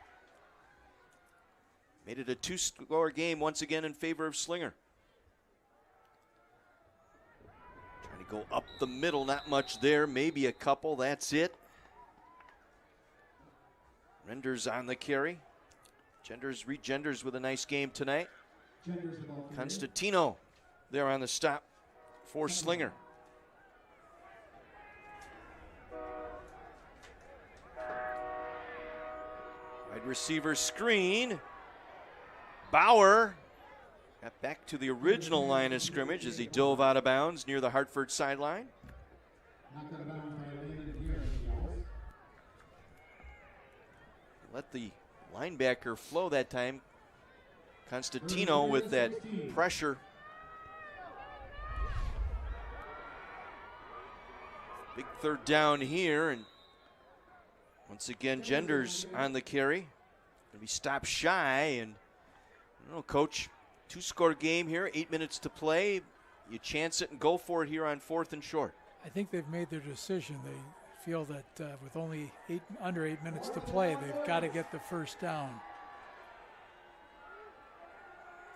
Made it a two-score game once again in favor of Slinger. Trying to go up the middle, not much there, maybe a couple, that's Renders on the carry. Regenders with a nice game tonight. Constantino there on the stop for Slinger. Wide receiver screen. Bauer got back to the original line of scrimmage as he dove out of bounds near the Hartford sideline. Let the linebacker flow that time. Constantino with that pressure. Big third down here, and once again Genders on the carry. Gonna be stopped shy, and I don't know, Coach, two-score game here, 8 minutes to play. You chance it and go for it here on 4th and short. I think they've made their decision. They feel that with only under 8 minutes to play, they've got to get the first down.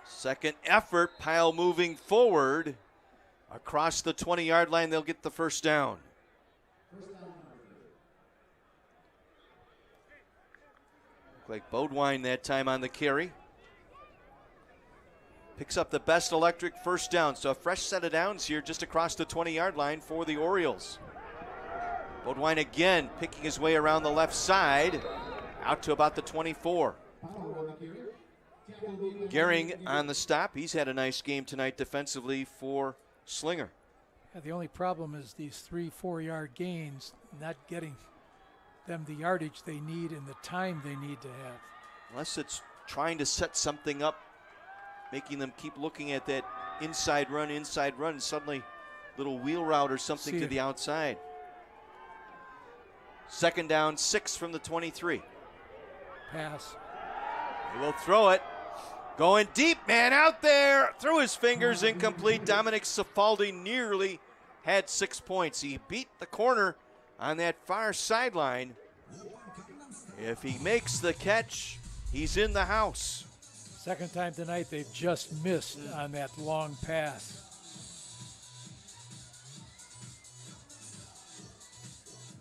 Second effort, Pyle moving forward. Across the 20-yard line, they'll get the first down. Looked like Bodwine that time on the carry. Picks up the best electric first down. So a fresh set of downs here just across the 20-yard line for the Orioles. Bodwine again picking his way around the left side out to about the 24. Gehring on the stop. He's had a nice game tonight defensively for Slinger. Yeah, the only problem is these 3-4 yard gains, not getting them the yardage they need and the time they need to have. Unless it's trying to set something up, making them keep looking at that inside run, and suddenly little wheel route or something to the outside. Second down, 6 from the 23. Pass. He will throw it. Going deep, man out there. Through his fingers, incomplete. Dominic Cifaldi nearly had 6 points. He beat the corner on that far sideline. If he makes the catch, he's in the house. Second time tonight they've just missed on that long pass.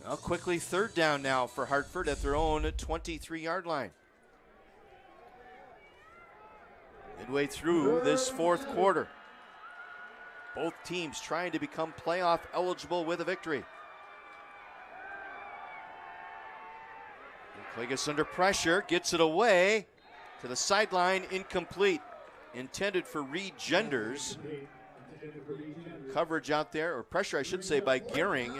Well, quickly third down now for Hartford at their own 23-yard line. Midway through this fourth quarter. Both teams trying to become playoff eligible with a victory. Clegus under pressure, gets it away to the sideline, incomplete. Intended for Reed Genders. Coverage out there, or pressure I should say, by Gehring.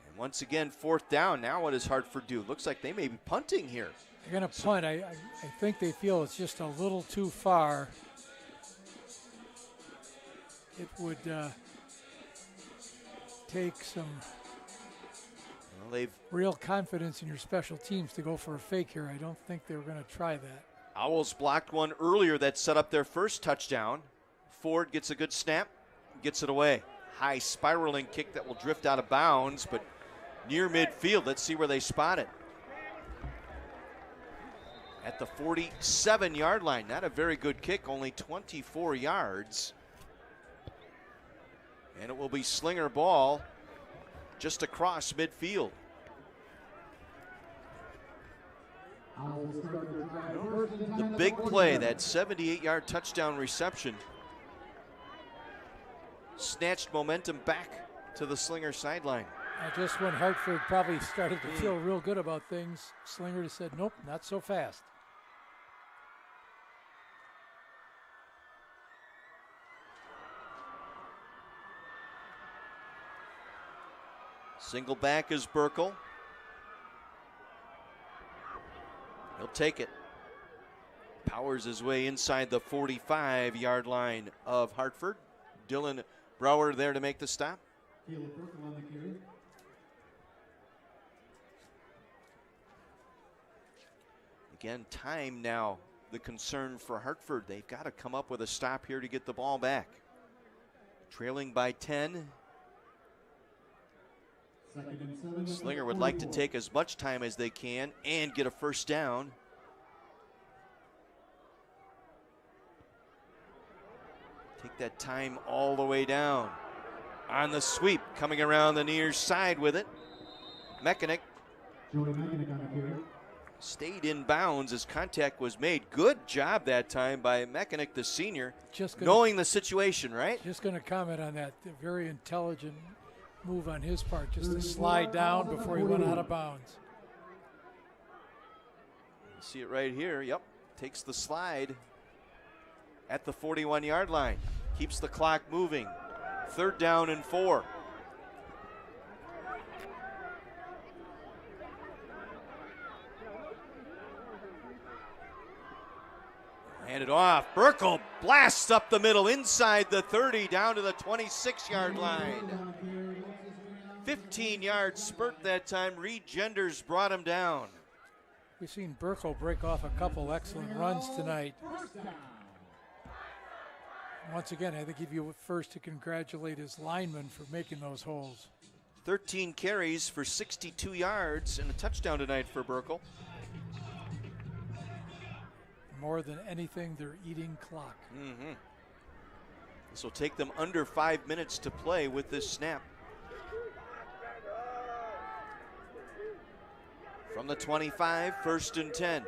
And once again, fourth down. Now what does Hartford do? Looks like they may be punting here. They're going to punt. I think they feel it's just a little too far. It would take some real confidence in your special teams to go for a fake here. I don't think they were going to try that. Owls blocked one earlier that set up their first touchdown. Ford gets a good snap, gets it away. High spiraling kick that will drift out of bounds, but near midfield. Let's see where they spot it. at the 47-yard line. Not a very good kick, only 24 yards. And it will be Slinger ball just across midfield. The big play, that 78-yard touchdown reception, snatched momentum back to the Slinger sideline. Just when Hartford probably started to feel real good about things, Slinger just said, nope, not so fast. Single back is Burkle. He'll take it. Powers his way inside the 45-yard line of Hartford. Dylan Brower there to make the stop. Again, time now the concern for Hartford. They've got to come up with a stop here to get the ball back. Trailing by 10. Slinger would like to take as much time as they can and get a first down. Take that time all the way down. On the sweep, coming around the near side with it. Mechanic stayed in bounds as contact was made. Good job that time by Mechanic, the senior, knowing the situation, right? Just going to comment on that. Very intelligent move on his part, just to slide down before he went out of bounds. You see it right here. Yep, takes the slide at the 41-yard line. Keeps the clock moving. 3rd down and 4. Hand it off. Burkle blasts up the middle inside the 30 down to the 26-yard line. 15-yard spurt that time. Reed Genders brought him down. We've seen Burkle break off a couple excellent runs tonight. Once again, I think he'd be first to congratulate his linemen for making those holes. 13 carries for 62 yards and a touchdown tonight for Burkle. More than anything, they're eating clock. This will take them under 5 minutes to play with this snap. From the 25, 1st and 10.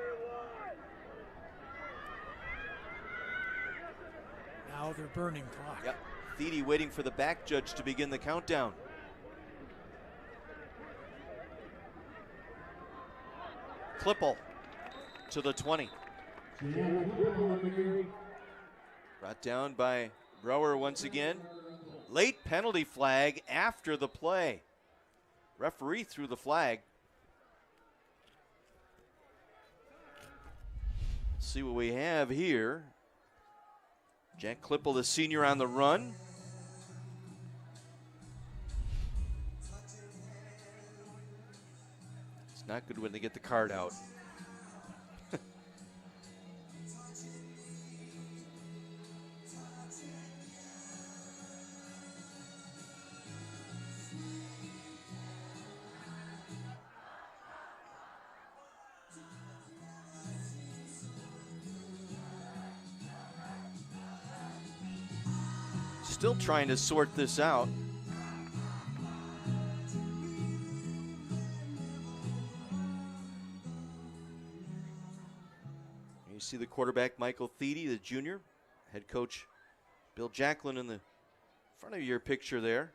Now they're burning clock. Yep. Thede waiting for the back judge to begin the countdown. Klippel to the 20. Brought down by Brower once again. Late penalty flag after the play. Referee threw the flag. See what we have here. Jack Klippel, the senior, on the run. It's not good when they get the card out. Still trying to sort this out. You see the quarterback, Michael Thede, the junior. Head coach Bill Jacklin in the front of your picture there.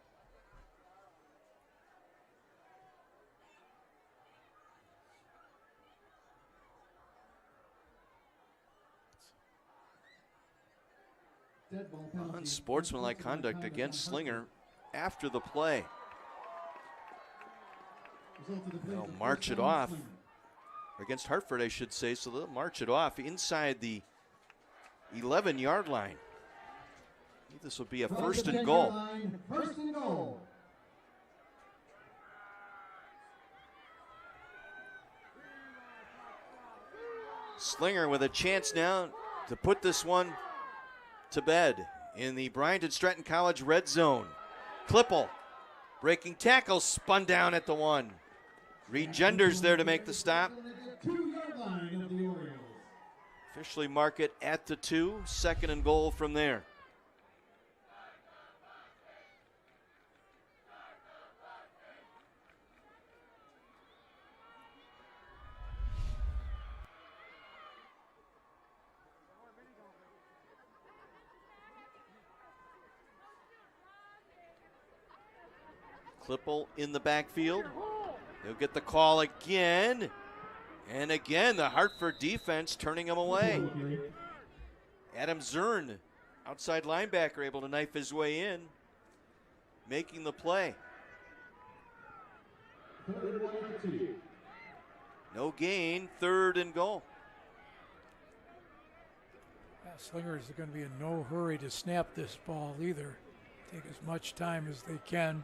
Unsportsmanlike conduct against Slinger after the play. They'll march it off. Against Hartford, I should say, so they'll march it off inside the 11-yard line. This will be a 1st and goal. 1st and goal. Slinger with a chance now to put this one to bed in the Bryant and Stratton College red zone. Klippel breaking tackle, spun down at the 1. Reed Genders there to make the stop. 2-yard line of the Orioles. Officially mark it at the 2, 2nd and goal from there. Klippel in the backfield. He'll get the call again. And again, the Hartford defense turning him away. Adam Zern, outside linebacker, able to knife his way in, making the play. No gain, 3rd and goal. Slingers are going to be in no hurry to snap this ball either. Take as much time as they can.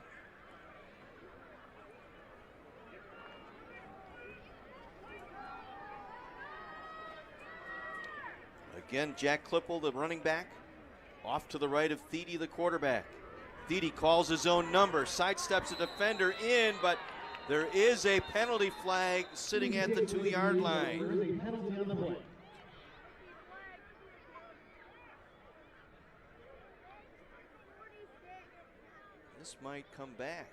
Again, Jack Klippel, the running back, off to the right of Thiede, the quarterback. Thiede calls his own number, sidesteps a defender in, but there is a penalty flag sitting at the 2-yard line. This might come back.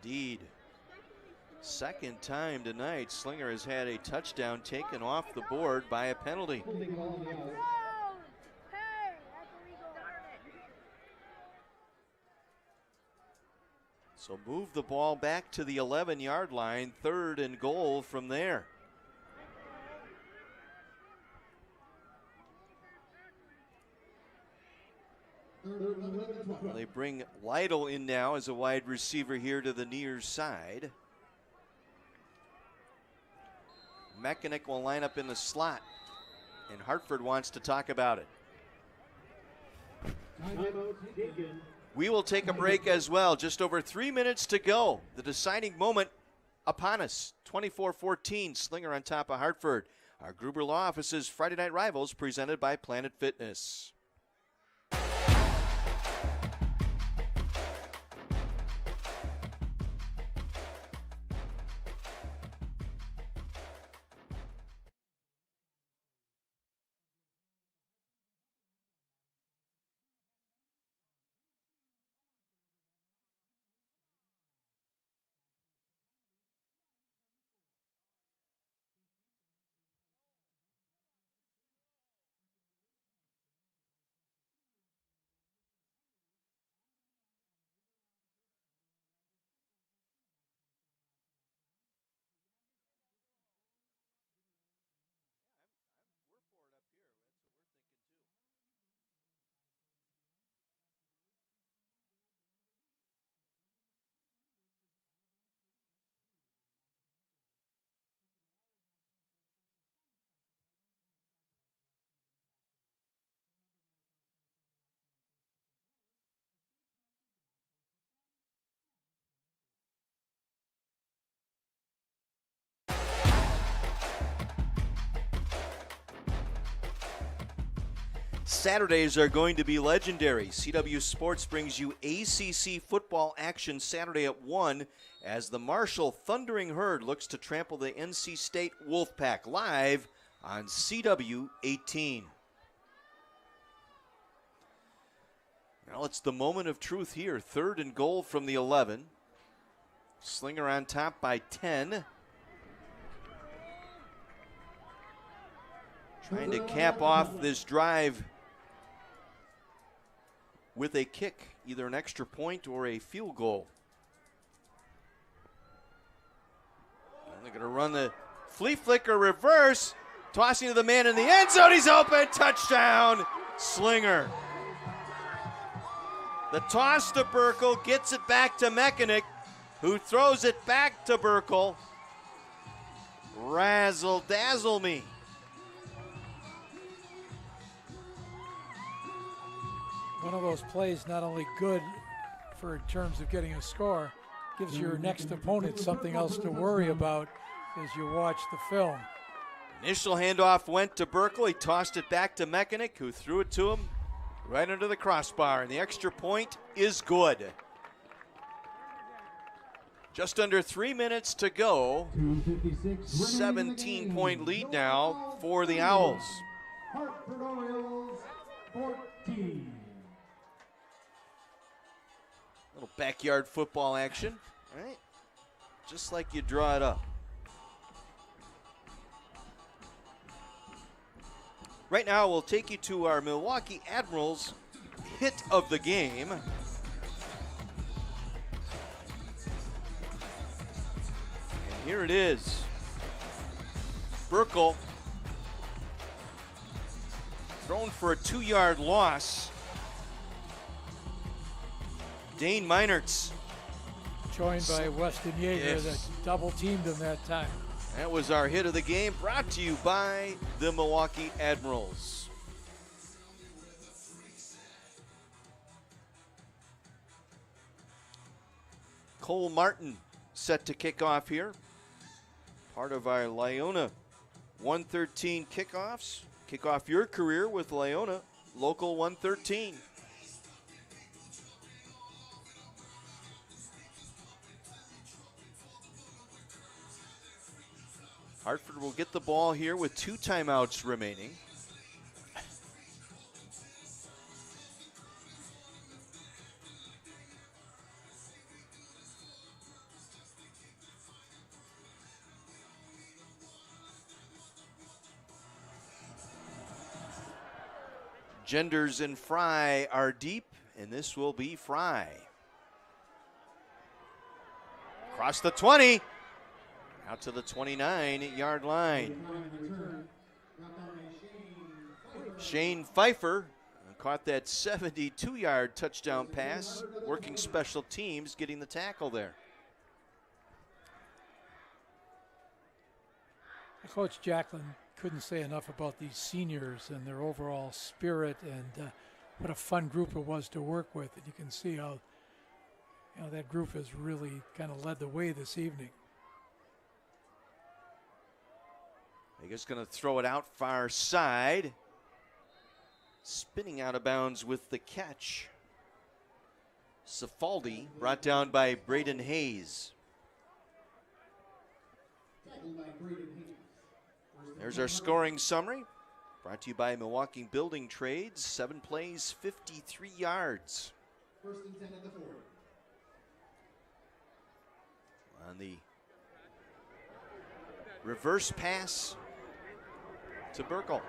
Indeed, second time tonight, Slinger has had a touchdown taken off the board by a penalty. So move the ball back to the 11-yard line, 3rd and goal from there. They bring Lytle in now as a wide receiver here to the near side. Mechanic will line up in the slot, and Hartford wants to talk about it. We will take a break as well. Just over 3 minutes to go. The deciding moment upon us. 24-14, Slinger on top of Hartford. Our Gruber Law Office's Friday Night Rivals presented by Planet Fitness. Saturdays are going to be legendary. CW Sports brings you ACC football action Saturday at 1 as the Marshall Thundering Herd looks to trample the NC State Wolfpack live on CW 18. Well, it's the moment of truth here. 3rd and goal from the 11. Slinger on top by 10. Trying to cap off this drive with a kick, either an extra point or a field goal. And they're going to run the flea flicker reverse, tossing to the man in the end zone. He's open, touchdown, Slinger. The toss to Burkle, gets it back to Mechanic, who throws it back to Burkle. Razzle dazzle me. One of those plays not only good for in terms of getting a score, gives your next opponent something else to worry about as you watch the film. Initial handoff went to Burkle. He tossed it back to Mechanic, who threw it to him Right under the crossbar, and the extra point is good. Just under 3 minutes to go. 17-point lead now for the Owls. Hartford Orioles 14. Little backyard football action, right? Just like you draw it up. Right now, we'll take you to our Milwaukee Admirals hit of the game. And here it is. Burkle thrown for a 2-yard loss. Dane Meinertz. Joined by Weston Yeager that double teamed him that time. That was our hit of the game, brought to you by the Milwaukee Admirals. Cole Martin set to kick off here. Part of our Lyona 113 kickoffs. Kick off your career with Lyona Local 113. Hartford will get the ball here with 2 timeouts remaining. Genders and Fry are deep, and this will be Fry. Across the 20. Out to the 29-yard line. Shane Pfeiffer caught that 72-yard touchdown pass, working special teams, getting the tackle there. Coach Jacklin couldn't say enough about these seniors and their overall spirit and what a fun group it was to work with. And you can see how that group has really kind of led the way this evening. Vega's going to throw it out far side. Spinning out of bounds with the catch. Safaldi brought down by Braden Hayes. There's our scoring summary. Brought to you by Milwaukee Building Trades. 7 plays, 53 yards. First and 10 at the 40. On the reverse pass to Burkle.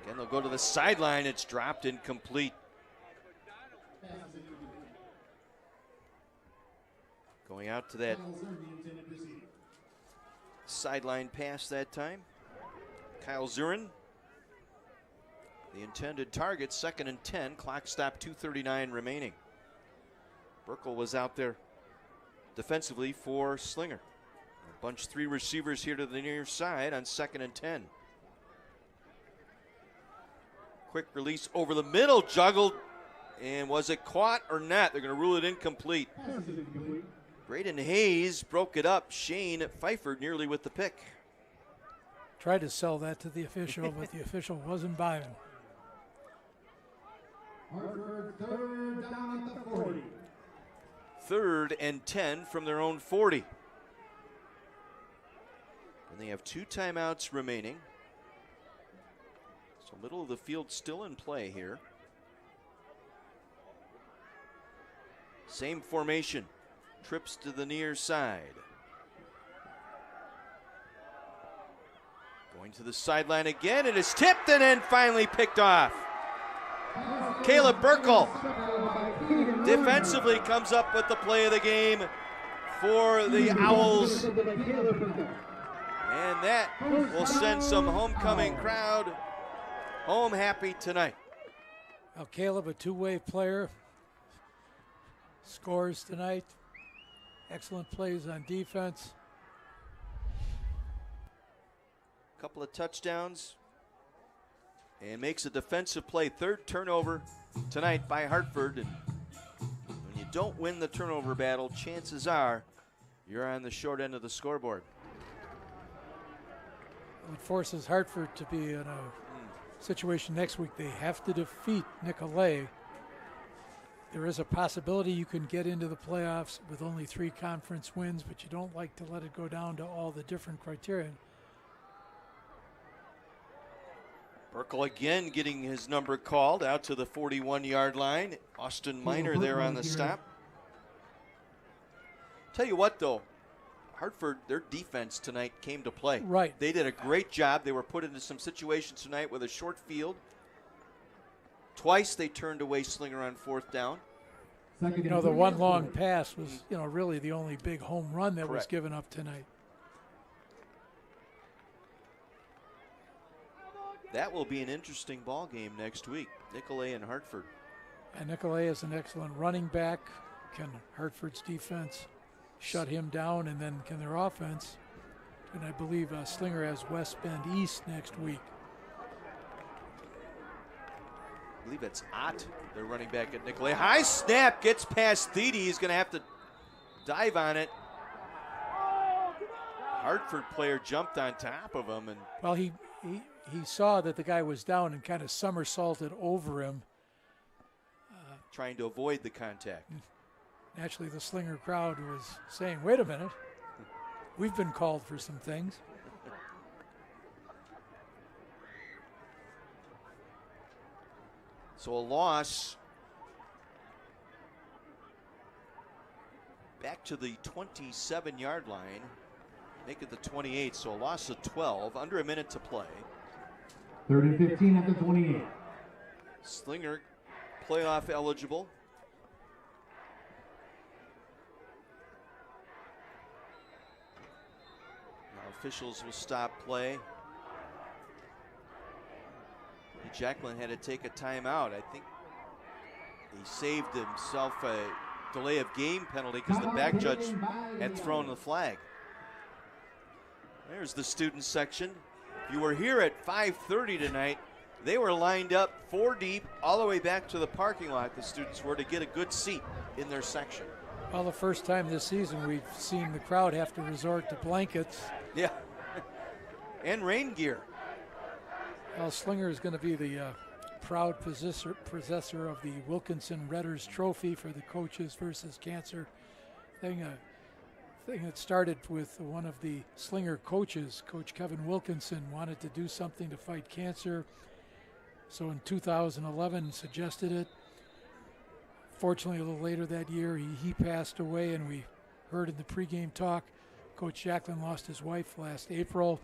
Again, they'll go to the sideline. It's dropped incomplete. Going out to that sideline pass that time. Kyle Zurin, the intended target, 2nd and 10. Clock stop, 2:39 remaining. Burkle was out there defensively for Slinger. Bunch 3 receivers here to the near side on 2nd and 10. Quick release over the middle, juggled, and was it caught or not? They're going to rule it incomplete. Braden Hayes broke it up. Shane Pfeiffer nearly with the pick. Tried to sell that to the official, but the official wasn't buying. Hartford, 3rd down at the 40. 3rd and 10 from their own 40. And they have 2 timeouts remaining. So middle of the field still in play here. Same formation. Trips to the near side. Going to the sideline again. It is tipped and then finally picked off. Caleb Burkle defensively comes up with the play of the game for the Owls. And that will send some homecoming crowd home happy tonight. Well, Caleb, a two-way player, scores tonight. Excellent plays on defense. Couple of touchdowns. And makes a defensive play. 3rd turnover tonight by Hartford. And when you don't win the turnover battle, chances are you're on the short end of the scoreboard. It forces Hartford to be in a situation next week. They have to defeat Nicolay. There is a possibility you can get into the playoffs with only 3 conference wins, but you don't like to let it go down to all the different criteria. Burkle again getting his number called out to the 41-yard line. Austin Miner there on the stop. Tell you what, though, Hartford, their defense tonight came to play. Right. They did a great job. They were put into some situations tonight with a short field. Twice they turned away Slinger on 4th down. You know, the one long pass was, you know, really the only big home run that was Correct. given up tonight. That will be an interesting ball game next week. Nicolay and Hartford. And Nicolay is an excellent running back. Can Hartford's defense shut him down, and then can their offense? And I believe Slinger has West Bend East next week. I believe that's Ott, their running back at Nicolay. High snap, gets past Thede. He's going to have to dive on it. Hartford player jumped on top of him. And well, he saw that the guy was down and kind of somersaulted over him. Trying to avoid the contact. Naturally, the Slinger crowd was saying, wait a minute, we've been called for some things. So a loss back to the 27-yard line, make it the 28, so a loss of 12, under a minute to play. 3rd and 15 at the 28. Slinger playoff eligible. Now officials will stop play. Jacqueline had to take a timeout. I think he saved himself a delay of game penalty because the back judge had thrown the flag. There's the student section. If you were here at 5:30 tonight, they were lined up 4 deep all the way back to the parking lot, the students were, to get a good seat in their section. Well, the first time this season we've seen the crowd have to resort to blankets. Yeah, and rain gear. Well, Slinger is going to be the proud possessor of the Wilkinson Redders Trophy for the Coaches versus Cancer thing. Thing that started with one of the Slinger coaches, Coach Kevin Wilkinson, wanted to do something to fight cancer. So in 2011 suggested it. Fortunately, a little later that year, he passed away, and we heard in the pregame talk, Coach Jacqueline lost his wife last April.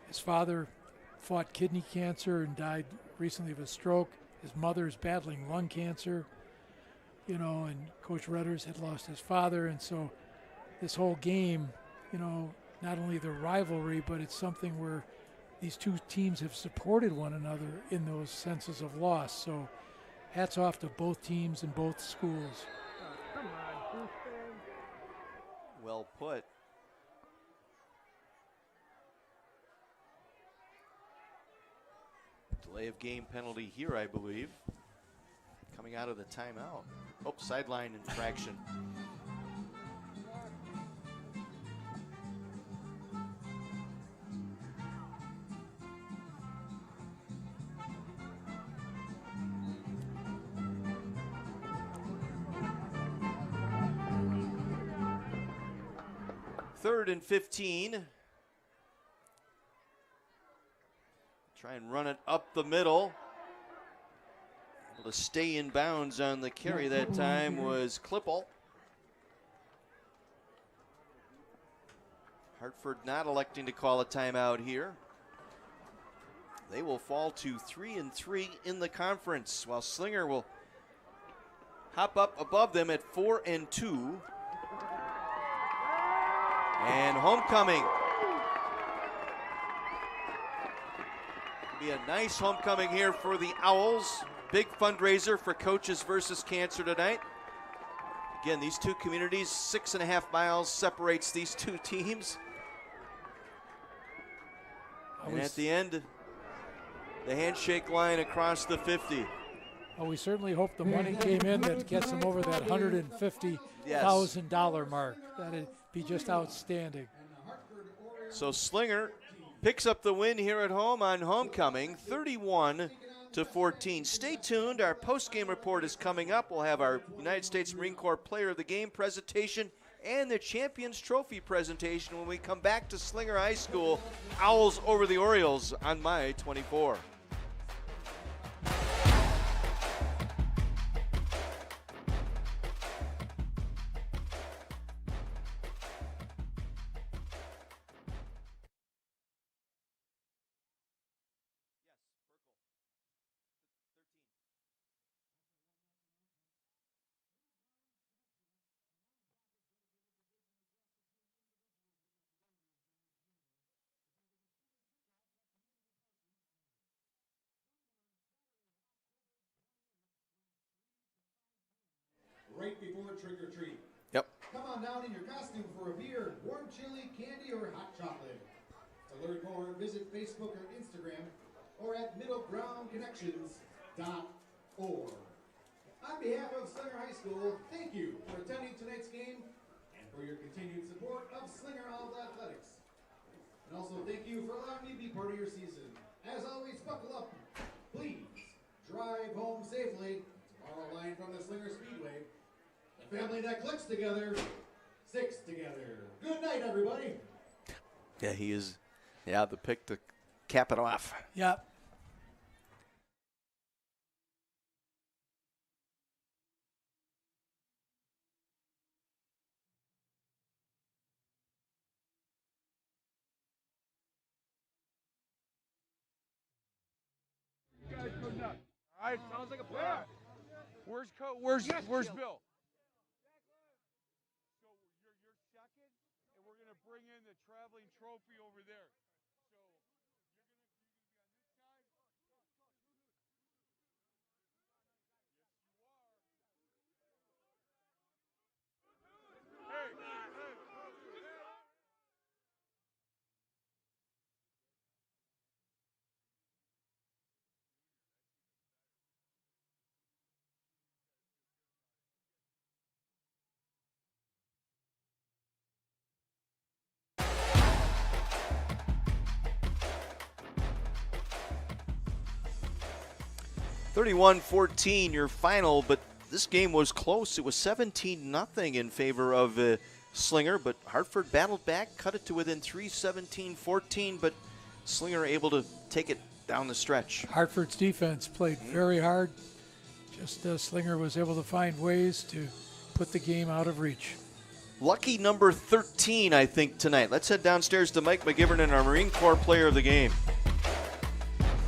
His father fought kidney cancer and died recently of a stroke. His mother's battling lung cancer, you know, and Coach Redders had lost his father. And so this whole game, you know, not only the rivalry, but it's something where these two teams have supported one another in those senses of loss. So hats off to both teams and both schools. Well put. Delay of game penalty here, I believe. Coming out of the timeout. Oh, sideline infraction. Third and 15. Try and run it up the middle. Able to stay in bounds on the carry that time was Klippel. Hartford not electing to call a timeout here. They will fall to 3-3 in the conference, while Slinger will hop up above them at 4-2. And homecoming. Be a nice homecoming here for the Owls. Big fundraiser for Coaches versus Cancer tonight. Again, these two communities, 6.5 miles separates these two teams. And at the end, the handshake line across the 50. Well, we certainly hope the money came in that gets them over that $150,000 mark. That'd be just outstanding. So Slinger picks up the win here at home on homecoming, 31-14. Stay tuned. Our post-game report is coming up. We'll have our United States Marine Corps Player of the Game presentation and the Champions Trophy presentation when we come back to Slinger High School. Owls over the Orioles on My 24. Right before trick or treat. Yep. Come on down in your costume for a beer, warm chili, candy, or hot chocolate. To learn more, visit Facebook or Instagram or at middlegroundconnections.org. On behalf of Slinger High School, thank you for attending tonight's game and for your continued support of Slinger Owls Athletics. And also thank you for allowing me to be part of your season. As always, buckle up. Please drive home safely. Tomorrow line from the Slinger Speedway. The family that clicks together, sticks together. Good night, everybody. Yeah, he is. Yeah, the pick to cap it off. Yep. You guys go nuts. All right, sounds like a plan. Where's Bill? So you're second, and we're gonna bring in the traveling trophy over there. So you're gonna be on this side. Yes, you are. Hey. 31-14, your final, but this game was close. It was 17-0 in favor of Slinger, but Hartford battled back, cut it to within 3, 17-14, but Slinger able to take it down the stretch. Hartford's defense played very hard. Just Slinger was able to find ways to put the game out of reach. Lucky number 13, I think, tonight. Let's head downstairs to Mike McGivern and our Marine Corps Player of the Game.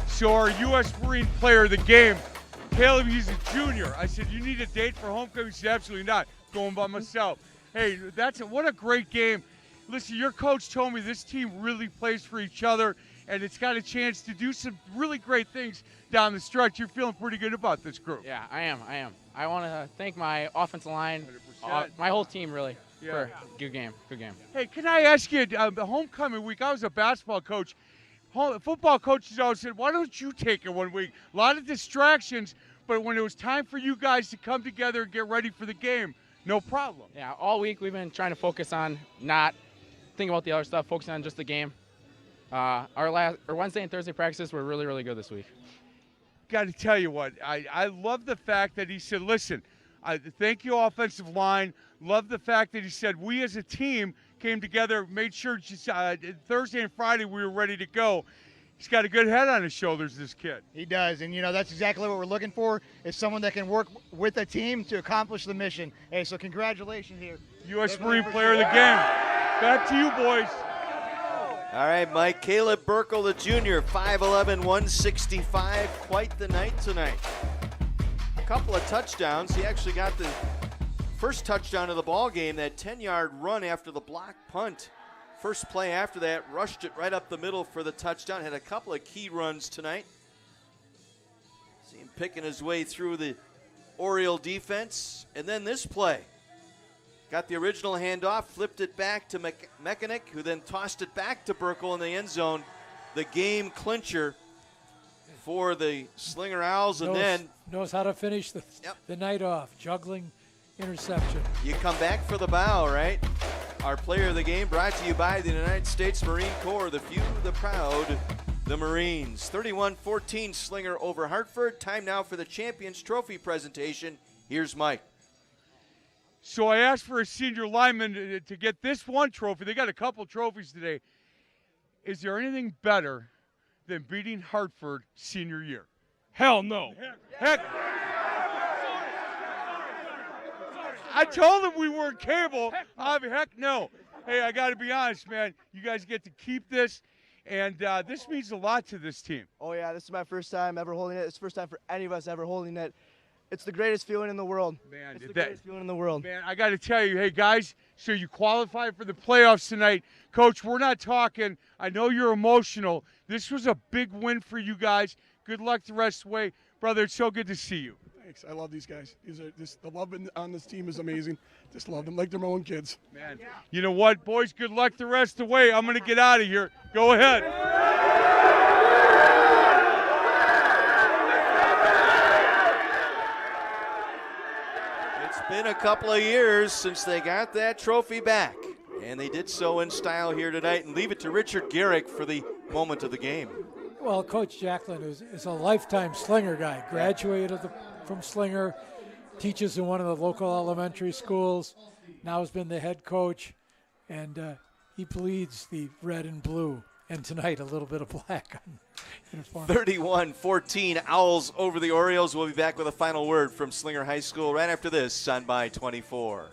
So our U.S. Marine Player of the Game, Caleb, he's a junior. I said, you need a date for homecoming? He said, absolutely not. Going by myself. Hey, what a great game. Listen, your coach told me this team really plays for each other, and it's got a chance to do some really great things down the stretch. You're feeling pretty good about this group. Yeah, I am. I want to thank my offensive line, my whole team, really, for a good game. Good game. Hey, can I ask you, the homecoming week, I was a basketball coach. Football coaches always said, why don't you take it one week? A lot of distractions, but when it was time for you guys to come together and get ready for the game, no problem. Yeah, all week we've been trying to focus on not thinking about the other stuff, focusing on just the game. Our Wednesday and Thursday practices were really, really good this week. Got to tell you what, I love the fact that he said, listen, thank you, offensive line. Love the fact that he said we as a team came together, made sure Thursday and Friday we were ready to go. He's got a good head on his shoulders, this kid. He does, and that's exactly what we're looking for, is someone that can work with a team to accomplish the mission. Hey, so congratulations here. U.S. Marine Player of the Game. Back to you, boys. All right, Mike. Caleb Burkle, the junior, 5'11", 165. Quite the night tonight. A couple of touchdowns. He actually got the first touchdown of the ball game, that 10-yard run after the block punt. First play after that, rushed it right up the middle for the touchdown. Had a couple of key runs tonight. See him picking his way through the Oriole defense. And then this play. Got the original handoff, flipped it back to Mechanic, who then tossed it back to Burkle in the end zone. The game clincher for the Slinger Owls. And then knows how to finish the night off. Juggling interception. You come back for the bow, right? Our player of the game brought to you by the United States Marine Corps, the few, the proud, the Marines. 31-14 Slinger over Hartford. Time now for the Champions Trophy presentation. Here's Mike. So I asked for a senior lineman to get this one trophy. They got a couple trophies today. Is there anything better than beating Hartford senior year? Hell no. Heck. I told them we weren't cable. Heck no. Hey, I got to be honest, man. You guys get to keep this, and this means a lot to this team. Oh, yeah, this is my first time ever holding it. It's the first time for any of us ever holding it. It's the greatest feeling in the world. Man, it's the greatest feeling in the world. Man, I got to tell you, hey, guys, so you qualify for the playoffs tonight. Coach, we're not talking. I know you're emotional. This was a big win for you guys. Good luck the rest of the way. Brother, it's so good to see you. Thanks. I love these guys. The love on this team is amazing. Just love them like they're my own kids. Man, you know what, boys? Good luck the rest of the way. I'm going to get out of here. Go ahead. It's been a couple of years since they got that trophy back, and they did so in style here tonight. And leave it to Richard Garrick for the moment of the game. Well, Coach Jacklin is a lifetime Slinger guy. Graduated from Slinger, teaches in one of the local elementary schools, now has been the head coach, and he bleeds the red and blue, and tonight a little bit of black on uniform. 31-14 Owls over the Orioles. We'll be back with a final word from Slinger High School right after this on By 24.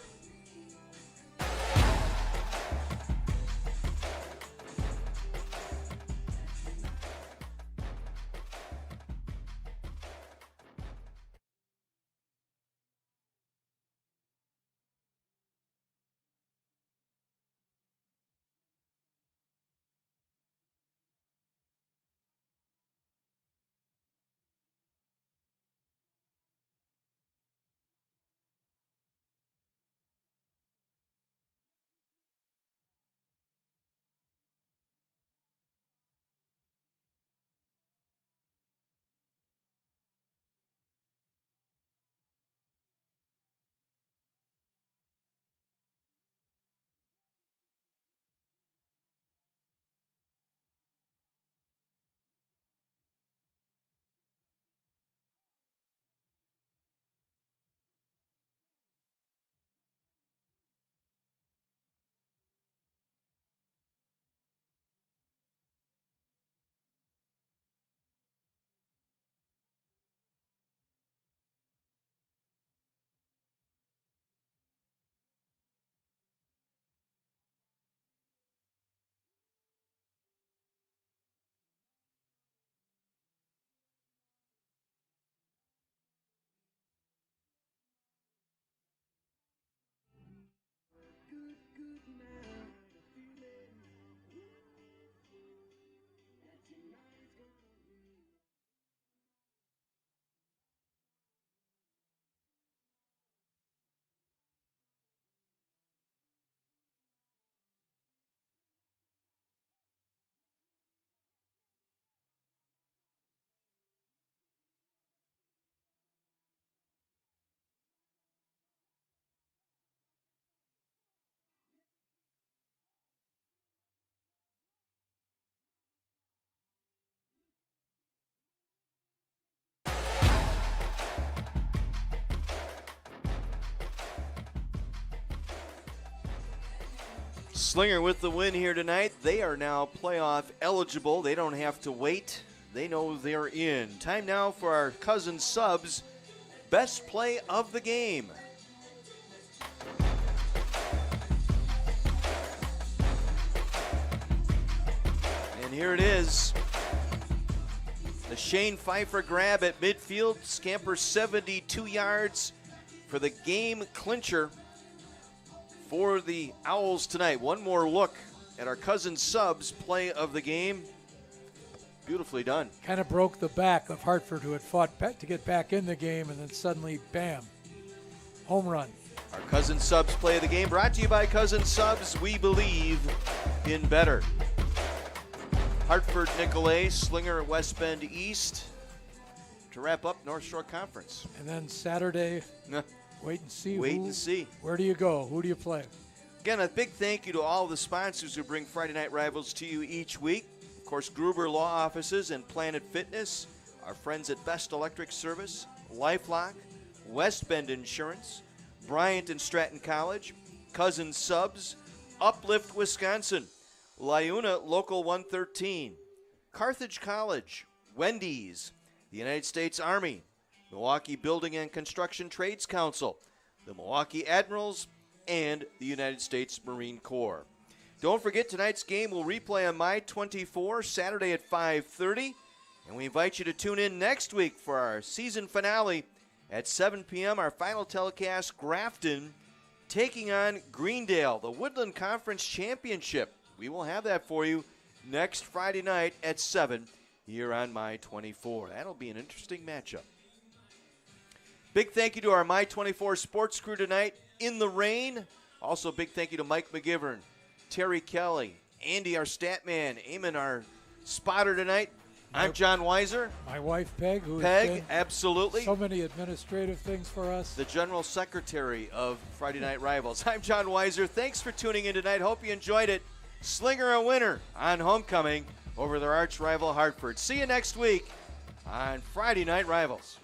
Slinger with the win here tonight. They are now playoff eligible. They don't have to wait. They know they're in. Time now for our cousin subs best play of the game. And here it is. The Shane Pfeiffer grab at midfield, scampers 72 yards for the game clincher for the Owls tonight. One more look at our cousin subs play of the game. Beautifully done. Kind of broke the back of Hartford, who had fought to get back in the game, and then suddenly, bam, home run. Our cousin subs play of the game brought to you by Cousin Subs. We believe in better. Hartford, Nicolay, Slinger, West Bend East to wrap up North Shore Conference. And then Saturday, wait and see. Wait and see. Where do you go? Who do you play? Again, a big thank you to all the sponsors who bring Friday Night Rivals to you each week. Of course, Gruber Law Offices and Planet Fitness, our friends at Best Electric Service, LifeLock, West Bend Insurance, Bryant and Stratton College, Cousins Subs, Uplift Wisconsin, Liuna Local 113, Carthage College, Wendy's, the United States Army, Milwaukee Building and Construction Trades Council, the Milwaukee Admirals, and the United States Marine Corps. Don't forget, tonight's game will replay on My 24 Saturday at 5:30, and we invite you to tune in next week for our season finale at 7 p.m. Our final telecast, Grafton taking on Greendale, the Woodland Conference Championship. We will have that for you next Friday night at 7 here on My 24. That'll be an interesting matchup. Big thank you to our My 24 sports crew tonight in the rain. Also, big thank you to Mike McGivern, Terry Kelly, Andy, our stat man, Eamon, our spotter tonight. I'm John Weiser. My wife, Peg, who Peg, has done absolutely. so many administrative things for us. The General Secretary of Friday Night Rivals. I'm John Weiser. Thanks for tuning in tonight. Hope you enjoyed it. Slinger a winner on homecoming over their arch rival Hartford. See you next week on Friday Night Rivals.